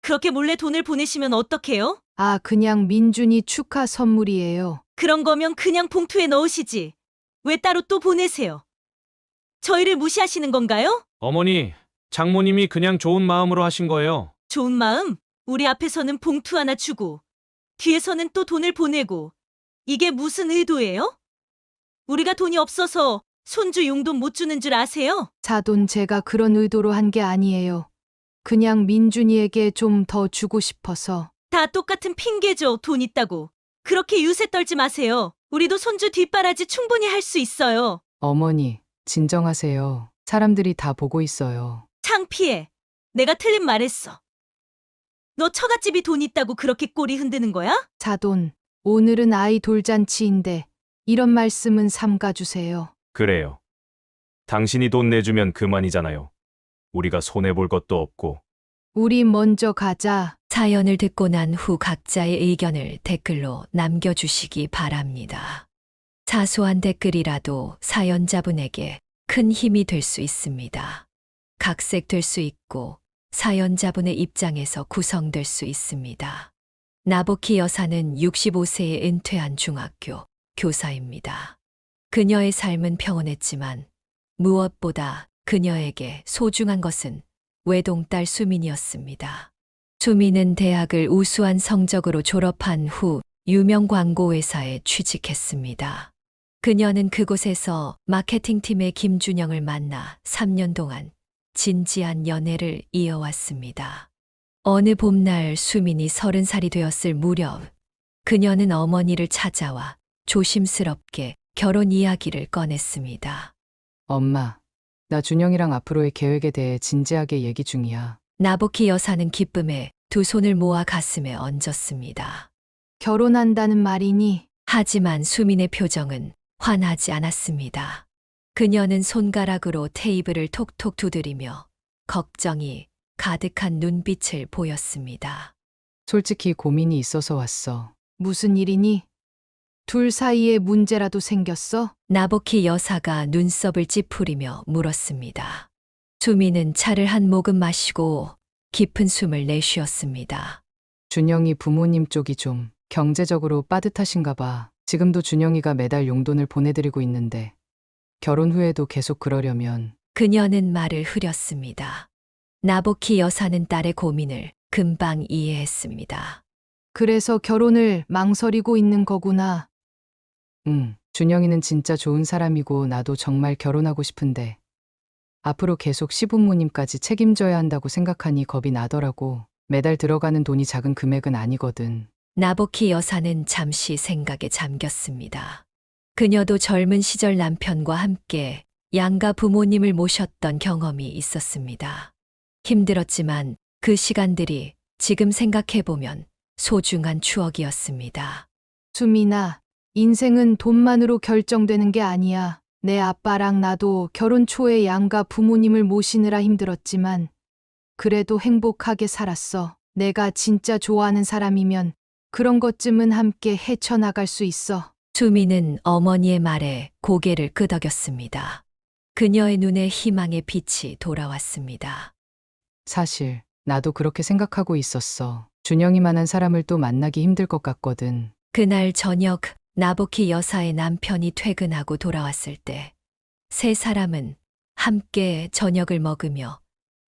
그렇게 몰래 돈을 보내시면 어떡해요? 아, 그냥 민준이 축하 선물이에요. 그런 거면 그냥 봉투에 넣으시지. 왜 따로 또 보내세요? 저희를 무시하시는 건가요? 어머니, 장모님이 그냥 좋은 마음으로 하신 거예요. 좋은 마음? 우리 앞에서는 봉투 하나 주고, 뒤에서는 또 돈을 보내고, 이게 무슨 의도예요? 우리가 돈이 없어서 손주 용돈 못 주는 줄 아세요? 사돈 제가 그런 의도로 한 게 아니에요. 그냥 민준이에게 좀 더 주고 싶어서. 다 똑같은 핑계죠, 돈 있다고. 그렇게 유세 떨지 마세요. 우리도 손주 뒷바라지 충분히 할 수 있어요. 어머니, 진정하세요. 사람들이 다 보고 있어요. 창피해. 내가 틀린 말했어. 너 처갓집이 돈 있다고 그렇게 꼬리 흔드는 거야? 사돈, 오늘은 아이 돌잔치인데 이런 말씀은 삼가주세요. 그래요. 당신이 돈 내주면 그만이잖아요. 우리가 손해볼 것도 없고. 우리 먼저 가자. 사연을 듣고 난 후 각자의 의견을 댓글로 남겨주시기 바랍니다. 사소한 댓글이라도 사연자분에게 큰 힘이 될 수 있습니다. 각색될 수 있고 사연자분의 입장에서 구성될 수 있습니다. 나보키 여사는 65세에 은퇴한 중학교 교사입니다. 그녀의 삶은 평온했지만 무엇보다 그녀에게 소중한 것은 외동딸 수민이었습니다. 수민은 대학을 우수한 성적으로 졸업한 후 유명 광고회사에 취직했습니다. 그녀는 그곳에서 마케팅팀의 김준영을 만나 3년 동안 진지한 연애를 이어왔습니다. 어느 봄날 수민이 30살이 되었을 무렵 그녀는 어머니를 찾아와 조심스럽게 결혼 이야기를 꺼냈습니다. 엄마, 나 준영이랑 앞으로의 계획에 대해 진지하게 얘기 중이야. 나보키 여사는 기쁨에 두 손을 모아 가슴에 얹었습니다. 결혼한다는 말이니? 하지만 수민의 표정은 환하지 않았습니다. 그녀는 손가락으로 테이블을 톡톡 두드리며 걱정이 가득한 눈빛을 보였습니다. 솔직히 고민이 있어서 왔어. 무슨 일이니? 둘 사이에 문제라도 생겼어? 나보키 여사가 눈썹을 찌푸리며 물었습니다. 수민은 차를 한 모금 마시고 깊은 숨을 내쉬었습니다. 준영이 부모님 쪽이 좀 경제적으로 빠듯하신가 봐. 지금도 준영이가 매달 용돈을 보내드리고 있는데 결혼 후에도 계속 그러려면. 그녀는 말을 흐렸습니다. 나보키 여사는 딸의 고민을 금방 이해했습니다. 그래서 결혼을 망설이고 있는 거구나. 응, 준영이는 진짜 좋은 사람이고 나도 정말 결혼하고 싶은데 앞으로 계속 시부모님까지 책임져야 한다고 생각하니 겁이 나더라고. 매달 들어가는 돈이 작은 금액은 아니거든. 나보키 여사는 잠시 생각에 잠겼습니다. 그녀도 젊은 시절 남편과 함께 양가 부모님을 모셨던 경험이 있었습니다. 힘들었지만 그 시간들이 지금 생각해보면 소중한 추억이었습니다. 수민아, 인생은 돈만으로 결정되는 게 아니야. 내 아빠랑 나도 결혼 초에 양가 부모님을 모시느라 힘들었지만 그래도 행복하게 살았어. 내가 진짜 좋아하는 사람이면 그런 것쯤은 함께 헤쳐나갈 수 있어. 수민은 어머니의 말에 고개를 끄덕였습니다. 그녀의 눈에 희망의 빛이 돌아왔습니다. 사실 나도 그렇게 생각하고 있었어. 준영이만한 사람을 또 만나기 힘들 것 같거든. 그날 저녁 나보키 여사의 남편이 퇴근하고 돌아왔을 때 세 사람은 함께 저녁을 먹으며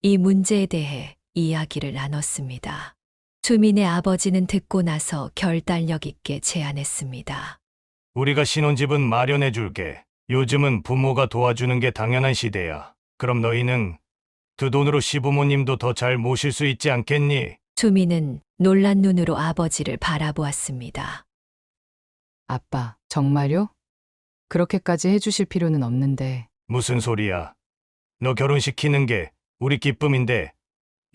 이 문제에 대해 이야기를 나눴습니다. 수민의 아버지는 듣고 나서 결단력 있게 제안했습니다. 우리가 신혼집은 마련해 줄게. 요즘은 부모가 도와주는 게 당연한 시대야. 그럼 너희는 그 돈으로 시부모님도 더 잘 모실 수 있지 않겠니? 수민은 놀란 눈으로 아버지를 바라보았습니다. 아빠, 정말요? 그렇게까지 해주실 필요는 없는데. 무슨 소리야? 너 결혼시키는 게 우리 기쁨인데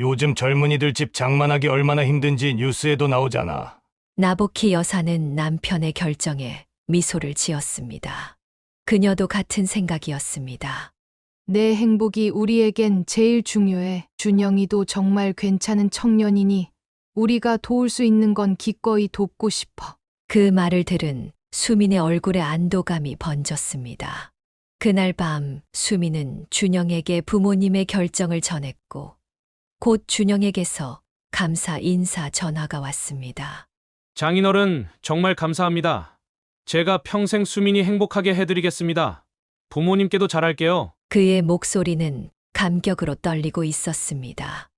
요즘 젊은이들 집 장만하기 얼마나 힘든지 뉴스에도 나오잖아. 나보키 여사는 남편의 결정에 미소를 지었습니다. 그녀도 같은 생각이었습니다. 내 행복이 우리에겐 제일 중요해. 준영이도 정말 괜찮은 청년이니 우리가 도울 수 있는 건 기꺼이 돕고 싶어. 그 말을 들은 수민의 얼굴에 안도감이 번졌습니다. 그날 밤 수민은 준영에게 부모님의 결정을 전했고 곧 준영에게서 감사 인사 전화가 왔습니다. 장인어른, 정말 감사합니다. 제가 평생 수민이 행복하게 해드리겠습니다. 부모님께도 잘할게요. 그의 목소리는 감격으로 떨리고 있었습니다.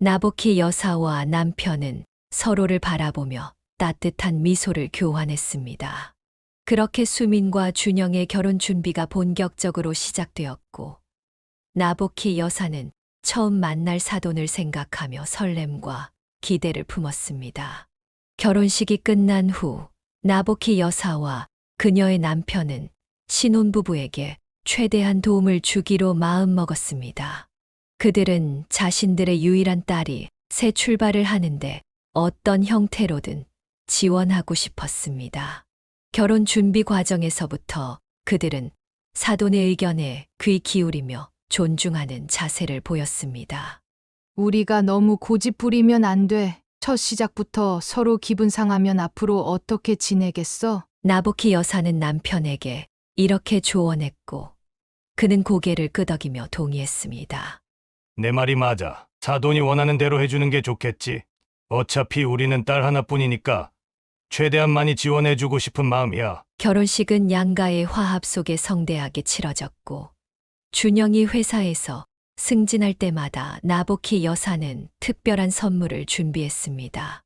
나보키 여사와 남편은 서로를 바라보며 따뜻한 미소를 교환했습니다. 그렇게 수민과 준영의 결혼 준비가 본격적으로 시작되었고, 나보키 여사는 처음 만날 사돈을 생각하며 설렘과 기대를 품었습니다. 결혼식이 끝난 후 나보키 여사와 그녀의 남편은 신혼부부에게 최대한 도움을 주기로 마음먹었습니다. 그들은 자신들의 유일한 딸이 새 출발을 하는데 어떤 형태로든 지원하고 싶었습니다. 결혼 준비 과정에서부터 그들은 사돈의 의견에 귀 기울이며 존중하는 자세를 보였습니다. 우리가 너무 고집 부리면 안 돼. 첫 시작부터 서로 기분 상하면 앞으로 어떻게 지내겠어? 나보키 여사는 남편에게 이렇게 조언했고, 그는 고개를 끄덕이며 동의했습니다. 내 말이 맞아. 사돈이 원하는 대로 해주는 게 좋겠지. 어차피 우리는 딸 하나뿐이니까 최대한 많이 지원해주고 싶은 마음이야. 결혼식은 양가의 화합 속에 성대하게 치러졌고, 준영이 회사에서 승진할 때마다 나보키 여사는 특별한 선물을 준비했습니다.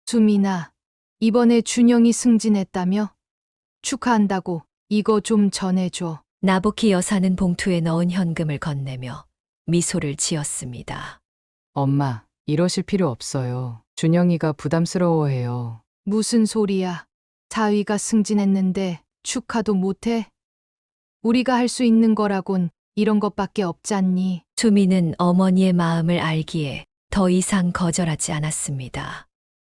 수민아, 이번에 준영이 승진했다며? 축하한다고. 이거 좀 전해줘. 나보키 여사는 봉투에 넣은 현금을 건네며 미소를 지었습니다. 엄마, 이러실 필요 없어요. 준영이가 부담스러워해요. 무슨 소리야? 자위가 승진했는데 축하도 못해? 우리가 할 수 있는 거라곤 이런 것밖에 없잖니. 수미는 어머니의 마음을 알기에 더 이상 거절하지 않았습니다.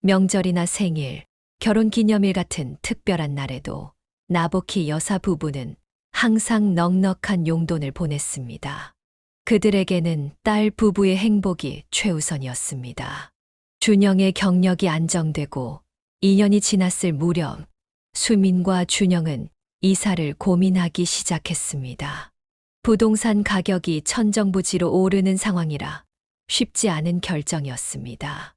명절이나 생일, 결혼 기념일 같은 특별한 날에도 나보키 여사 부부는 항상 넉넉한 용돈을 보냈습니다. 그들에게는 딸 부부의 행복이 최우선이었습니다. 준영의 경력이 안정되고 2년이 지났을 무렵 수민과 준영은 이사를 고민하기 시작했습니다. 부동산 가격이 천정부지로 오르는 상황이라 쉽지 않은 결정이었습니다.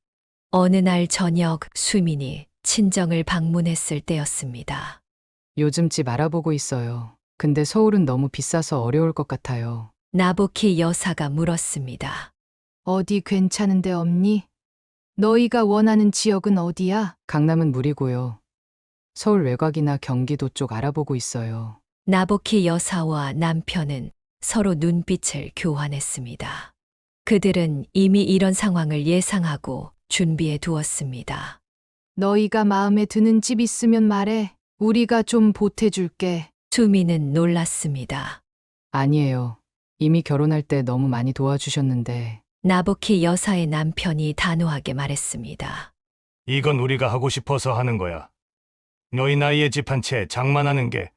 어느 날 저녁 수민이 친정을 방문했을 때였습니다. 요즘 집 알아보고 있어요. 근데 서울은 너무 비싸서 어려울 것 같아요. 나보키 여사가 물었습니다. 어디 괜찮은데 없니? 너희가 원하는 지역은 어디야? 강남은 무리고요. 서울 외곽이나 경기도 쪽 알아보고 있어요. 나보키 여사와 남편은 서로 눈빛을 교환했습니다. 그들은 이미 이런 상황을 예상하고 준비해 두었습니다. 너희가 마음에 드는 집 있으면 말해. 우리가 좀 보태줄게. 수미는 놀랐습니다. 아니에요. 이미 결혼할 때 너무 많이 도와주셨는데. 나보키 여사의 남편이 단호하게 말했습니다. 이건 우리가 하고 싶어서 하는 거야. 너희 나이에 집 한 채 장만하는 게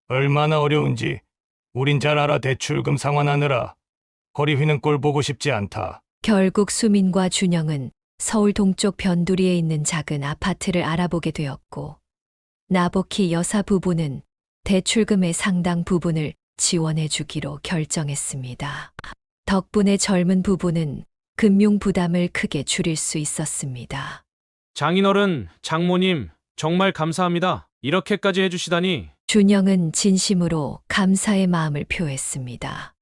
얼마나 어려운지 우린 잘 알아. 대출금 상환하느라 허리 휘는 꼴 보고 싶지 않다. 결국 수민과 준영은 서울 동쪽 변두리에 있는 작은 아파트를 알아보게 되었고, 나보키 여사 부부는 대출금의 상당 부분을 지원해 주기로 결정했습니다. 덕분에 젊은 부부는 금융 부담을 크게 줄일 수 있었습니다. 장인어른, 장모님, 정말 감사합니다. 이렇게까지 해주시다니. 준영은 진심으로 감사의 마음을 표했습니다.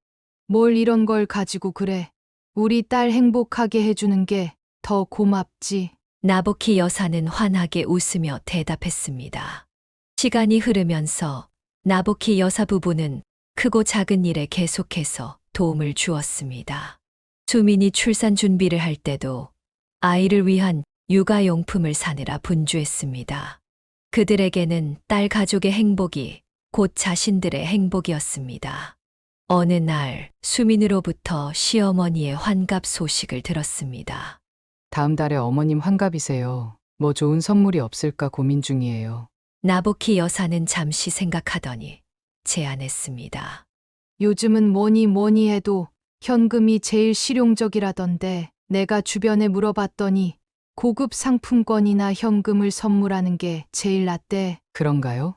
뭘 이런 걸 가지고 그래. 우리 딸 행복하게 해주는 게 더 고맙지. 나보키 여사는 환하게 웃으며 대답했습니다. 시간이 흐르면서 나보키 여사 부부는 크고 작은 일에 계속해서 도움을 주었습니다. 수민이 출산 준비를 할 때도 아이를 위한 육아용품을 사느라 분주했습니다. 그들에게는 딸 가족의 행복이 곧 자신들의 행복이었습니다. 어느 날 수민으로부터 시어머니의 환갑 소식을 들었습니다. 다음 달에 어머님 환갑이세요. 뭐 좋은 선물이 없을까 고민 중이에요. 나보키 여사는 잠시 생각하더니 제안했습니다. 요즘은 뭐니 해도 현금이 제일 실용적이라던데 내가 주변에 물어봤더니 고급 상품권이나 현금을 선물하는 게 제일 낫대. 그런가요?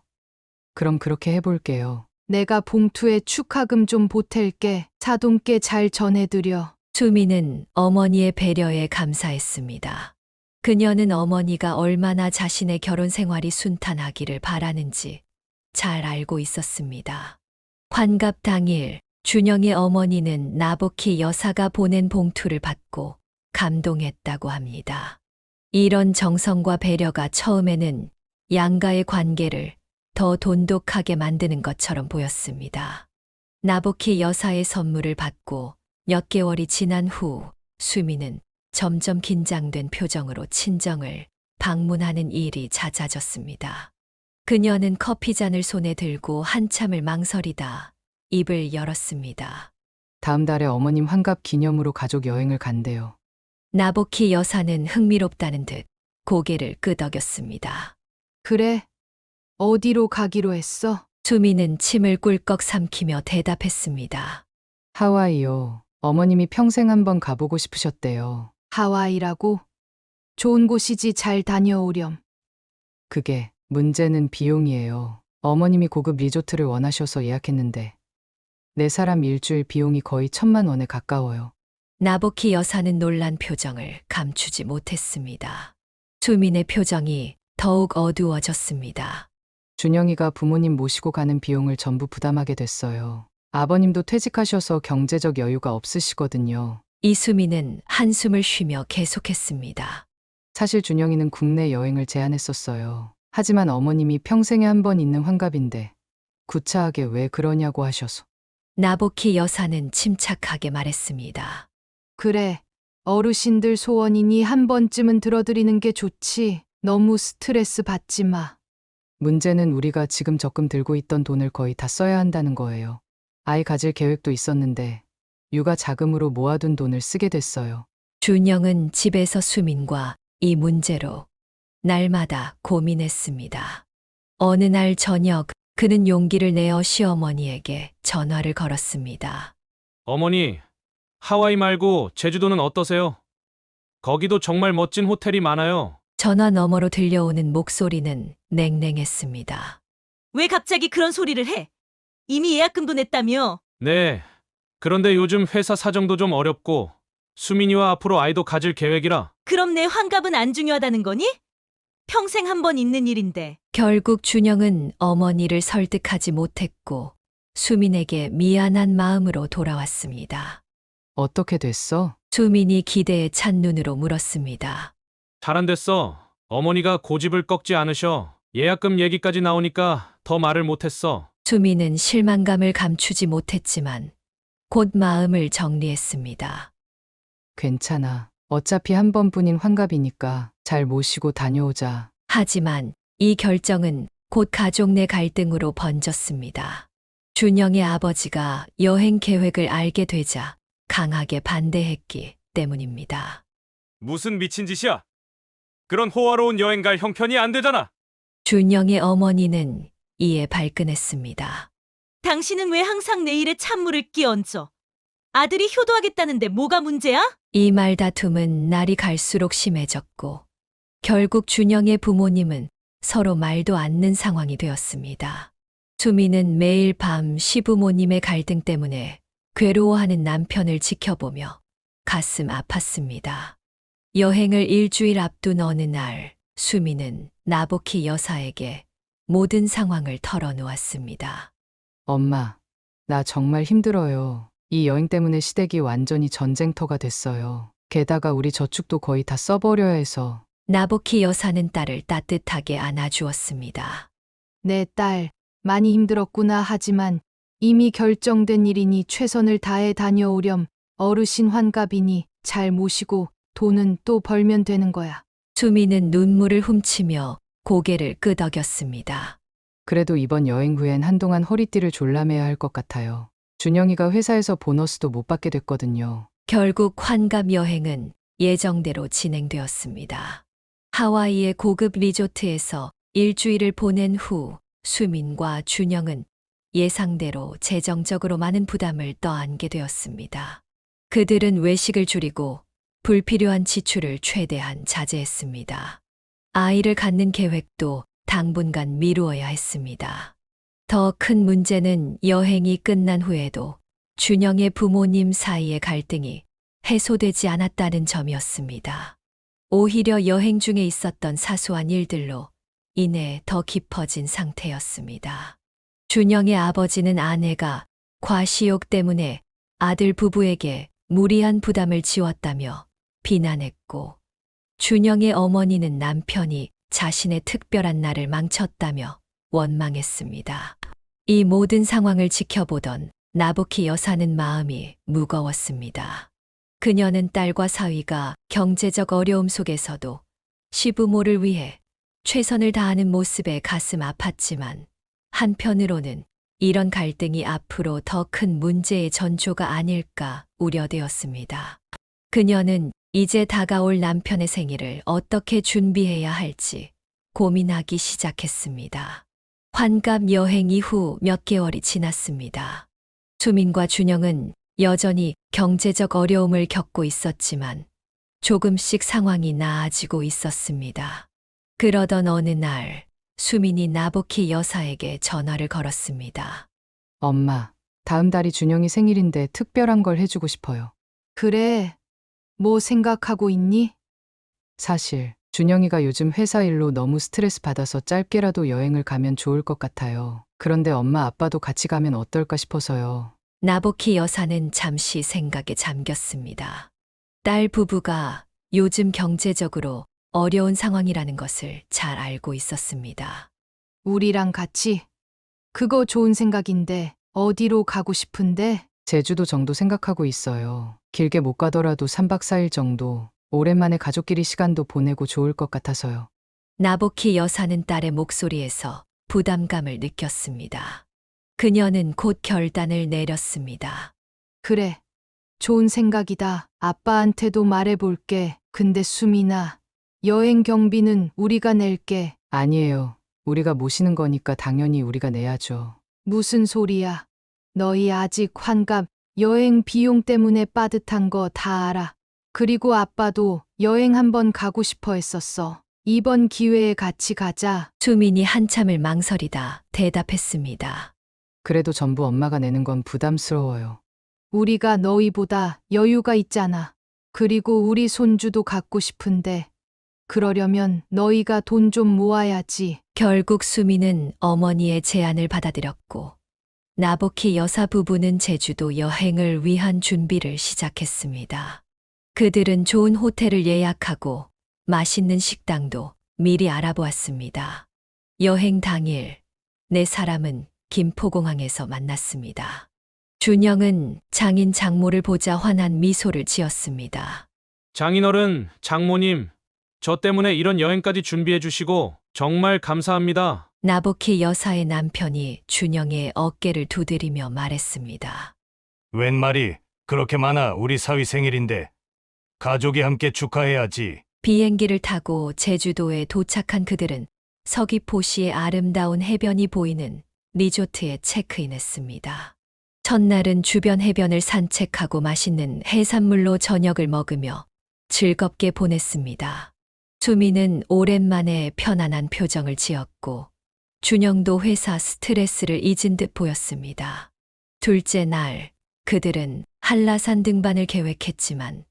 그럼 그렇게 해볼게요. 내가 봉투에 축하금 좀 보탤게. 사돈께 잘 전해드려. 수미는 어머니의 배려에 감사했습니다. 그녀는 어머니가 얼마나 자신의 결혼 생활이 순탄하기를 바라는지 잘 알고 있었습니다. 환갑 당일 준영의 어머니는 나복희 여사가 보낸 봉투를 받고 감동했다고 합니다. 이런 정성과 배려가 처음에는 양가의 관계를 더 돈독하게 만드는 것처럼 보였습니다. 나복희 여사의 선물을 받고 몇 개월이 지난 후 수미는 점점 긴장된 표정으로 친정을 방문하는 일이 잦아졌습니다. 그녀는 커피잔을 손에 들고 한참을 망설이다 입을 열었습니다. 다음 달에 어머님 환갑 기념으로 가족 여행을 간대요. 나복희 여사는 흥미롭다는 듯 고개를 끄덕였습니다. 그래? 어디로 가기로 했어? 수미는 침을 꿀꺽 삼키며 대답했습니다. 하와이요. 어머님이 평생 한번 가보고 싶으셨대요. 하와이라고? 좋은 곳이지 잘 다녀오렴. 그게 문제는 비용이에요. 어머님이 고급 리조트를 원하셔서 예약했는데 네 사람 일주일 비용이 거의 1,000만 원에 가까워요. 나복희 여사는 놀란 표정을 감추지 못했습니다. 수민의 표정이 더욱 어두워졌습니다. 준영이가 부모님 모시고 가는 비용을 전부 부담하게 됐어요. 아버님도 퇴직하셔서 경제적 여유가 없으시거든요. 이수민은 한숨을 쉬며 계속했습니다. 사실 준영이는 국내 여행을 제안했었어요. 하지만 어머님이 평생에 한 번 있는 환갑인데 구차하게 왜 그러냐고 하셔서. 나복희 여사는 침착하게 말했습니다. 그래, 어르신들 소원이니 한 번쯤은 들어드리는 게 좋지. 너무 스트레스 받지 마. 문제는 우리가 지금 적금 들고 있던 돈을 거의 다 써야 한다는 거예요. 아이 가질 계획도 있었는데 육아 자금으로 모아둔 돈을 쓰게 됐어요. 준영은 집에서 수민과 이 문제로 날마다 고민했습니다. 어느 날 저녁 그는 용기를 내어 시어머니에게 전화를 걸었습니다. 어머니, 하와이 말고 제주도는 어떠세요? 거기도 정말 멋진 호텔이 많아요. 전화 너머로 들려오는 목소리는 냉랭했습니다. 왜 갑자기 그런 소리를 해? 이미 예약금도 냈다며. 네. 그런데 요즘 회사 사정도 좀 어렵고 수민이와 앞으로 아이도 가질 계획이라. 그럼 내 환갑은 안 중요하다는 거니? 평생 한 번 있는 일인데. 결국 준영은 어머니를 설득하지 못했고 수민에게 미안한 마음으로 돌아왔습니다. 어떻게 됐어? 수민이 기대에 찬 눈으로 물었습니다. 잘 안 됐어. 어머니가 고집을 꺾지 않으셔. 예약금 얘기까지 나오니까 더 말을 못했어. 수민은 실망감을 감추지 못했지만 곧 마음을 정리했습니다. 괜찮아. 어차피 한 번뿐인 환갑이니까 잘 모시고 다녀오자. 하지만 이 결정은 곧 가족 내 갈등으로 번졌습니다. 준영의 아버지가 여행 계획을 알게 되자 강하게 반대했기 때문입니다. 무슨 미친 짓이야? 그런 호화로운 여행 갈 형편이 안 되잖아. 준영의 어머니는 이에 발끈했습니다. 당신은 왜 항상 내 일에 찬물을 끼얹어? 아들이 효도하겠다는데 뭐가 문제야? 이 말다툼은 날이 갈수록 심해졌고 결국 준영의 부모님은 서로 말도 않는 상황이 되었습니다. 수미는 매일 밤 시부모님의 갈등 때문에 괴로워하는 남편을 지켜보며 가슴 아팠습니다. 여행을 일주일 앞둔 어느 날 수미는 나복희 여사에게 모든 상황을 털어놓았습니다. 엄마, 나 정말 힘들어요. 이 여행 때문에 시댁이 완전히 전쟁터가 됐어요. 게다가 우리 저축도 거의 다 써버려야 해서. 나복희 여사는 딸을 따뜻하게 안아주었습니다. 내 딸, 많이 힘들었구나. 하지만 이미 결정된 일이니 최선을 다해 다녀오렴. 어르신 환갑이니 잘 모시고 돈은 또 벌면 되는 거야. 수미는 눈물을 훔치며 고개를 끄덕였습니다. 그래도 이번 여행 후엔 한동안 허리띠를 졸라매야 할 것 같아요. 준영이가 회사에서 보너스도 못 받게 됐거든요. 결국 환갑 여행은 예정대로 진행되었습니다. 하와이의 고급 리조트에서 일주일을 보낸 후 수민과 준영은 예상대로 재정적으로 많은 부담을 떠안게 되었습니다. 그들은 외식을 줄이고 불필요한 지출을 최대한 자제했습니다. 아이를 갖는 계획도 당분간 미루어야 했습니다. 더 큰 문제는 여행이 끝난 후에도 준영의 부모님 사이의 갈등이 해소되지 않았다는 점이었습니다. 오히려 여행 중에 있었던 사소한 일들로 인해 더 깊어진 상태였습니다. 준영의 아버지는 아내가 과시욕 때문에 아들 부부에게 무리한 부담을 지웠다며 비난했고, 준영의 어머니는 남편이 자신의 특별한 날을 망쳤다며 원망했습니다. 이 모든 상황을 지켜보던 나부키 여사는 마음이 무거웠습니다. 그녀는 딸과 사위가 경제적 어려움 속에서도 시부모를 위해 최선을 다하는 모습에 가슴 아팠지만, 한편으로는 이런 갈등이 앞으로 더 큰 문제의 전조가 아닐까 우려되었습니다. 그녀는 이제 다가올 남편의 생일을 어떻게 준비해야 할지 고민하기 시작했습니다. 환갑 여행 이후 몇 개월이 지났습니다. 수민과 준영은 여전히 경제적 어려움을 겪고 있었지만 조금씩 상황이 나아지고 있었습니다. 그러던 어느 날 수민이 나부키 여사에게 전화를 걸었습니다. 엄마, 다음 달이 준영이 생일인데 특별한 걸 해주고 싶어요. 그래. 뭐 생각하고 있니? 사실 준영이가 요즘 회사 일로 너무 스트레스 받아서 짧게라도 여행을 가면 좋을 것 같아요. 그런데 엄마 아빠도 같이 가면 어떨까 싶어서요. 나부키 여사는 잠시 생각에 잠겼습니다. 딸 부부가 요즘 경제적으로 어려운 상황이라는 것을 잘 알고 있었습니다. 우리랑 같이? 그거 좋은 생각인데 어디로 가고 싶은데? 제주도 정도 생각하고 있어요. 길게 못 가더라도 3박 4일 정도. 오랜만에 가족끼리 시간도 보내고 좋을 것 같아서요. 나부키 여사는 딸의 목소리에서 부담감을 느꼈습니다. 그녀는 곧 결단을 내렸습니다. 그래. 좋은 생각이다. 아빠한테도 말해볼게. 근데 수민아, 여행 경비는 우리가 낼게. 아니에요. 우리가 모시는 거니까 당연히 우리가 내야죠. 무슨 소리야. 너희 아직 환갑 여행 비용 때문에 빠듯한 거 다 알아. 그리고 아빠도 여행 한번 가고 싶어 했었어. 이번 기회에 같이 가자. 수민이 한참을 망설이다 대답했습니다. 그래도 전부 엄마가 내는 건 부담스러워요. 우리가 너희보다 여유가 있잖아. 그리고 우리 손주도 갖고 싶은데. 그러려면 너희가 돈 좀 모아야지. 결국 수민은 어머니의 제안을 받아들였고, 나부키 여사 부부는 제주도 여행을 위한 준비를 시작했습니다. 그들은 좋은 호텔을 예약하고 맛있는 식당도 미리 알아보았습니다. 여행 당일, 네 사람은 김포공항에서 만났습니다. 준영은 장인 장모를 보자 환한 미소를 지었습니다. 장인어른, 장모님, 저 때문에 이런 여행까지 준비해 주시고 정말 감사합니다. 나부키 여사의 남편이 준영의 어깨를 두드리며 말했습니다. 웬 말이 그렇게 많아. 우리 사위 생일인데 가족이 함께 축하해야지. 비행기를 타고 제주도에 도착한 그들은 서귀포시의 아름다운 해변이 보이는 리조트에 체크인했습니다. 첫날은 주변 해변을 산책하고 맛있는 해산물로 저녁을 먹으며 즐겁게 보냈습니다. 수미는 오랜만에 편안한 표정을 지었고, 준영도 회사 스트레스를 잊은 듯 보였습니다. 둘째 날, 그들은 한라산 등반을 계획했지만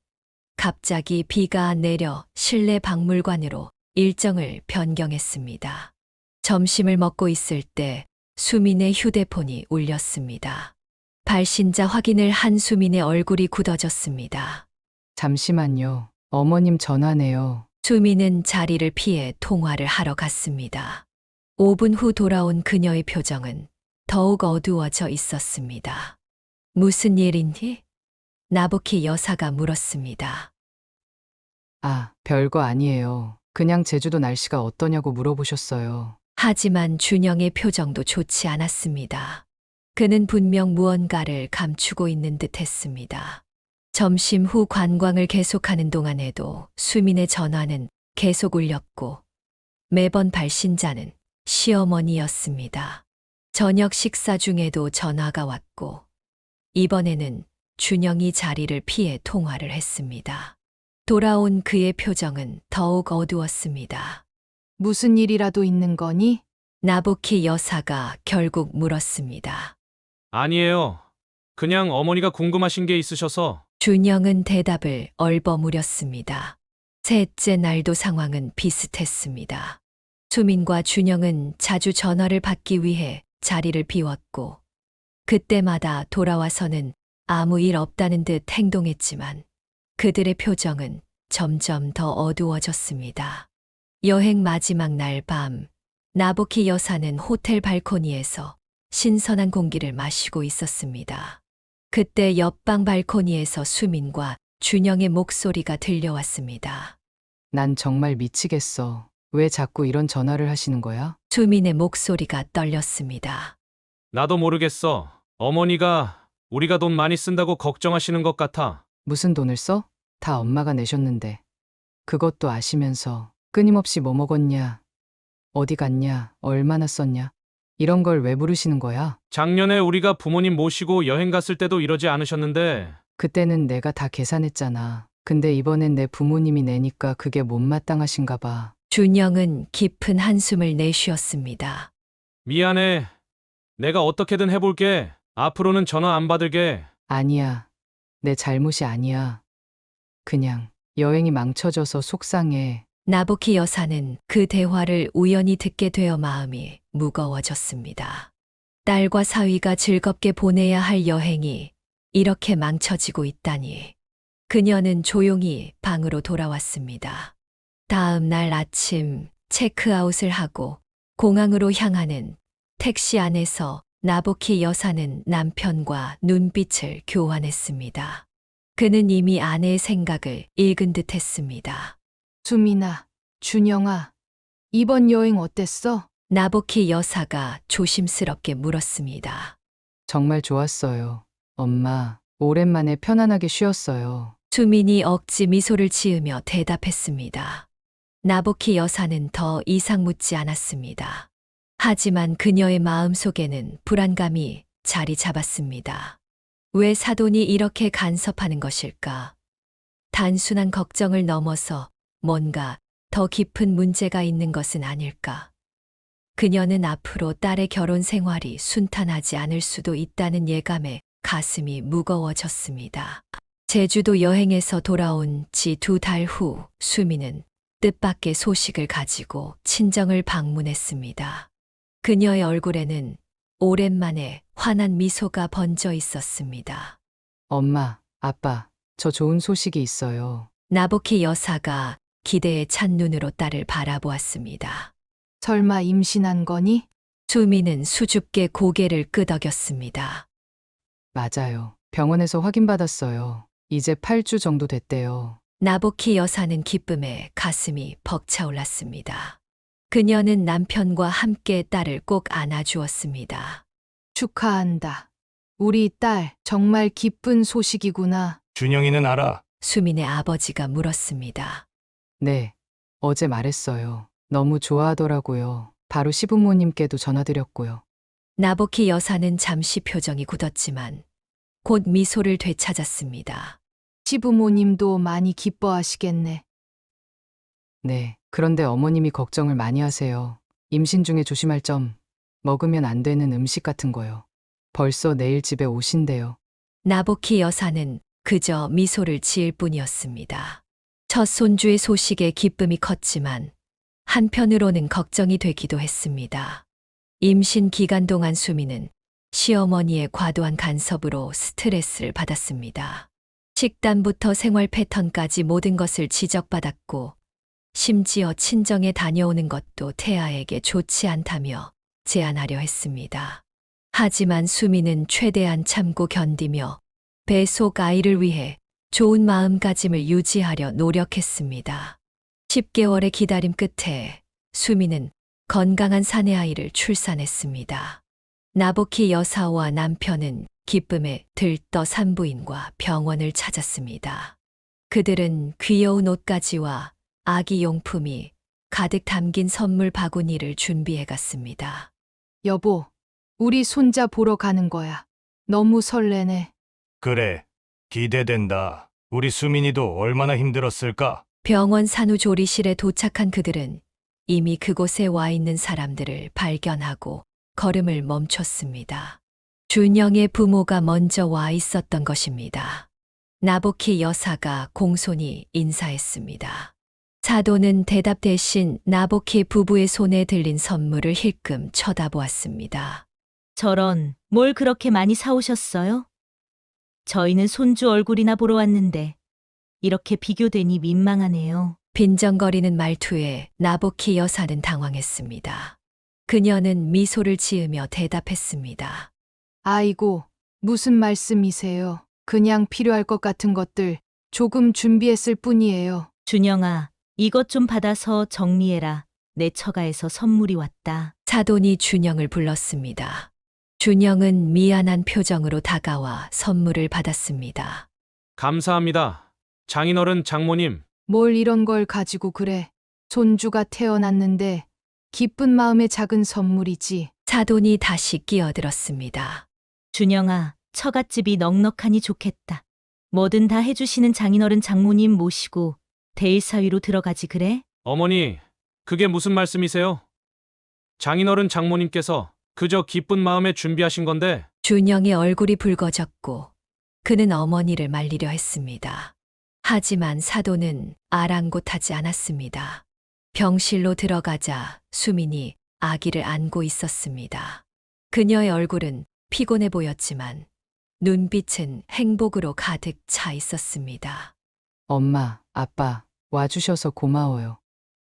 갑자기 비가 내려 실내 박물관으로 일정을 변경했습니다. 점심을 먹고 있을 때 수민의 휴대폰이 울렸습니다. 발신자 확인을 한 수민의 얼굴이 굳어졌습니다. 잠시만요. 어머님 전화네요. 수민은 자리를 피해 통화를 하러 갔습니다. 5분 후 돌아온 그녀의 표정은 더욱 어두워져 있었습니다. 무슨 일이니? 나부키 여사가 물었습니다. 아, 별거 아니에요. 그냥 제주도 날씨가 어떠냐고 물어보셨어요. 하지만 준영의 표정도 좋지 않았습니다. 그는 분명 무언가를 감추고 있는 듯 했습니다. 점심 후 관광을 계속하는 동안에도 수민의 전화는 계속 울렸고, 매번 발신자는 시어머니였습니다. 저녁 식사 중에도 전화가 왔고, 이번에는 준영이 자리를 피해 통화를 했습니다. 돌아온 그의 표정은 더욱 어두웠습니다. 무슨 일이라도 있는 거니? 나부키 여사가 결국 물었습니다. 아니에요. 그냥 어머니가 궁금하신 게 있으셔서. 준영은 대답을 얼버무렸습니다. 셋째 날도 상황은 비슷했습니다. 수민과 준영은 자주 전화를 받기 위해 자리를 비웠고, 그때마다 돌아와서는 아무 일 없다는 듯 행동했지만 그들의 표정은 점점 더 어두워졌습니다. 여행 마지막 날 밤, 나보키 여사는 호텔 발코니에서 신선한 공기를 마시고 있었습니다. 그때 옆방 발코니에서 수민과 준영의 목소리가 들려왔습니다. 난 정말 미치겠어. 왜 자꾸 이런 전화를 하시는 거야? 수민의 목소리가 떨렸습니다. 나도 모르겠어. 어머니가 우리가 돈 많이 쓴다고 걱정하시는 것 같아. 무슨 돈을 써? 다 엄마가 내셨는데. 그것도 아시면서 끊임없이 뭐 먹었냐? 어디 갔냐? 얼마나 썼냐? 이런 걸 왜 물으시는 거야? 작년에 우리가 부모님 모시고 여행 갔을 때도 이러지 않으셨는데 그때는 내가 다 계산했잖아. 근데 이번엔 내 부모님이 내니까 그게 못마땅하신가 봐. 준영은 깊은 한숨을 내쉬었습니다. 미안해. 내가 어떻게든 해볼게. 앞으로는 전화 안 받을게. 아니야. 내 잘못이 아니야. 그냥 여행이 망쳐져서 속상해. 나보키 여사는 그 대화를 우연히 듣게 되어 마음이 무거워졌습니다. 딸과 사위가 즐겁게 보내야 할 여행이 이렇게 망쳐지고 있다니. 그녀는 조용히 방으로 돌아왔습니다. 다음 날 아침 체크아웃을 하고 공항으로 향하는 택시 안에서 나보키 여사는 남편과 눈빛을 교환했습니다. 그는 이미 아내의 생각을 읽은 듯 했습니다. 수민아, 준영아, 이번 여행 어땠어? 나보키 여사가 조심스럽게 물었습니다. 정말 좋았어요. 엄마, 오랜만에 편안하게 쉬었어요. 수민이 억지 미소를 지으며 대답했습니다. 나보키 여사는 더 이상 묻지 않았습니다. 하지만 그녀의 마음속에는 불안감이 자리 잡았습니다. 왜 사돈이 이렇게 간섭하는 것일까? 단순한 걱정을 넘어서 뭔가 더 깊은 문제가 있는 것은 아닐까? 그녀는 앞으로 딸의 결혼 생활이 순탄하지 않을 수도 있다는 예감에 가슴이 무거워졌습니다. 제주도 여행에서 돌아온 지 2달 후 수미는 뜻밖의 소식을 가지고 친정을 방문했습니다. 그녀의 얼굴에는 오랜만에 환한 미소가 번져 있었습니다. 엄마, 아빠, 저 좋은 소식이 있어요. 나보키 여사가 기대에 찬 눈으로 딸을 바라보았습니다. 설마 임신한 거니? 수미는 수줍게 고개를 끄덕였습니다. 맞아요. 병원에서 확인받았어요. 이제 8주 정도 됐대요. 나보키 여사는 기쁨에 가슴이 벅차올랐습니다. 그녀는 남편과 함께 딸을 꼭 안아주었습니다. 축하한다. 우리 딸, 정말 기쁜 소식이구나. 준영이는 알아. 수민의 아버지가 물었습니다. 네, 어제 말했어요. 너무 좋아하더라고요. 바로 시부모님께도 전화드렸고요. 나보키 여사는 잠시 표정이 굳었지만 곧 미소를 되찾았습니다. 시부모님도 많이 기뻐하시겠네. 네, 그런데 어머님이 걱정을 많이 하세요. 임신 중에 조심할 점, 먹으면 안 되는 음식 같은 거요. 벌써 내일 집에 오신대요. 나보키 여사는 그저 미소를 지을 뿐이었습니다. 첫 손주의 소식에 기쁨이 컸지만 한편으로는 걱정이 되기도 했습니다. 임신 기간 동안 수미는 시어머니의 과도한 간섭으로 스트레스를 받았습니다. 식단부터 생활 패턴까지 모든 것을 지적받았고 심지어 친정에 다녀오는 것도 태아에게 좋지 않다며 제안하려 했습니다. 하지만 수미는 최대한 참고 견디며 뱃속 아이를 위해 좋은 마음가짐을 유지하려 노력했습니다. 10개월의 기다림 끝에 수미는 건강한 사내 아이를 출산했습니다. 나보키 여사와 남편은 기쁨에 들떠 산부인과 병원을 찾았습니다. 그들은 귀여운 옷가지와 아기 용품이 가득 담긴 선물 바구니를 준비해 갔습니다. 여보, 우리 손자 보러 가는 거야. 너무 설레네. 그래. 기대된다. 우리 수민이도 얼마나 힘들었을까? 병원 산후조리실에 도착한 그들은 이미 그곳에 와 있는 사람들을 발견하고 걸음을 멈췄습니다. 준영의 부모가 먼저 와 있었던 것입니다. 나보키 여사가 공손히 인사했습니다. 사돈은 대답 대신 나보키 부부의 손에 들린 선물을 힐끔 쳐다보았습니다. 저런, 뭘 그렇게 많이 사오셨어요? 저희는 손주 얼굴이나 보러 왔는데 이렇게 비교되니 민망하네요. 빈정거리는 말투에 나보키 여사는 당황했습니다. 그녀는 미소를 지으며 대답했습니다. 아이고, 무슨 말씀이세요? 그냥 필요할 것 같은 것들 조금 준비했을 뿐이에요. 준영아, 이것 좀 받아서 정리해라. 내 처가에서 선물이 왔다. 사돈이 준영을 불렀습니다. 준영은 미안한 표정으로 다가와 선물을 받았습니다. 감사합니다. 장인어른 장모님, 뭘 이런 걸 가지고 그래. 손주가 태어났는데 기쁜 마음의 작은 선물이지. 사돈이 다시 끼어들었습니다. 준영아, 처갓집이 넉넉하니 좋겠다. 뭐든 다 해주시는 장인어른 장모님 모시고 대일사위로 들어가지 그래? 어머니, 그게 무슨 말씀이세요? 장인어른 장모님께서 그저 기쁜 마음에 준비하신 건데 준영의 얼굴이 붉어졌고 그는 어머니를 말리려 했습니다. 하지만 사돈은 아랑곳하지 않았습니다. 병실로 들어가자 수민이 아기를 안고 있었습니다. 그녀의 얼굴은 피곤해 보였지만 눈빛은 행복으로 가득 차 있었습니다. 엄마, 아빠, 와주셔서 고마워요.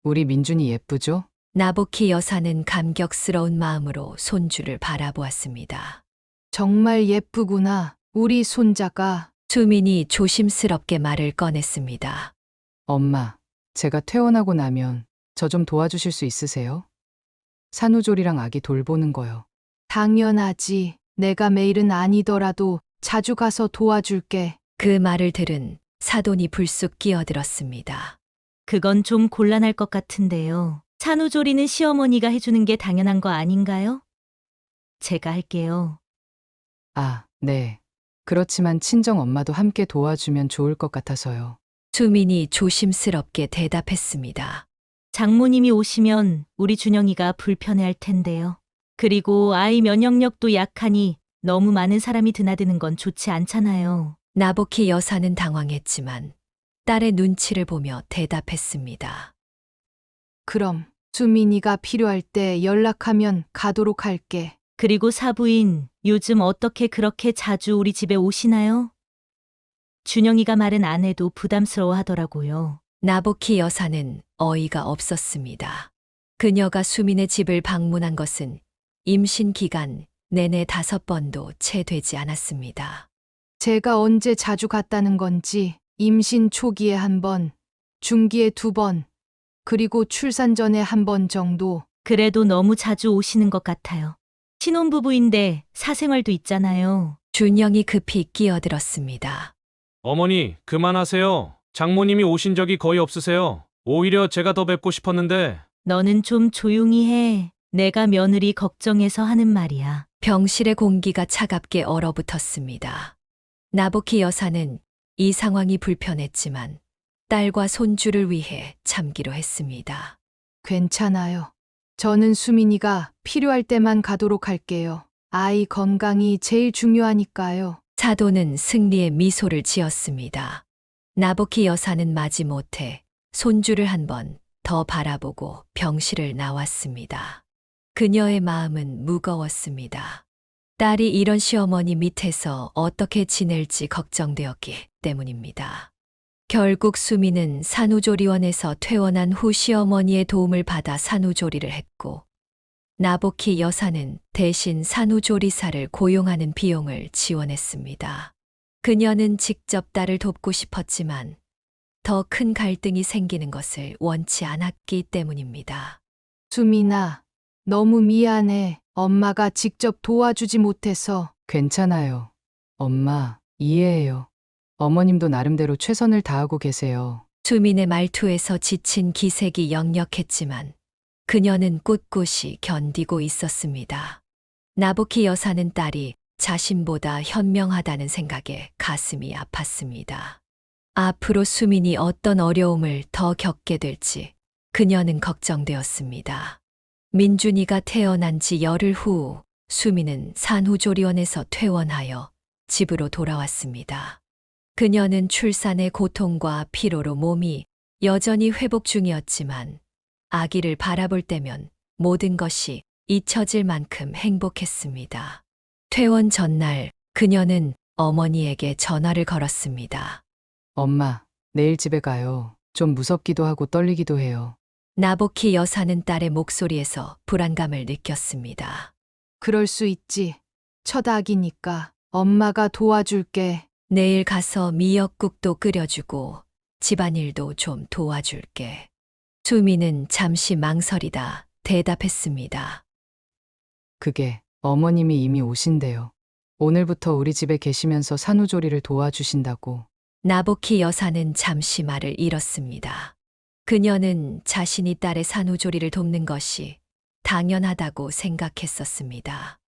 우리 민준이 예쁘죠? 나보키 여사는 감격스러운 마음으로 손주를 바라보았습니다. 정말 예쁘구나. 우리 손자가. 수민이 조심스럽게 말을 꺼냈습니다. 엄마, 제가 퇴원하고 나면 저 좀 도와주실 수 있으세요? 산후조리랑 아기 돌보는 거요. 당연하지. 내가 매일은 아니더라도 자주 가서 도와줄게. 그 말을 들은 사돈이 불쑥 끼어들었습니다. 그건 좀 곤란할 것 같은데요. 산후조리는 시어머니가 해주는 게 당연한 거 아닌가요? 제가 할게요. 아, 네. 그렇지만 친정 엄마도 함께 도와주면 좋을 것 같아서요. 수민이 조심스럽게 대답했습니다. 장모님이 오시면 우리 준영이가 불편해할 텐데요. 그리고 아이 면역력도 약하니 너무 많은 사람이 드나드는 건 좋지 않잖아요. 나보키 여사는 당황했지만 딸의 눈치를 보며 대답했습니다. 그럼 수민이가 필요할 때 연락하면 가도록 할게. 그리고 사부인, 요즘 어떻게 그렇게 자주 우리 집에 오시나요? 준영이가 말은 안 해도 부담스러워 하더라고요. 나보키 여사는 어이가 없었습니다. 그녀가 수민의 집을 방문한 것은 임신 기간 내내 5번도 채 되지 않았습니다. 제가 언제 자주 갔다는 건지 임신 초기에 1번, 중기에 2번, 그리고 출산 전에 1번 정도. 그래도 너무 자주 오시는 것 같아요. 신혼부부인데 사생활도 있잖아요. 준영이 급히 끼어들었습니다. 어머니, 그만하세요. 장모님이 오신 적이 거의 없으세요. 오히려 제가 더 뵙고 싶었는데 너는 좀 조용히 해. 내가 며느리 걱정해서 하는 말이야. 병실의 공기가 차갑게 얼어붙었습니다. 나보키 여사는 이 상황이 불편했지만 딸과 손주를 위해 참기로 했습니다. 괜찮아요. 저는 수민이가 필요할 때만 가도록 할게요. 아이 건강이 제일 중요하니까요. 사돈은 승리의 미소를 지었습니다. 나보키 여사는 마지못해 손주를 한 번 더 바라보고 병실을 나왔습니다. 그녀의 마음은 무거웠습니다. 딸이 이런 시어머니 밑에서 어떻게 지낼지 걱정되었기 때문입니다. 결국 수미는 산후조리원에서 퇴원한 후 시어머니의 도움을 받아 산후조리를 했고, 나보키 여사는 대신 산후조리사를 고용하는 비용을 지원했습니다. 그녀는 직접 딸을 돕고 싶었지만 더 큰 갈등이 생기는 것을 원치 않았기 때문입니다. 수민아, 너무 미안해. 엄마가 직접 도와주지 못해서. 괜찮아요. 엄마, 이해해요. 어머님도 나름대로 최선을 다하고 계세요. 수민의 말투에서 지친 기색이 역력했지만 그녀는 꿋꿋이 견디고 있었습니다. 나보키 여사는 딸이 자신보다 현명하다는 생각에 가슴이 아팠습니다. 앞으로 수민이 어떤 어려움을 더 겪게 될지 그녀는 걱정되었습니다. 민준이가 태어난 지 열흘 후 수민은 산후조리원에서 퇴원하여 집으로 돌아왔습니다. 그녀는 출산의 고통과 피로로 몸이 여전히 회복 중이었지만 아기를 바라볼 때면 모든 것이 잊혀질 만큼 행복했습니다. 퇴원 전날 그녀는 어머니에게 전화를 걸었습니다. 엄마, 내일 집에 가요. 좀 무섭기도 하고 떨리기도 해요. 나보키 여사는 딸의 목소리에서 불안감을 느꼈습니다. 그럴 수 있지. 첫 아기니까 엄마가 도와줄게. 내일 가서 미역국도 끓여주고 집안일도 좀 도와줄게. 수미는 잠시 망설이다 대답했습니다. 그게 어머님이 이미 오신대요. 오늘부터 우리 집에 계시면서 산후조리를 도와주신다고. 나보키 여사는 잠시 말을 잃었습니다. 그녀는 자신이 딸의 산후조리를 돕는 것이 당연하다고 생각했었습니다.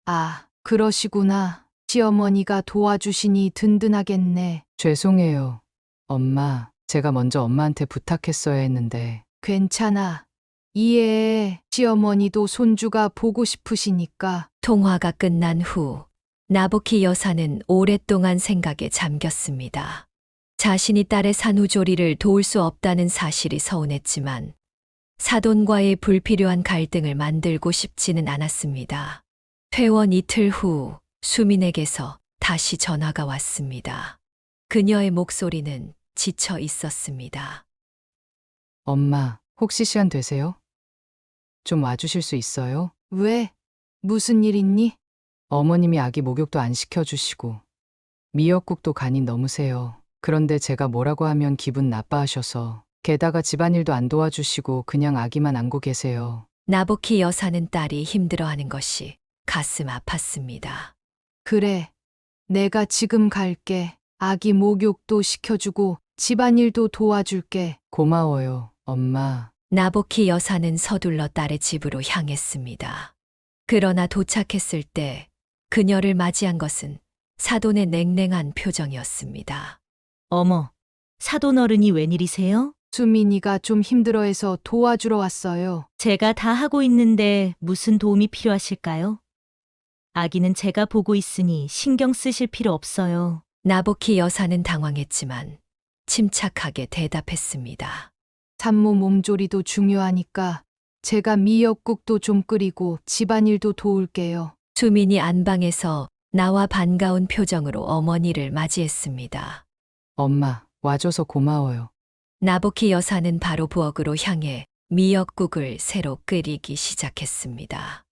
아, 그러시구나. 시어머니가 도와주시니 든든하겠네. 죄송해요. 엄마, 제가 먼저 엄마한테 부탁했어야 했는데. 괜찮아. 이해해. 시어머니도 손주가 보고 싶으시니까. 통화가 끝난 후 나보키 여사는 오랫동안 생각에 잠겼습니다. 자신이 딸의 산후조리를 도울 수 없다는 사실이 서운했지만 사돈과의 불필요한 갈등을 만들고 싶지는 않았습니다. 퇴원 이틀 후 수민에게서 다시 전화가 왔습니다. 그녀의 목소리는 지쳐 있었습니다. 엄마, 혹시 시간 되세요? 좀 와주실 수 있어요? 왜? 무슨 일 있니? 어머님이 아기 목욕도 안 시켜주시고 미역국도 간이 넘으세요. 그런데 제가 뭐라고 하면 기분 나빠하셔서 게다가 집안일도 안 도와주시고 그냥 아기만 안고 계세요. 나보키 여사는 딸이 힘들어하는 것이 가슴 아팠습니다. 그래. 내가 지금 갈게. 아기 목욕도 시켜주고 집안일도 도와줄게. 고마워요, 엄마. 나보키 여사는 서둘러 딸의 집으로 향했습니다. 그러나 도착했을 때 그녀를 맞이한 것은 사돈의 냉랭한 표정이었습니다. 어머, 사돈 어른이 웬일이세요? 수민이가 좀 힘들어해서 도와주러 왔어요. 제가 다 하고 있는데 무슨 도움이 필요하실까요? 아기는 제가 보고 있으니 신경 쓰실 필요 없어요. 나보키 여사는 당황했지만 침착하게 대답했습니다. 산모 몸조리도 중요하니까 제가 미역국도 좀 끓이고 집안일도 도울게요. 수민이 안방에서 나와 반가운 표정으로 어머니를 맞이했습니다. 엄마, 와줘서 고마워요. 나보키 여사는 바로 부엌으로 향해 미역국을 새로 끓이기 시작했습니다.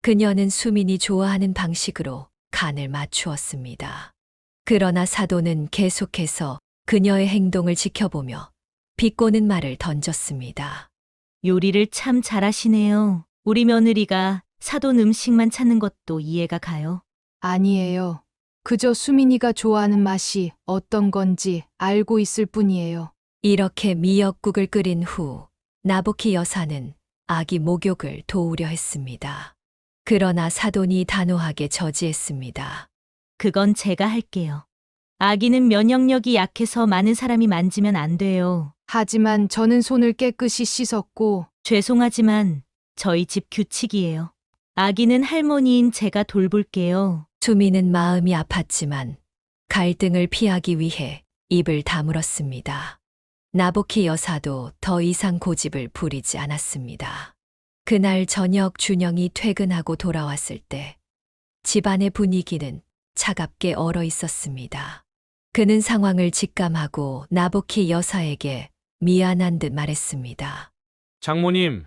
그녀는 수민이 좋아하는 방식으로 간을 맞추었습니다. 그러나 사돈은 계속해서 그녀의 행동을 지켜보며 비꼬는 말을 던졌습니다. 요리를 참 잘하시네요. 우리 며느리가 사돈 음식만 찾는 것도 이해가 가요. 아니에요. 그저 수민이가 좋아하는 맛이 어떤 건지 알고 있을 뿐이에요. 이렇게 미역국을 끓인 후 나보키 여사는 아기 목욕을 도우려 했습니다. 그러나 사돈이 단호하게 저지했습니다. 그건 제가 할게요. 아기는 면역력이 약해서 많은 사람이 만지면 안 돼요. 하지만 저는 손을 깨끗이 씻었고 죄송하지만 저희 집 규칙이에요. 아기는 할머니인 제가 돌볼게요. 수미는 마음이 아팠지만 갈등을 피하기 위해 입을 다물었습니다. 나보키 여사도 더 이상 고집을 부리지 않았습니다. 그날 저녁 준영이 퇴근하고 돌아왔을 때 집안의 분위기는 차갑게 얼어 있었습니다. 그는 상황을 직감하고 나보키 여사에게 미안한 듯 말했습니다. 장모님,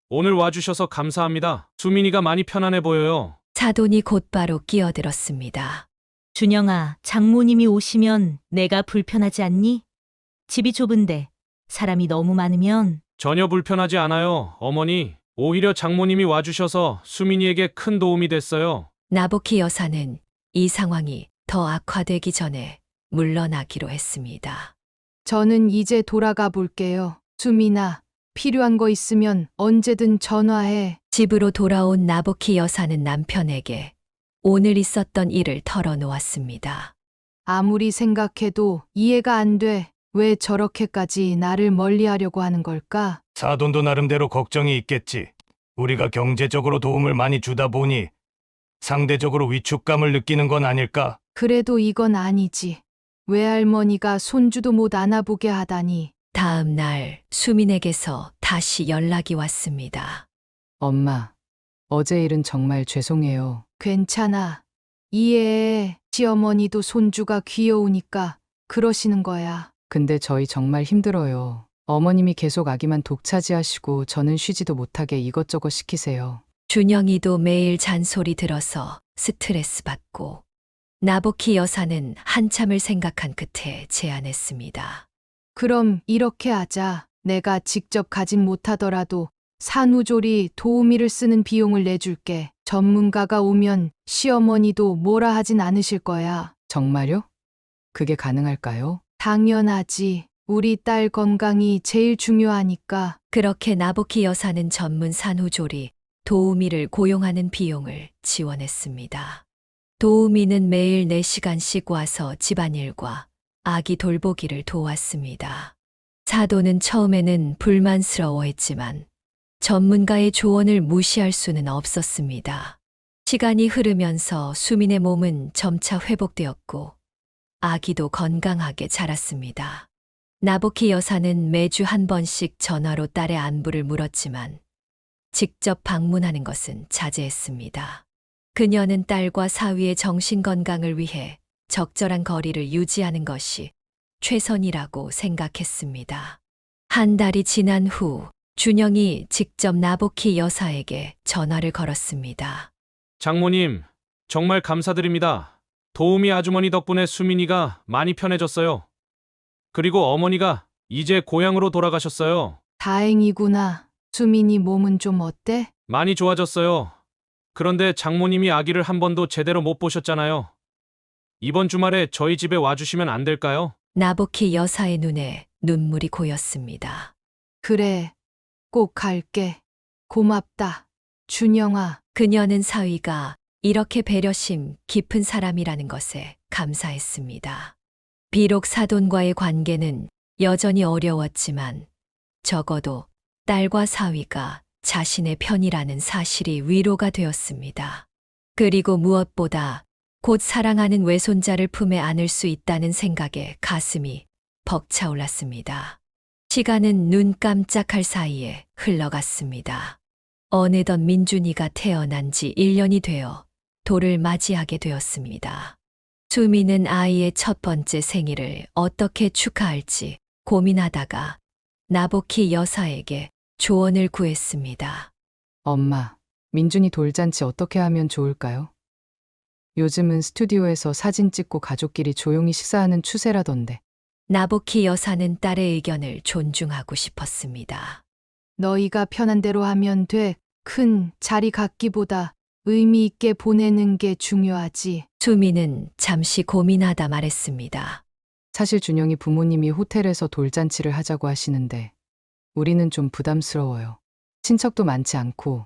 오늘 와주셔서 감사합니다. 수민이가 많이 편안해 보여요. 사돈이 곧바로 끼어들었습니다. 준영아, 장모님이 오시면 내가 불편하지 않니? 집이 좁은데 사람이 너무 많으면 전혀 불편하지 않아요, 어머니. 오히려 장모님이 와주셔서 수민이에게 큰 도움이 됐어요. 나보키 여사는 이 상황이 더 악화되기 전에 물러나기로 했습니다. 저는 이제 돌아가 볼게요. 수민아, 필요한 거 있으면 언제든 전화해. 집으로 돌아온 나보키 여사는 남편에게 오늘 있었던 일을 털어놓았습니다. 아무리 생각해도 이해가 안 돼. 왜 저렇게까지 나를 멀리하려고 하는 걸까? 사돈도 나름대로 걱정이 있겠지. 우리가 경제적으로 도움을 많이 주다 보니 상대적으로 위축감을 느끼는 건 아닐까? 그래도 이건 아니지. 외할머니가 손주도 못 안아보게 하다니. 다음 날 수민에게서 다시 연락이 왔습니다. 엄마, 어제 일은 정말 죄송해요. 괜찮아. 이해해. 시어머니도 손주가 귀여우니까 그러시는 거야. 근데 저희 정말 힘들어요. 어머님이 계속 아기만 독차지하시고 저는 쉬지도 못하게 이것저것 시키세요. 준영이도 매일 잔소리 들어서 스트레스 받고 나보키 여사는 한참을 생각한 끝에 제안했습니다. 그럼 이렇게 하자. 내가 직접 가진 못하더라도 산후조리 도우미를 쓰는 비용을 내줄게. 전문가가 오면 시어머니도 뭐라 하진 않으실 거야. 정말요? 그게 가능할까요? 당연하지. 우리 딸 건강이 제일 중요하니까. 그렇게 나보키 여사는 전문 산후조리 도우미를 고용하는 비용을 지원했습니다. 도우미는 매일 4시간씩 와서 집안일과 아기 돌보기를 도왔습니다. 사도는 처음에는 불만스러워했지만 전문가의 조언을 무시할 수는 없었습니다. 시간이 흐르면서 수민의 몸은 점차 회복되었고 아기도 건강하게 자랐습니다. 나보키 여사는 매주 한 번씩 전화로 딸의 안부를 물었지만 직접 방문하는 것은 자제했습니다. 그녀는 딸과 사위의 정신 건강을 위해 적절한 거리를 유지하는 것이 최선이라고 생각했습니다. 한 달이 지난 후 준영이 직접 나보키 여사에게 전화를 걸었습니다. 장모님, 정말 감사드립니다. 도우미 아주머니 덕분에 수민이가 많이 편해졌어요. 그리고 어머니가 이제 고향으로 돌아가셨어요. 다행이구나. 수민이 몸은 좀 어때? 많이 좋아졌어요. 그런데 장모님이 아기를 한 번도 제대로 못 보셨잖아요. 이번 주말에 저희 집에 와주시면 안 될까요? 나보키 여사의 눈에 눈물이 고였습니다. 그래. 꼭 갈게. 고맙다. 준영아. 그녀는 사위가 이렇게 배려심 깊은 사람이라는 것에 감사했습니다. 비록 사돈과의 관계는 여전히 어려웠지만 적어도 딸과 사위가 자신의 편이라는 사실이 위로가 되었습니다. 그리고 무엇보다 곧 사랑하는 외손자를 품에 안을 수 있다는 생각에 가슴이 벅차올랐습니다. 시간은 눈 깜짝할 사이에 흘러갔습니다. 어느덧 민준이가 태어난 지 1년이 되어 돌을 맞이하게 되었습니다. 수미는 아이의 첫 번째 생일을 어떻게 축하할지 고민하다가 나보키 여사에게 조언을 구했습니다. 엄마, 민준이 돌잔치 어떻게 하면 좋을까요? 요즘은 스튜디오에서 사진 찍고 가족끼리 조용히 식사하는 추세라던데. 나보키 여사는 딸의 의견을 존중하고 싶었습니다. 너희가 편한 대로 하면 돼. 큰 자리 갖기보다 의미 있게 보내는 게 중요하지. 수미는 잠시 고민하다 말했습니다. 사실 준영이 부모님이 호텔에서 돌잔치를 하자고 하시는데 우리는 좀 부담스러워요. 친척도 많지 않고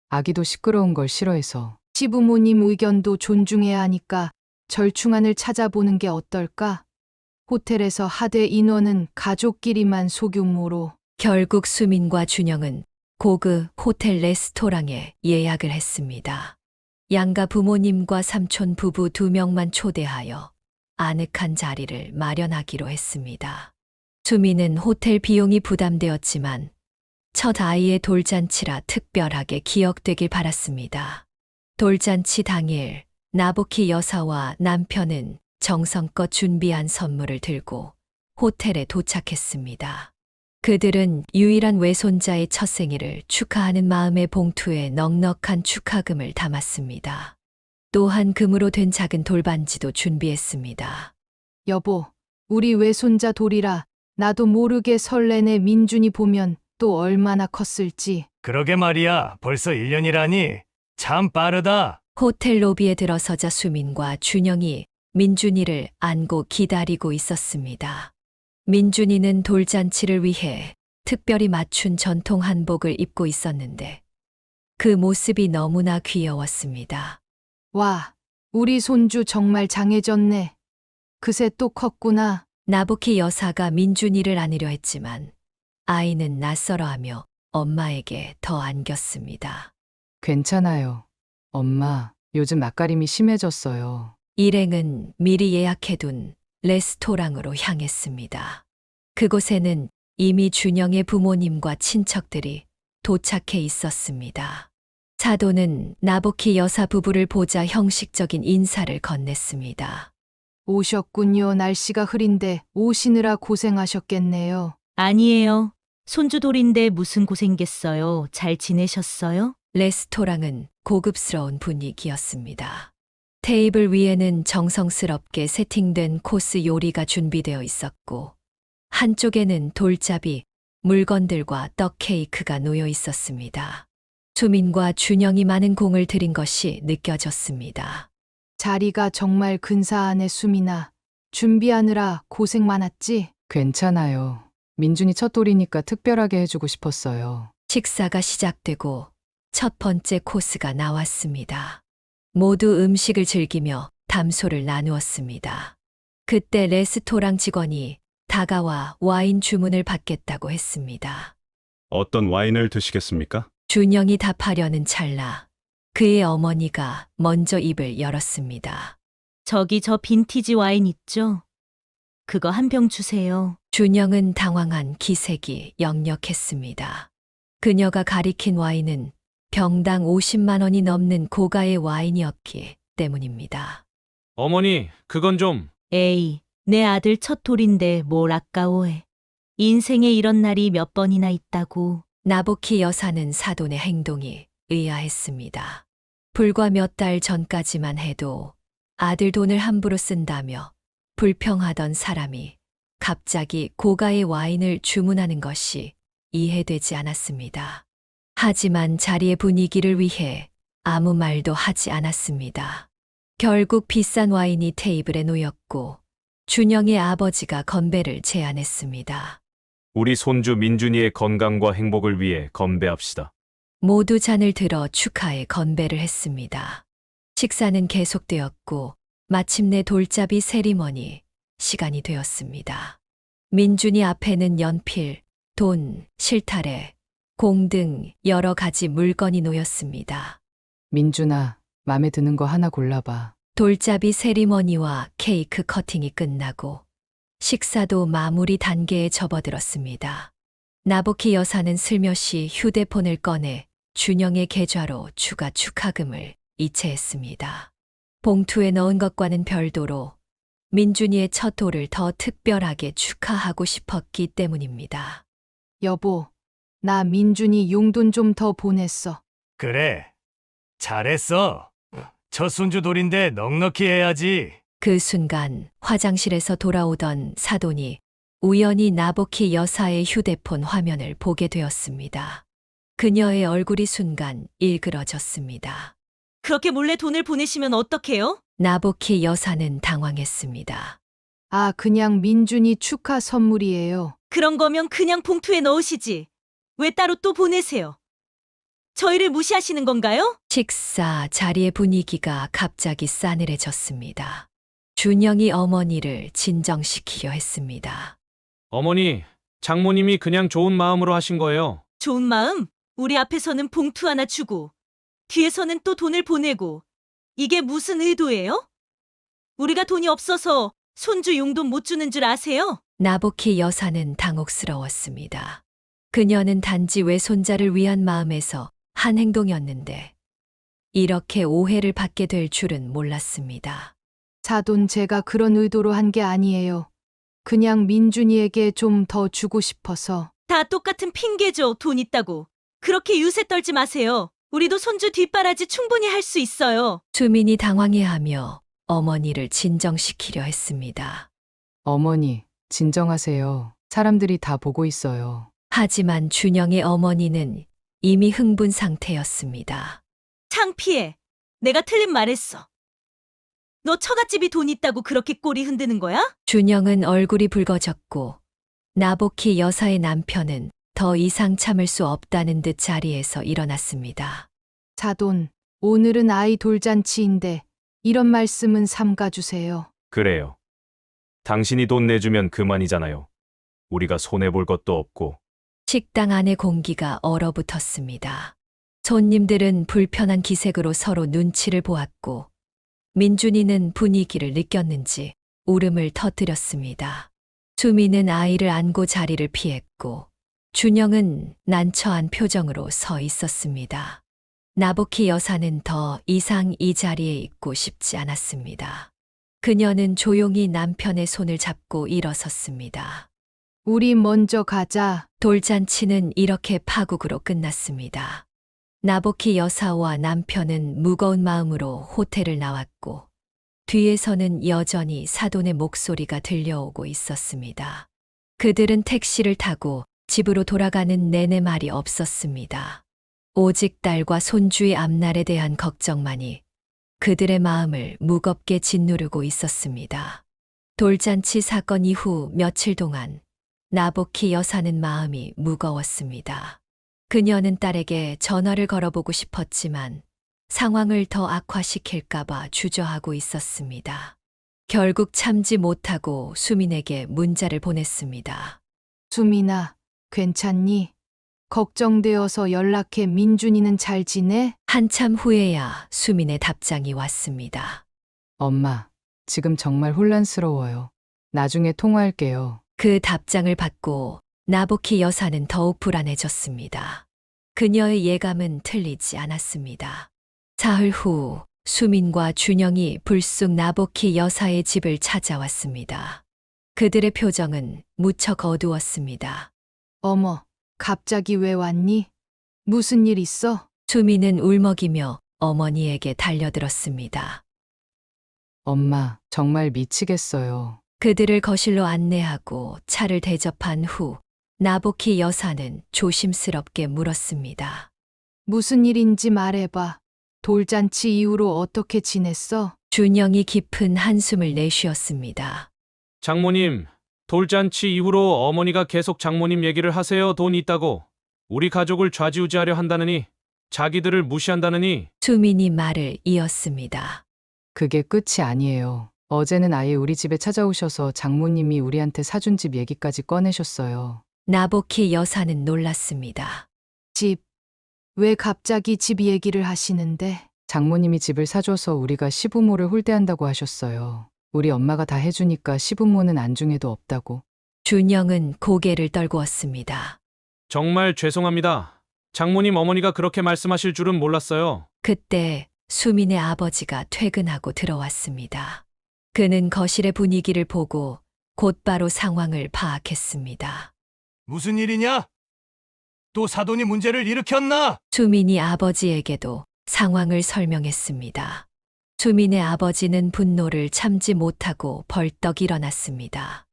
아기도 시끄러운 걸 싫어해서. 시부모님 의견도 존중해야 하니까 절충안을 찾아보는 게 어떨까? 호텔에서 하되 인원은 가족끼리만 소규모로. 결국 수민과 준영은 고급 호텔 레스토랑에 예약을 했습니다. 양가 부모님과 삼촌 부부 2명만 초대하여 아늑한 자리를 마련하기로 했습니다. 수민은 호텔 비용이 부담되었지만 첫 아이의 돌잔치라 특별하게 기억되길 바랐습니다. 돌잔치 당일 나보키 여사와 남편은 정성껏 준비한 선물을 들고 호텔에 도착했습니다. 그들은 유일한 외손자의 첫 생일을 축하하는 마음의 봉투에 넉넉한 축하금을 담았습니다. 또한 금으로 된 작은 돌반지도 준비했습니다. 여보, 우리 외손자 돌이라 나도 모르게 설레네. 민준이 보면 또 얼마나 컸을지. 그러게 말이야. 벌써 1년이라니. 참 빠르다. 호텔 로비에 들어서자 수민과 준영이 민준이를 안고 기다리고 있었습니다. 민준이는 돌잔치를 위해 특별히 맞춘 전통 한복을 입고 있었는데 그 모습이 너무나 귀여웠습니다. 와, 우리 손주 정말 장해졌네. 그새 또 컸구나. 나보키 여사가 민준이를 안으려 했지만 아이는 낯설어하며 엄마에게 더 안겼습니다. 괜찮아요. 엄마, 요즘 낯가림이 심해졌어요. 일행은 미리 예약해둔 레스토랑으로 향했습니다. 그곳에는 이미 준영의 부모님과 친척들이 도착해 있었습니다. 사돈은 나보키 여사 부부를 보자 형식적인 인사를 건넸습니다. 오셨군요. 날씨가 흐린데 오시느라 고생하셨겠네요. 아니에요. 손주 돌인데 무슨 고생겠어요. 잘 지내셨어요? 레스토랑은 고급스러운 분위기였습니다. 테이블 위에는 정성스럽게 세팅된 코스 요리가 준비되어 있었고, 한쪽에는 돌잡이, 물건들과 떡 케이크가 놓여 있었습니다. 수민과 준영이 많은 공을 들인 것이 느껴졌습니다. 자리가 정말 근사하네, 수민아. 준비하느라 고생 많았지? 괜찮아요. 민준이 첫 돌이니까 특별하게 해주고 싶었어요. 식사가 시작되고 첫 번째 코스가 나왔습니다. 모두 음식을 즐기며 담소를 나누었습니다. 그때 레스토랑 직원이 다가와 와인 주문을 받겠다고 했습니다. 어떤 와인을 드시겠습니까? 준영이 답하려는 찰나 그의 어머니가 먼저 입을 열었습니다. 저기 저 빈티지 와인 있죠? 그거 한 병 주세요. 준영은 당황한 기색이 역력했습니다. 그녀가 가리킨 와인은 병당 50만 원이 넘는 고가의 와인이었기 때문입니다. 어머니, 그건 좀. 에이, 내 아들 첫 돌인데 뭘 아까워해. 인생에 이런 날이 몇 번이나 있다고. 나보키 여사는 사돈의 행동이 의아했습니다. 불과 몇 달 전까지만 해도 아들 돈을 함부로 쓴다며 불평하던 사람이 갑자기 고가의 와인을 주문하는 것이 이해되지 않았습니다. 하지만 자리의 분위기를 위해 아무 말도 하지 않았습니다. 결국 비싼 와인이 테이블에 놓였고 준영의 아버지가 건배를 제안했습니다. 우리 손주 민준이의 건강과 행복을 위해 건배합시다. 모두 잔을 들어 축하의 건배를 했습니다. 식사는 계속되었고 마침내 돌잡이 세리머니 시간이 되었습니다. 민준이 앞에는 연필, 돈, 실타래, 공 등 여러 가지 물건이 놓였습니다. 민준아, 맘에 드는 거 하나 골라봐. 돌잡이 세리머니와 케이크 커팅이 끝나고 식사도 마무리 단계에 접어들었습니다. 나보키 여사는 슬며시 휴대폰을 꺼내 준영의 계좌로 추가 축하금을 이체했습니다. 봉투에 넣은 것과는 별도로 민준이의 첫 돌을 더 특별하게 축하하고 싶었기 때문입니다. 여보, 나 민준이 용돈 좀 더 보냈어. 그래. 잘했어. 첫 손주 돌인데 넉넉히 해야지. 그 순간 화장실에서 돌아오던 사돈이 우연히 나보키 여사의 휴대폰 화면을 보게 되었습니다. 그녀의 얼굴이 순간 일그러졌습니다. 그렇게 몰래 돈을 보내시면 어떡해요? 나보키 여사는 당황했습니다. 아, 그냥 민준이 축하 선물이에요. 그런 거면 그냥 봉투에 넣으시지. 왜 따로 또 보내세요? 저희를 무시하시는 건가요? 식사 자리의 분위기가 갑자기 싸늘해졌습니다. 준영이 어머니를 진정시키려 했습니다. 어머니, 장모님이 그냥 좋은 마음으로 하신 거예요. 좋은 마음? 우리 앞에서는 봉투 하나 주고 뒤에서는 또 돈을 보내고 이게 무슨 의도예요? 우리가 돈이 없어서 손주 용돈 못 주는 줄 아세요? 나보키 여사는 당혹스러웠습니다. 그녀는 단지 외손자를 위한 마음에서 한 행동이었는데 이렇게 오해를 받게 될 줄은 몰랐습니다. 사돈, 제가 그런 의도로 한 게 아니에요. 그냥 민준이에게 좀 더 주고 싶어서. 다 똑같은 핑계죠. 돈 있다고. 그렇게 유세 떨지 마세요. 우리도 손주 뒷바라지 충분히 할 수 있어요. 수민이 당황해하며 어머니를 진정시키려 했습니다. 어머니, 진정하세요. 사람들이 다 보고 있어요. 하지만 준영의 어머니는 이미 흥분 상태였습니다. 창피해. 내가 틀린 말했어. 너 처갓집이 돈 있다고 그렇게 꼬리 흔드는 거야? 준영은 얼굴이 붉어졌고 나보키 여사의 남편은 더 이상 참을 수 없다는 듯 자리에서 일어났습니다. 사돈, 오늘은 아이 돌잔치인데 이런 말씀은 삼가주세요. 그래요. 당신이 돈 내주면 그만이잖아요. 우리가 손해볼 것도 없고. 식당 안의 공기가 얼어붙었습니다. 손님들은 불편한 기색으로 서로 눈치를 보았고 민준이는 분위기를 느꼈는지 울음을 터뜨렸습니다. 수미는 아이를 안고 자리를 피했고 준영은 난처한 표정으로 서 있었습니다. 나보키 여사는 더 이상 이 자리에 있고 싶지 않았습니다. 그녀는 조용히 남편의 손을 잡고 일어섰습니다. 우리 먼저 가자. 돌잔치는 이렇게 파국으로 끝났습니다. 나보키 여사와 남편은 무거운 마음으로 호텔을 나왔고 뒤에서는 여전히 사돈의 목소리가 들려오고 있었습니다. 그들은 택시를 타고 집으로 돌아가는 내내 말이 없었습니다. 오직 딸과 손주의 앞날에 대한 걱정만이 그들의 마음을 무겁게 짓누르고 있었습니다. 돌잔치 사건 이후 며칠 동안 나보키 여사는 마음이 무거웠습니다. 그녀는 딸에게 전화를 걸어보고 싶었지만 상황을 더 악화시킬까봐 주저하고 있었습니다. 결국 참지 못하고 수민에게 문자를 보냈습니다. 수민아, 괜찮니? 걱정되어서 연락해. 민준이는 잘 지내? 한참 후에야 수민의 답장이 왔습니다. 엄마, 지금 정말 혼란스러워요. 나중에 통화할게요. 그 답장을 받고 나보키 여사는 더욱 불안해졌습니다. 그녀의 예감은 틀리지 않았습니다. 사흘 후 수민과 준영이 불쑥 나보키 여사의 집을 찾아왔습니다. 그들의 표정은 무척 어두웠습니다. 어머, 갑자기 왜 왔니? 무슨 일 있어? 수민은 울먹이며 어머니에게 달려들었습니다. 엄마, 정말 미치겠어요. 그들을 거실로 안내하고 차를 대접한 후 나보키 여사는 조심스럽게 물었습니다. 무슨 일인지 말해봐. 돌잔치 이후로 어떻게 지냈어? 준영이 깊은 한숨을 내쉬었습니다. 장모님, 돌잔치 이후로 어머니가 계속 장모님 얘기를 하세요. 돈 있다고. 우리 가족을 좌지우지하려 한다느니, 자기들을 무시한다느니. 수민이 말을 이었습니다. 그게 끝이 아니에요. 어제는 아예 우리 집에 찾아오셔서 장모님이 우리한테 사준 집 얘기까지 꺼내셨어요. 나보키 여사는 놀랐습니다. 집. 왜 갑자기 집 얘기를 하시는데? 장모님이 집을 사줘서 우리가 시부모를 홀대한다고 하셨어요. 우리 엄마가 다 해주니까 시부모는 안중에도 없다고. 준영은 고개를 떨구었습니다. 정말 죄송합니다. 장모님 어머니가 그렇게 말씀하실 줄은 몰랐어요. 그때 수민의 아버지가 퇴근하고 들어왔습니다. 그는 거실의 분위기를 보고 곧바로 상황을 파악했습니다. 무슨 일이냐? 또 사돈이 문제를 일으켰나? 수민이 아버지에게도 상황을 설명했습니다. 수민의 아버지는 분노를 참지 못하고 벌떡 일어났습니다.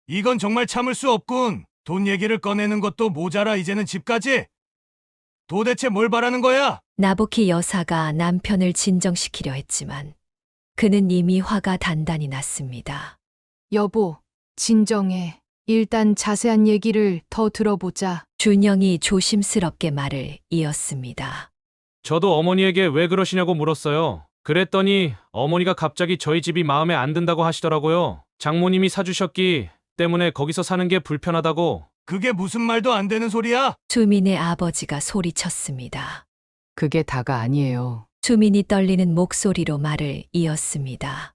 이건 정말 참을 수 없군. 돈 얘기를 꺼내는 것도 모자라 이제는 집까지. 도대체 뭘 바라는 거야? 나보키 여사가 남편을 진정시키려 했지만 그는 이미 화가 단단히 났습니다. 여보, 진정해. 일단 자세한 얘기를 더 들어보자. 준영이 조심스럽게 말을 이었습니다. 저도 어머니에게 왜 그러시냐고 물었어요. 그랬더니 어머니가 갑자기 저희 집이 마음에 안 든다고 하시더라고요. 장모님이 사주셨기 때문에 거기서 사는 게 불편하다고. 그게 무슨 말도 안 되는 소리야? 수민의 아버지가 소리쳤습니다. 그게 다가 아니에요. 수민이 떨리는 목소리로 말을 이었습니다.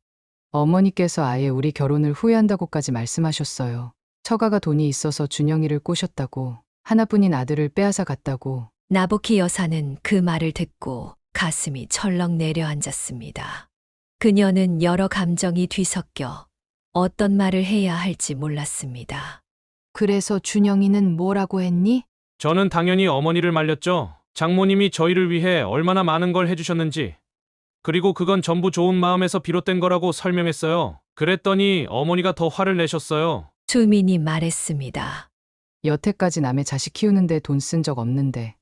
어머니께서 아예 우리 결혼을 후회한다고까지 말씀하셨어요. 처가가 돈이 있어서 준영이를 꼬셨다고, 하나뿐인 아들을 빼앗아 갔다고. 나보키 여사는 그 말을 듣고 가슴이 철렁 내려앉았습니다. 그녀는 여러 감정이 뒤섞여 어떤 말을 해야 할지 몰랐습니다. 그래서 준영이는 뭐라고 했니? 저는 당연히 어머니를 말렸죠. 장모님이 저희를 위해 얼마나 많은 걸 해주셨는지. 그리고 그건 전부 좋은 마음에서 비롯된 거라고 설명했어요. 그랬더니 어머니가 더 화를 내셨어요. 수민이 말했습니다. 여태까지 남의 자식 키우는데 돈 쓴 적 없는데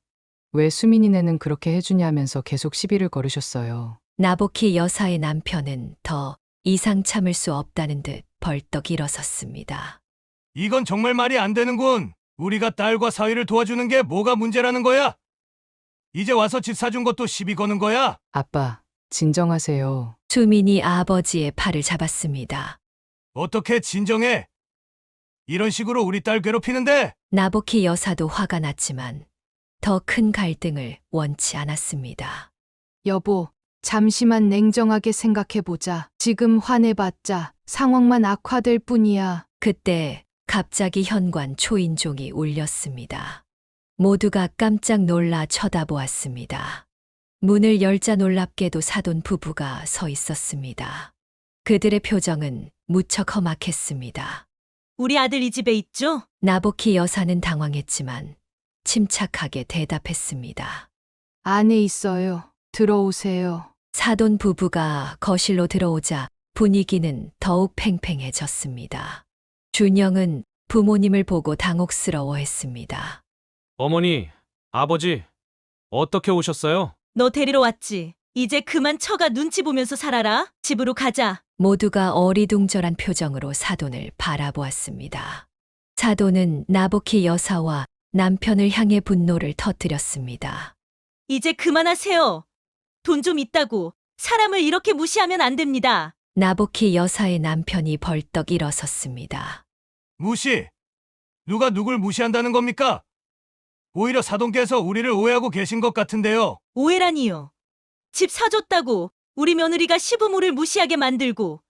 왜 수민이네는 그렇게 해주냐면서 계속 시비를 걸으셨어요. 나보키 여사의 남편은 더 이상 참을 수 없다는 듯 벌떡 일어섰습니다. 이건 정말 말이 안 되는군. 우리가 딸과 사위를 도와주는 게 뭐가 문제라는 거야? 이제 와서 집 사준 것도 시비 거는 거야? 아빠, 진정하세요. 수민이 아버지의 팔을 잡았습니다. 어떻게 진정해? 이런 식으로 우리 딸 괴롭히는데? 나보키 여사도 화가 났지만 더 큰 갈등을 원치 않았습니다. 여보, 잠시만 냉정하게 생각해보자. 지금 화내봤자 상황만 악화될 뿐이야. 그때 갑자기 현관 초인종이 울렸습니다. 모두가 깜짝 놀라 쳐다보았습니다. 문을 열자 놀랍게도 사돈 부부가 서 있었습니다. 그들의 표정은 무척 험악했습니다. 우리 아들 이 집에 있죠? 나보키 여사는 당황했지만 침착하게 대답했습니다. 안에 있어요. 들어오세요. 사돈 부부가 거실로 들어오자 분위기는 더욱 팽팽해졌습니다. 준영은 부모님을 보고 당혹스러워했습니다. 어머니, 아버지, 어떻게 오셨어요? 너 데리러 왔지. 이제 그만 처가 눈치 보면서 살아라. 집으로 가자. 모두가 어리둥절한 표정으로 사돈을 바라보았습니다. 사돈은 나보키 여사와 남편을 향해 분노를 터뜨렸습니다. 이제 그만하세요. 돈 좀 있다고 사람을 이렇게 무시하면 안 됩니다. 나보키 여사의 남편이 벌떡 일어섰습니다. 무시! 누가 누굴 무시한다는 겁니까? 오히려 사돈께서 우리를 오해하고 계신 것 같은데요. 오해라니요. 집 사줬다고 우리 며느리가 시부모를 무시하게 만들고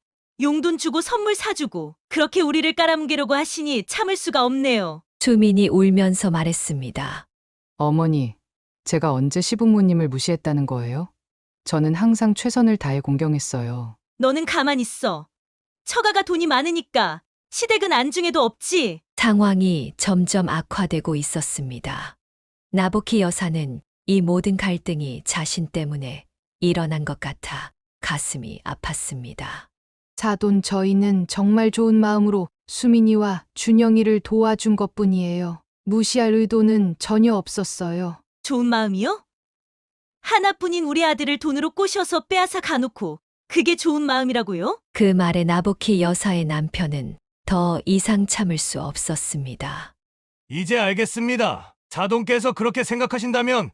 용돈 주고 선물 사주고 그렇게 우리를 깔아뭉개려고 하시니 참을 수가 없네요. 수민이 울면서 말했습니다. 어머니, 제가 언제 시부모님을 무시했다는 거예요? 저는 항상 최선을 다해 공경했어요. 너는 가만 있어. 처가가 돈이 많으니까 시댁은 안중에도 없지. 상황이 점점 악화되고 있었습니다. 나보키 여사는 이 모든 갈등이 자신 때문에 일어난 것 같아 가슴이 아팠습니다. 사돈 저희는 정말 좋은 마음으로 수민이와 준영이를 도와준 것뿐이에요. 무시할 의도는 전혀 없었어요. 좋은 마음이요? 하나뿐인 우리 아들을 돈으로 꼬셔서 빼앗아 가놓고 그게 좋은 마음이라고요? 그 말에 나보키 여사의 남편은 더 이상 참을 수 없었습니다. 이제 알겠습니다. 사돈께서 그렇게 생각하신다면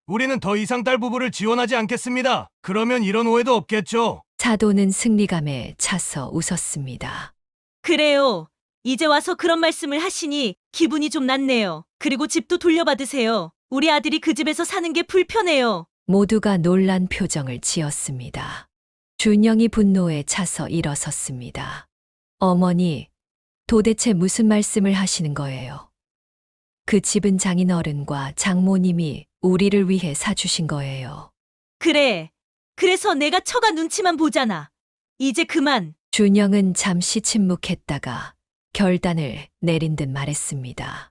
우리는 더 이상 딸 부부를 지원하지 않겠습니다. 그러면 이런 오해도 없겠죠. 사돈은 승리감에 차서 웃었습니다. 그래요. 이제 와서 그런 말씀을 하시니 기분이 좀 낫네요. 그리고 집도 돌려받으세요. 우리 아들이 그 집에서 사는 게 불편해요. 모두가 놀란 표정을 지었습니다. 준영이 분노에 차서 일어섰습니다. 어머니, 도대체 무슨 말씀을 하시는 거예요? 그 집은 장인어른과 장모님이 우리를 위해 사주신 거예요. 그래. 그래서 내가 처가 눈치만 보잖아. 이제 그만. 준영은 잠시 침묵했다가 결단을 내린 듯 말했습니다.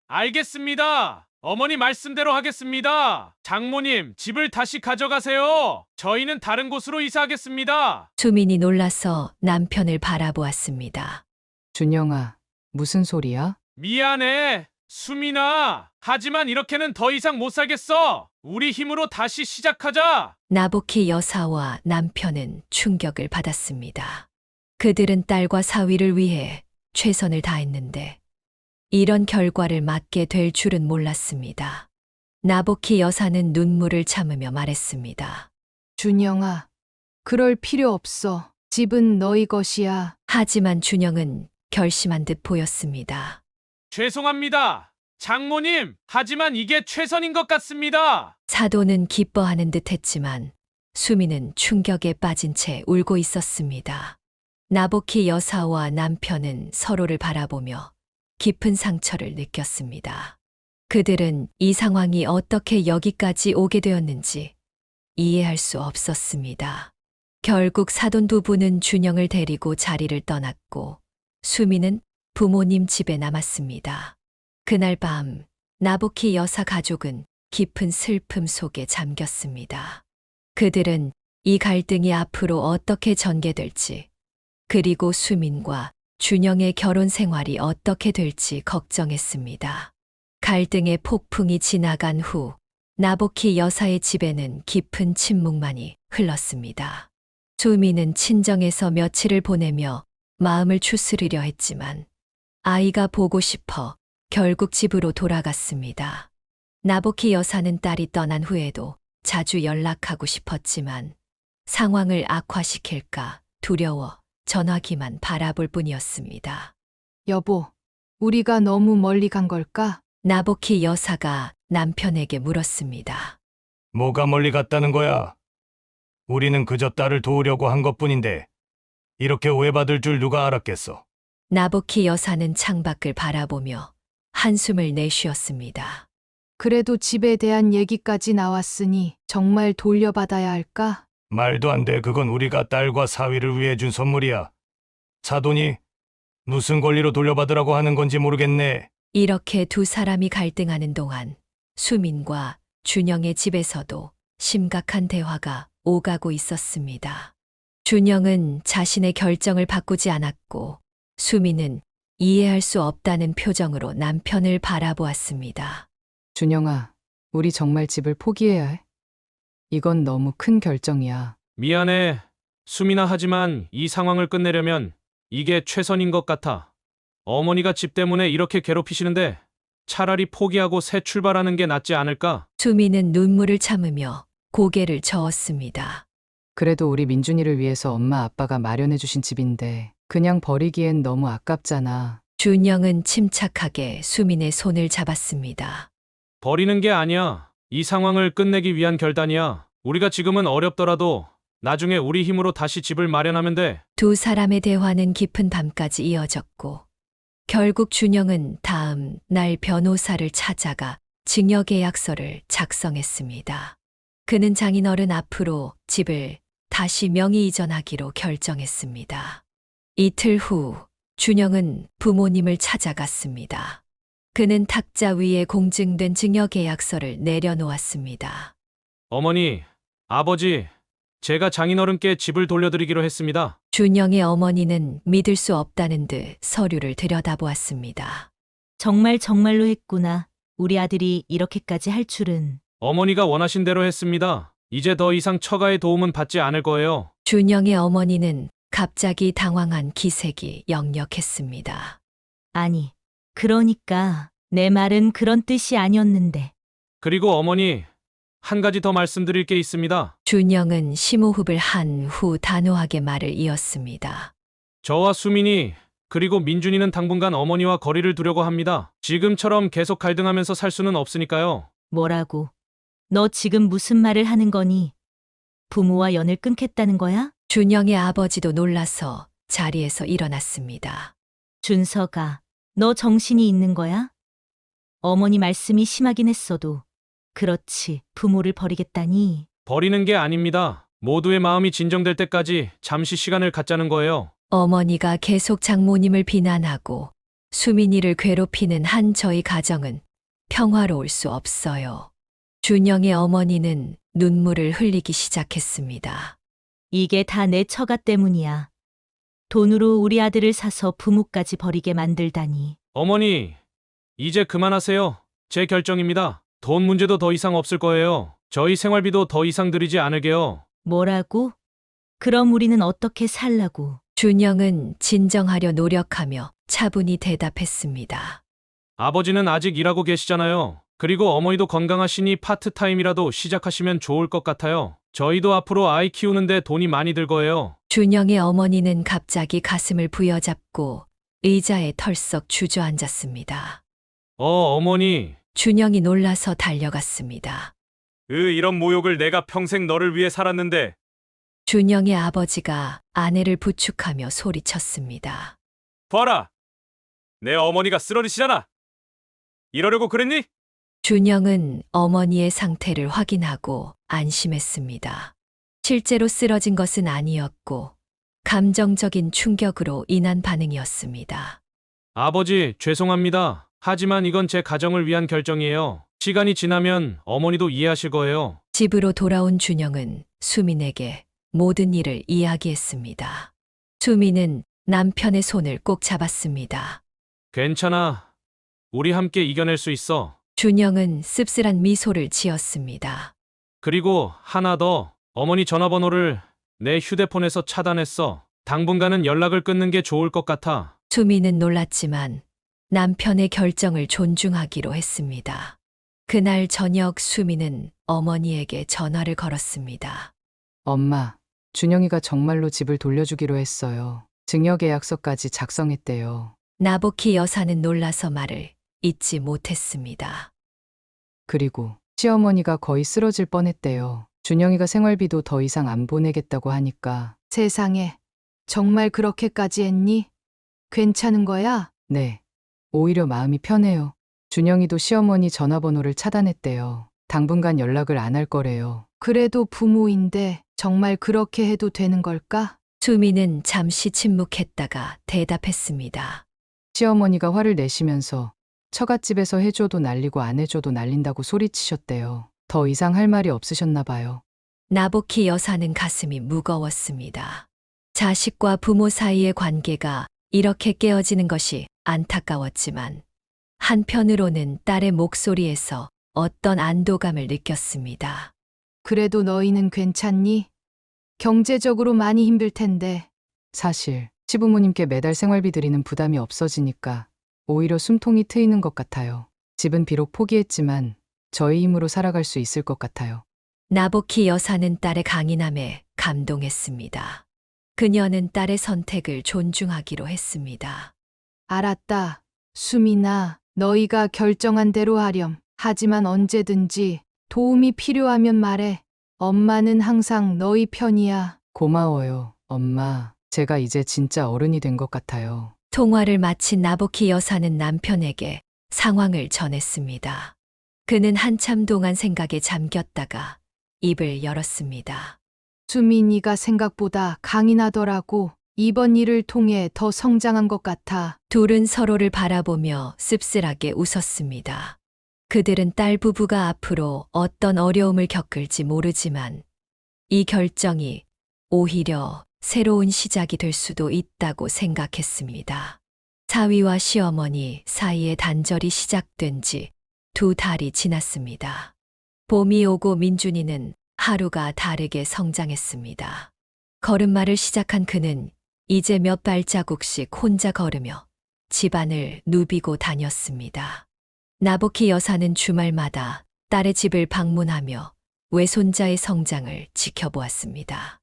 알겠습니다. 어머니 말씀대로 하겠습니다. 장모님, 집을 다시 가져가세요. 저희는 다른 곳으로 이사하겠습니다. 수민이 놀라서 남편을 바라보았습니다. 준영아, 무슨 소리야? 미안해, 수민아. 하지만 이렇게는 더 이상 못 살겠어. 우리 힘으로 다시 시작하자. 나보키 여사와 남편은 충격을 받았습니다. 그들은 딸과 사위를 위해 최선을 다했는데 이런 결과를 맞게 될 줄은 몰랐습니다. 나보키 여사는 눈물을 참으며 말했습니다. 준영아, 그럴 필요 없어. 집은 너희 것이야. 하지만 준영은 결심한 듯 보였습니다. 죄송합니다. 장모님, 하지만 이게 최선인 것 같습니다. 사도는 기뻐하는 듯 했지만 수미는 충격에 빠진 채 울고 있었습니다. 나보키 여사와 남편은 서로를 바라보며 깊은 상처를 느꼈습니다. 그들은 이 상황이 어떻게 여기까지 오게 되었는지 이해할 수 없었습니다. 결국 사돈 부부는 준영을 데리고 자리를 떠났고 수미는 부모님 집에 남았습니다. 그날 밤 나보키 여사 가족은 깊은 슬픔 속에 잠겼습니다. 그들은 이 갈등이 앞으로 어떻게 전개될지 그리고 수민과 준영의 결혼 생활이 어떻게 될지 걱정했습니다. 갈등의 폭풍이 지나간 후 나보키 여사의 집에는 깊은 침묵만이 흘렀습니다. 수미는 친정에서 며칠을 보내며 마음을 추스르려 했지만 아이가 보고 싶어 결국 집으로 돌아갔습니다. 나보키 여사는 딸이 떠난 후에도 자주 연락하고 싶었지만 상황을 악화시킬까 두려워 전화기만 바라볼 뿐이었습니다. 여보, 우리가 너무 멀리 간 걸까? 나보키 여사가 남편에게 물었습니다. 뭐가 멀리 갔다는 거야? 우리는 그저 딸을 도우려고 한 것뿐인데 이렇게 오해받을 줄 누가 알았겠어. 나보키 여사는 창밖을 바라보며 한숨을 내쉬었습니다. 그래도 집에 대한 얘기까지 나왔으니 정말 돌려받아야 할까? 말도 안 돼. 그건 우리가 딸과 사위를 위해 준 선물이야. 사돈이 무슨 권리로 돌려받으라고 하는 건지 모르겠네. 이렇게 두 사람이 갈등하는 동안 수민과 준영의 집에서도 심각한 대화가 오가고 있었습니다. 준영은 자신의 결정을 바꾸지 않았고 수민은 이해할 수 없다는 표정으로 남편을 바라보았습니다. 준영아, 우리 정말 집을 포기해야 해? 이건 너무 큰 결정이야. 미안해, 수민아. 하지만 이 상황을 끝내려면 이게 최선인 것 같아. 어머니가 집 때문에 이렇게 괴롭히시는데 차라리 포기하고 새 출발하는 게 낫지 않을까? 수민은 눈물을 참으며 고개를 저었습니다. 그래도 우리 민준이를 위해서 엄마 아빠가 마련해 주신 집인데 그냥 버리기엔 너무 아깝잖아. 준영은 침착하게 수민의 손을 잡았습니다. 버리는 게 아니야. 이 상황을 끝내기 위한 결단이야. 우리가 지금은 어렵더라도 나중에 우리 힘으로 다시 집을 마련하면 돼. 두 사람의 대화는 깊은 밤까지 이어졌고 결국 준영은 다음 날 변호사를 찾아가 증여계약서를 작성했습니다. 그는 장인어른 앞으로 집을 다시 명의 이전하기로 결정했습니다. 이틀 후 준영은 부모님을 찾아갔습니다. 그는 탁자 위에 공증된 증여계약서를 내려놓았습니다. 어머니, 아버지, 제가 장인어른께 집을 돌려드리기로 했습니다. 준영의 어머니는 믿을 수 없다는 듯 서류를 들여다보았습니다. 정말로 했구나. 우리 아들이 이렇게까지 할 줄은. 어머니가 원하신 대로 했습니다. 이제 더 이상 처가의 도움은 받지 않을 거예요. 준영의 어머니는 갑자기 당황한 기색이 역력했습니다. 아니, 그러니까 내 말은 그런 뜻이 아니었는데. 그리고 어머니, 한 가지 더 말씀드릴 게 있습니다. 준영은 심호흡을 한 후 단호하게 말을 이었습니다. 저와 수민이 그리고 민준이는 당분간 어머니와 거리를 두려고 합니다. 지금처럼 계속 갈등하면서 살 수는 없으니까요. 뭐라고? 너 지금 무슨 말을 하는 거니? 부모와 연을 끊겠다는 거야? 준영의 아버지도 놀라서 자리에서 일어났습니다. 준서가, 너 정신이 있는 거야? 어머니 말씀이 심하긴 했어도. 그렇지, 부모를 버리겠다니. 버리는 게 아닙니다. 모두의 마음이 진정될 때까지 잠시 시간을 갖자는 거예요. 어머니가 계속 장모님을 비난하고 수민이를 괴롭히는 한 저희 가정은 평화로울 수 없어요. 준영의 어머니는 눈물을 흘리기 시작했습니다. 이게 다 내 처가 때문이야. 돈으로 우리 아들을 사서 부모까지 버리게 만들다니. 어머니, 이제 그만하세요. 제 결정입니다. 돈 문제도 더 이상 없을 거예요. 저희 생활비도 더 이상 드리지 않을게요. 뭐라고? 그럼 우리는 어떻게 살라고? 준영은 진정하려 노력하며 차분히 대답했습니다. 아버지는 아직 일하고 계시잖아요. 그리고 어머니도 건강하시니 파트타임이라도 시작하시면 좋을 것 같아요. 저희도 앞으로 아이 키우는데 돈이 많이 들 거예요. 준영의 어머니는 갑자기 가슴을 부여잡고 의자에 털썩 주저앉았습니다. 어머니. 준영이 놀라서 달려갔습니다. 이런 모욕을 내가 평생 너를 위해 살았는데. 준영의 아버지가 아내를 부축하며 소리쳤습니다. 봐라. 내 어머니가 쓰러지시잖아. 이러려고 그랬니? 준영은 어머니의 상태를 확인하고 안심했습니다. 실제로 쓰러진 것은 아니었고 감정적인 충격으로 인한 반응이었습니다. 아버지, 죄송합니다. 하지만 이건 제 가정을 위한 결정이에요. 시간이 지나면 어머니도 이해하실 거예요. 집으로 돌아온 준영은 수민에게 모든 일을 이야기했습니다. 수민은 남편의 손을 꼭 잡았습니다. 괜찮아. 우리 함께 이겨낼 수 있어. 준영은 씁쓸한 미소를 지었습니다. 그리고 하나 더. 어머니 전화번호를 내 휴대폰에서 차단했어. 당분간은 연락을 끊는 게 좋을 것 같아. 수민은 놀랐지만 남편의 결정을 존중하기로 했습니다. 그날 저녁 수민은 어머니에게 전화를 걸었습니다. 엄마, 준영이가 정말로 집을 돌려주기로 했어요. 증여계약서까지 작성했대요. 나보키 여사는 놀라서 말을 잇지 못했습니다. 그리고 시어머니가 거의 쓰러질 뻔했대요. 준영이가 생활비도 더 이상 안 보내겠다고 하니까 세상에, 정말 그렇게까지 했니? 괜찮은 거야? 네. 오히려 마음이 편해요. 준영이도 시어머니 전화번호를 차단했대요. 당분간 연락을 안 할 거래요. 그래도 부모인데 정말 그렇게 해도 되는 걸까? 수미는 잠시 침묵했다가 대답했습니다. 시어머니가 화를 내시면서 처갓집에서 해줘도 날리고 안 해줘도 날린다고 소리치셨대요. 더 이상 할 말이 없으셨나 봐요. 나복희 여사는 가슴이 무거웠습니다. 자식과 부모 사이의 관계가 이렇게 깨어지는 것이 안타까웠지만 한편으로는 딸의 목소리에서 어떤 안도감을 느꼈습니다. 그래도 너희는 괜찮니? 경제적으로 많이 힘들 텐데. 사실 시부모님께 매달 생활비 드리는 부담이 없어지니까 오히려 숨통이 트이는 것 같아요. 집은 비록 포기했지만 저희 힘으로 살아갈 수 있을 것 같아요. 나복희 여사는 딸의 강인함에 감동했습니다. 그녀는 딸의 선택을 존중하기로 했습니다. 알았다. 수민아, 너희가 결정한 대로 하렴. 하지만 언제든지 도움이 필요하면 말해. 엄마는 항상 너희 편이야. 고마워요, 엄마. 제가 이제 진짜 어른이 된 것 같아요. 통화를 마친 나복희 여사는 남편에게 상황을 전했습니다. 그는 한참 동안 생각에 잠겼다가 입을 열었습니다. 수민이가 생각보다 강인하더라고. 이번 일을 통해 더 성장한 것 같아. 둘은 서로를 바라보며 씁쓸하게 웃었습니다. 그들은 딸 부부가 앞으로 어떤 어려움을 겪을지 모르지만 이 결정이 오히려 새로운 시작이 될 수도 있다고 생각했습니다. 사위와 시어머니 사이의 단절이 시작된 지 2달이 지났습니다. 봄이 오고 민준이는 하루가 다르게 성장했습니다. 걸음마를 시작한 그는 이제 몇 발자국씩 혼자 걸으며 집안을 누비고 다녔습니다. 나복희 여사는 주말마다 딸의 집을 방문하며 외손자의 성장을 지켜보았습니다.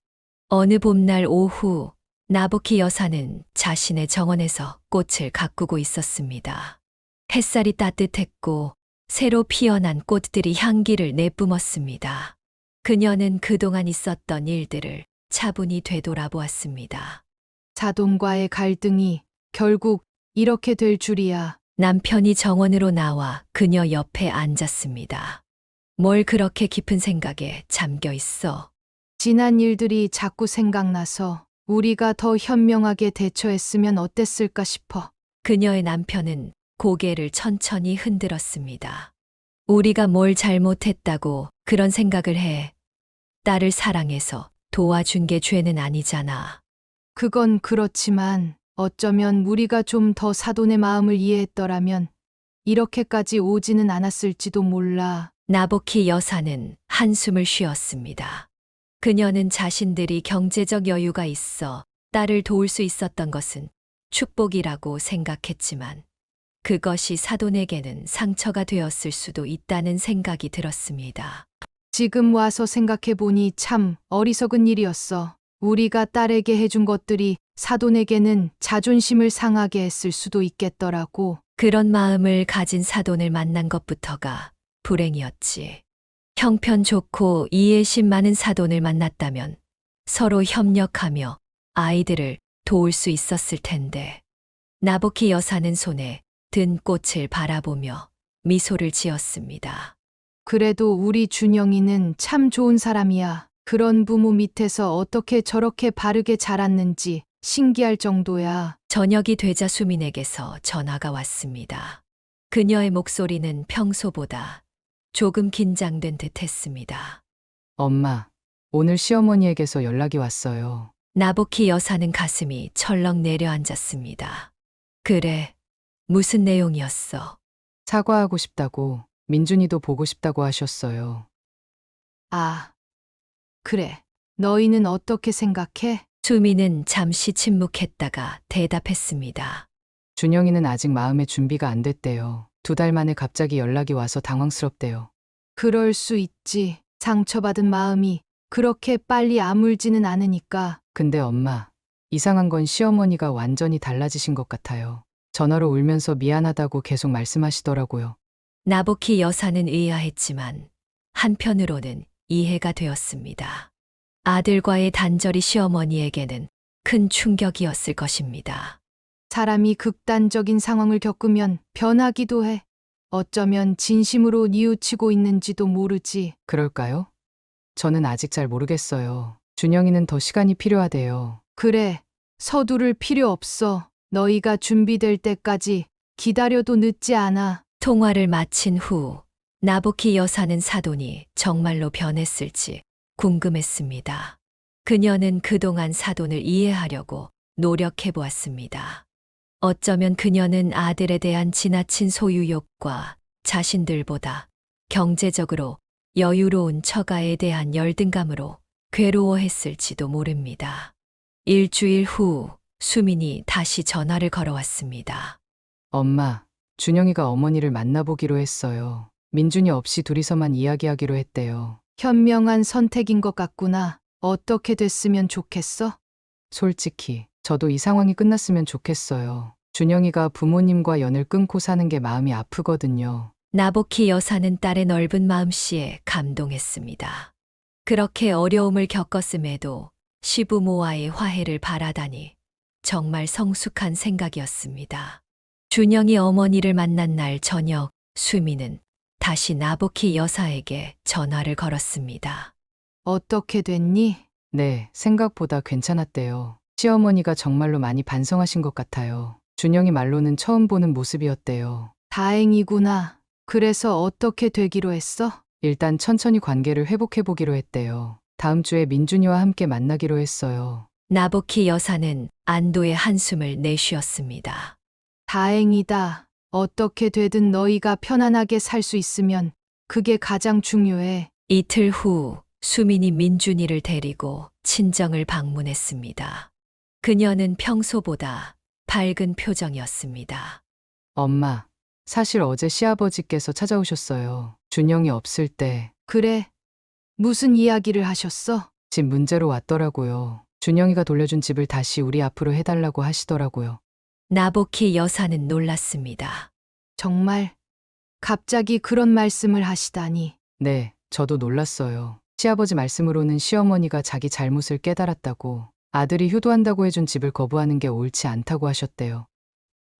어느 봄날 오후 나복희 여사는 자신의 정원에서 꽃을 가꾸고 있었습니다. 햇살이 따뜻했고 새로 피어난 꽃들이 향기를 내뿜었습니다. 그녀는 그동안 있었던 일들을 차분히 되돌아보았습니다. 사돈과의 갈등이 결국 이렇게 될 줄이야. 남편이 정원으로 나와 그녀 옆에 앉았습니다. 뭘 그렇게 깊은 생각에 잠겨 있어? 지난 일들이 자꾸 생각나서 우리가 더 현명하게 대처했으면 어땠을까 싶어. 그녀의 남편은 고개를 천천히 흔들었습니다. 우리가 뭘 잘못했다고 그런 생각을 해. 딸을 사랑해서 도와준 게 죄는 아니잖아. 그건 그렇지만 어쩌면 우리가 좀 더 사돈의 마음을 이해했더라면 이렇게까지 오지는 않았을지도 몰라. 나복희 여사는 한숨을 쉬었습니다. 그녀는 자신들이 경제적 여유가 있어 딸을 도울 수 있었던 것은 축복이라고 생각했지만 그것이 사돈에게는 상처가 되었을 수도 있다는 생각이 들었습니다. 지금 와서 생각해보니 참 어리석은 일이었어. 우리가 딸에게 해준 것들이 사돈에게는 자존심을 상하게 했을 수도 있겠더라고. 그런 마음을 가진 사돈을 만난 것부터가 불행이었지. 형편 좋고 이해심 많은 사돈을 만났다면 서로 협력하며 아이들을 도울 수 있었을 텐데. 나복희 여사는 손에 든 꽃을 바라보며 미소를 지었습니다. 그래도 우리 준영이는 참 좋은 사람이야. 그런 부모 밑에서 어떻게 저렇게 바르게 자랐는지 신기할 정도야. 저녁이 되자 수민에게서 전화가 왔습니다. 그녀의 목소리는 평소보다 조금 긴장된 듯 했습니다. 엄마, 오늘 시어머니에게서 연락이 왔어요. 나복희 여사는 가슴이 철렁 내려앉았습니다. 그래, 무슨 내용이었어? 사과하고 싶다고, 민준이도 보고 싶다고 하셨어요. 아, 그래. 너희는 어떻게 생각해? 수민은 잠시 침묵했다가 대답했습니다. 준영이는 아직 마음의 준비가 안 됐대요. 2달 만에 갑자기 연락이 와서 당황스럽대요. 그럴 수 있지. 상처받은 마음이 그렇게 빨리 아물지는 않으니까. 근데 엄마, 이상한 건 시어머니가 완전히 달라지신 것 같아요. 전화로 울면서 미안하다고 계속 말씀하시더라고요. 나복희 여사는 의아했지만 한편으로는 이해가 되었습니다. 아들과의 단절이 시어머니에게는 큰 충격이었을 것입니다. 사람이 극단적인 상황을 겪으면 변하기도 해. 어쩌면 진심으로 뉘우치고 있는지도 모르지. 그럴까요? 저는 아직 잘 모르겠어요. 준영이는 더 시간이 필요하대요. 그래, 서두를 필요 없어. 너희가 준비될 때까지 기다려도 늦지 않아. 통화를 마친 후 나보키 여사는 사돈이 정말로 변했을지 궁금했습니다. 그녀는 그동안 사돈을 이해하려고 노력해 보았습니다. 어쩌면 그녀는 아들에 대한 지나친 소유욕과 자신들보다 경제적으로 여유로운 처가에 대한 열등감으로 괴로워했을지도 모릅니다. 일주일 후 수민이 다시 전화를 걸어왔습니다. 엄마, 준영이가 어머니를 만나보기로 했어요. 민준이 없이 둘이서만 이야기하기로 했대요. 현명한 선택인 것 같구나. 어떻게 됐으면 좋겠어? 솔직히 저도 이 상황이 끝났으면 좋겠어요. 준영이가 부모님과 연을 끊고 사는 게 마음이 아프거든요. 나보키 여사는 딸의 넓은 마음씨에 감동했습니다. 그렇게 어려움을 겪었음에도 시부모와의 화해를 바라다니 정말 성숙한 생각이었습니다. 준영이 어머니를 만난 날 저녁 수미는 다시 나보키 여사에게 전화를 걸었습니다. 어떻게 됐니? 네, 생각보다 괜찮았대요. 시어머니가 정말로 많이 반성하신 것 같아요. 준영이 말로는 처음 보는 모습이었대요. 다행이구나. 그래서 어떻게 되기로 했어? 일단 천천히 관계를 회복해보기로 했대요. 다음 주에 민준이와 함께 만나기로 했어요. 나보키 여사는 안도의 한숨을 내쉬었습니다. 다행이다. 어떻게 되든 너희가 편안하게 살 수 있으면 그게 가장 중요해. 이틀 후 수민이 민준이를 데리고 친정을 방문했습니다. 그녀는 평소보다 밝은 표정이었습니다. 엄마, 사실 어제 시아버지께서 찾아오셨어요. 준영이 없을 때 그래. 무슨 이야기를 하셨어? 집 문제로 왔더라고요. 준영이가 돌려준 집을 다시 우리 앞으로 해달라고 하시더라고요. 나보키 여사는 놀랐습니다. 정말 갑자기 그런 말씀을 하시다니. 네, 저도 놀랐어요. 시아버지 말씀으로는 시어머니가 자기 잘못을 깨달았다고, 아들이 효도한다고 해준 집을 거부하는 게 옳지 않다고 하셨대요.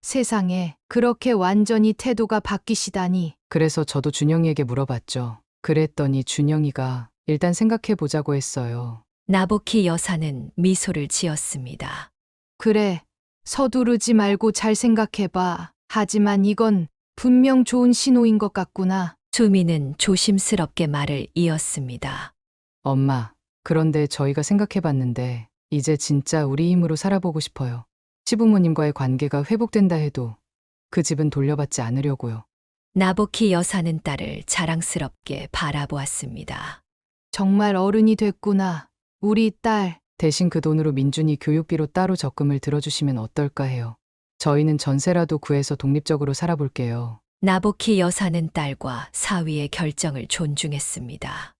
세상에 그렇게 완전히 태도가 바뀌시다니. 그래서 저도 준영이에게 물어봤죠. 그랬더니 준영이가 일단 생각해보자고 했어요. 나보키 여사는 미소를 지었습니다. 그래. 서두르지 말고 잘 생각해봐. 하지만 이건 분명 좋은 신호인 것 같구나. 수미는 조심스럽게 말을 이었습니다. 엄마, 그런데 저희가 생각해봤는데 이제 진짜 우리 힘으로 살아보고 싶어요. 시부모님과의 관계가 회복된다 해도 그 집은 돌려받지 않으려고요. 나보키 여사는 딸을 자랑스럽게 바라보았습니다. 정말 어른이 됐구나. 우리 딸. 대신 그 돈으로 민준이 교육비로 따로 적금을 들어주시면 어떨까 해요. 저희는 전세라도 구해서 독립적으로 살아볼게요. 나보키 여사는 딸과 사위의 결정을 존중했습니다.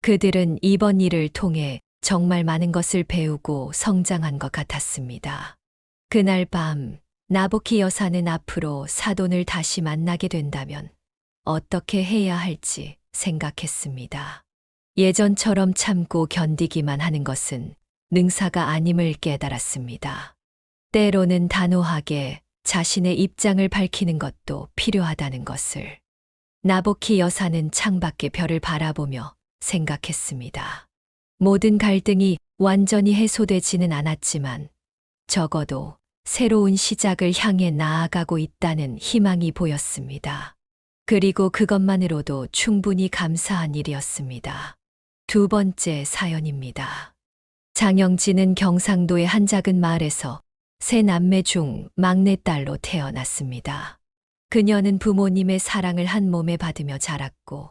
그들은 이번 일을 통해 정말 많은 것을 배우고 성장한 것 같았습니다. 그날 밤 나보키 여사는 앞으로 사돈을 다시 만나게 된다면 어떻게 해야 할지 생각했습니다. 예전처럼 참고 견디기만 하는 것은 능사가 아님을 깨달았습니다. 때로는 단호하게 자신의 입장을 밝히는 것도 필요하다는 것을. 나보키 여사는 창밖의 별을 바라보며 생각했습니다. 모든 갈등이 완전히 해소되지는 않았지만 적어도 새로운 시작을 향해 나아가고 있다는 희망이 보였습니다. 그리고 그것만으로도 충분히 감사한 일이었습니다. 두 번째 사연입니다. 장영진은 경상도의 한 작은 마을에서 세 남매 중 막내딸로 태어났습니다. 그녀는 부모님의 사랑을 한 몸에 받으며 자랐고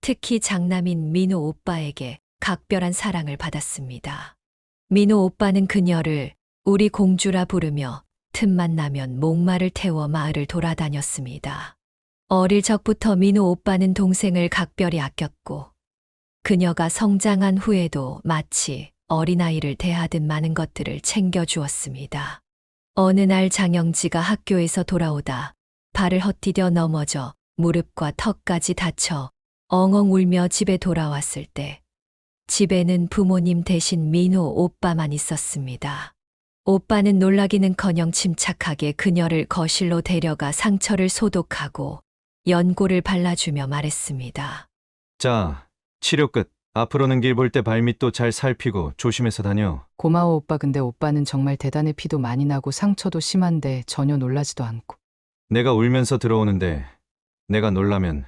특히 장남인 민호 오빠에게 각별한 사랑을 받았습니다. 민호 오빠는 그녀를 우리 공주라 부르며 틈만 나면 목마를 태워 마을을 돌아다녔습니다. 어릴 적부터 민호 오빠는 동생을 각별히 아꼈고 그녀가 성장한 후에도 마치 어린아이를 대하듯 많은 것들을 챙겨주었습니다. 어느 날 장영지가 학교에서 돌아오다 발을 헛디뎌 넘어져 무릎과 턱까지 다쳐 엉엉 울며 집에 돌아왔을 때 집에는 부모님 대신 민호 오빠만 있었습니다. 오빠는 놀라기는커녕 침착하게 그녀를 거실로 데려가 상처를 소독하고 연고를 발라주며 말했습니다. 자, 치료 끝. 앞으로는 길 볼 때 발밑도 잘 살피고 조심해서 다녀. 고마워 오빠. 근데 오빠는 정말 대단해. 피도 많이 나고 상처도 심한데 전혀 놀라지도 않고. 내가 울면서 들어오는데 내가 놀라면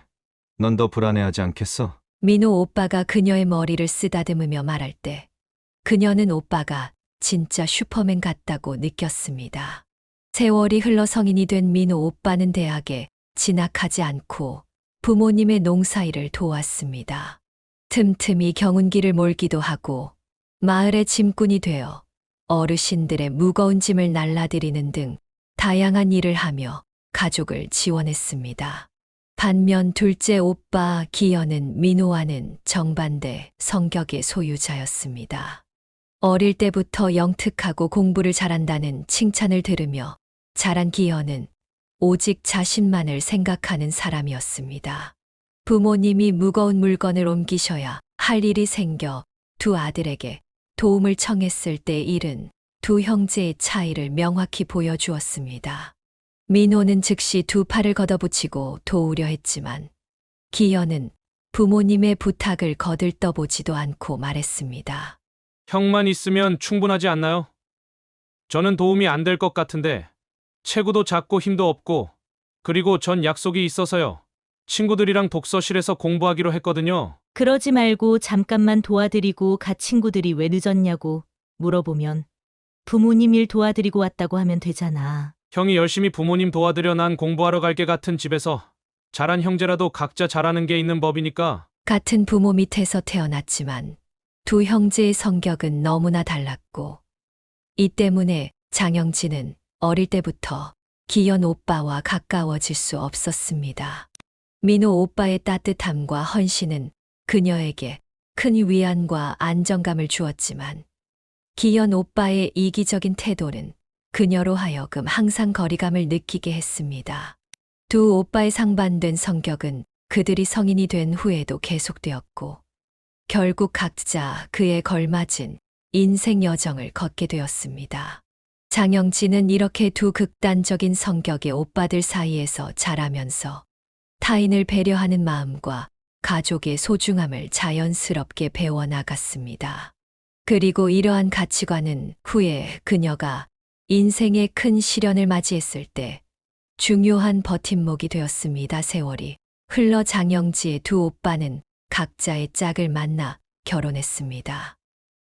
넌 더 불안해하지 않겠어? 민호 오빠가 그녀의 머리를 쓰다듬으며 말할 때 그녀는 오빠가 진짜 슈퍼맨 같다고 느꼈습니다. 세월이 흘러 성인이 된 민호 오빠는 대학에 진학하지 않고 부모님의 농사일을 도왔습니다. 틈틈이 경운기를 몰기도 하고 마을의 짐꾼이 되어 어르신들의 무거운 짐을 날라드리는 등 다양한 일을 하며 가족을 지원했습니다. 반면 둘째 오빠 기현은 민호와는 정반대 성격의 소유자였습니다. 어릴 때부터 영특하고 공부를 잘한다는 칭찬을 들으며 자란 기현은 오직 자신만을 생각하는 사람이었습니다. 부모님이 무거운 물건을 옮기셔야 할 일이 생겨 두 아들에게 도움을 청했을 때 일은 두 형제의 차이를 명확히 보여주었습니다. 민호는 즉시 두 팔을 걷어붙이고 도우려 했지만 기현은 부모님의 부탁을 거들떠보지도 않고 말했습니다. 형만 있으면 충분하지 않나요? 저는 도움이 안 될 것 같은데 체구도 작고 힘도 없고 그리고 전 약속이 있어서요. 친구들이랑 독서실에서 공부하기로 했거든요. 그러지 말고 잠깐만 도와드리고 가. 친구들이 왜 늦었냐고 물어보면 부모님 일 도와드리고 왔다고 하면 되잖아. 형이 열심히 부모님 도와드려 난 공부하러 갈게. 같은 집에서 자란 형제라도 각자 잘하는 게 있는 법이니까. 같은 부모 밑에서 태어났지만 두 형제의 성격은 너무나 달랐고 이 때문에 장영진은 어릴 때부터 기현 오빠와 가까워질 수 없었습니다. 민호 오빠의 따뜻함과 헌신은 그녀에게 큰 위안과 안정감을 주었지만 기현 오빠의 이기적인 태도는 그녀로 하여금 항상 거리감을 느끼게 했습니다. 두 오빠의 상반된 성격은 그들이 성인이 된 후에도 계속되었고 결국 각자 그에 걸맞은 인생 여정을 걷게 되었습니다. 장영진은 이렇게 두 극단적인 성격의 오빠들 사이에서 자라면서 타인을 배려하는 마음과 가족의 소중함을 자연스럽게 배워나갔습니다. 그리고 이러한 가치관은 후에 그녀가 인생의 큰 시련을 맞이했을 때 중요한 버팀목이 되었습니다. 세월이 흘러 장영지의 두 오빠는 각자의 짝을 만나 결혼했습니다.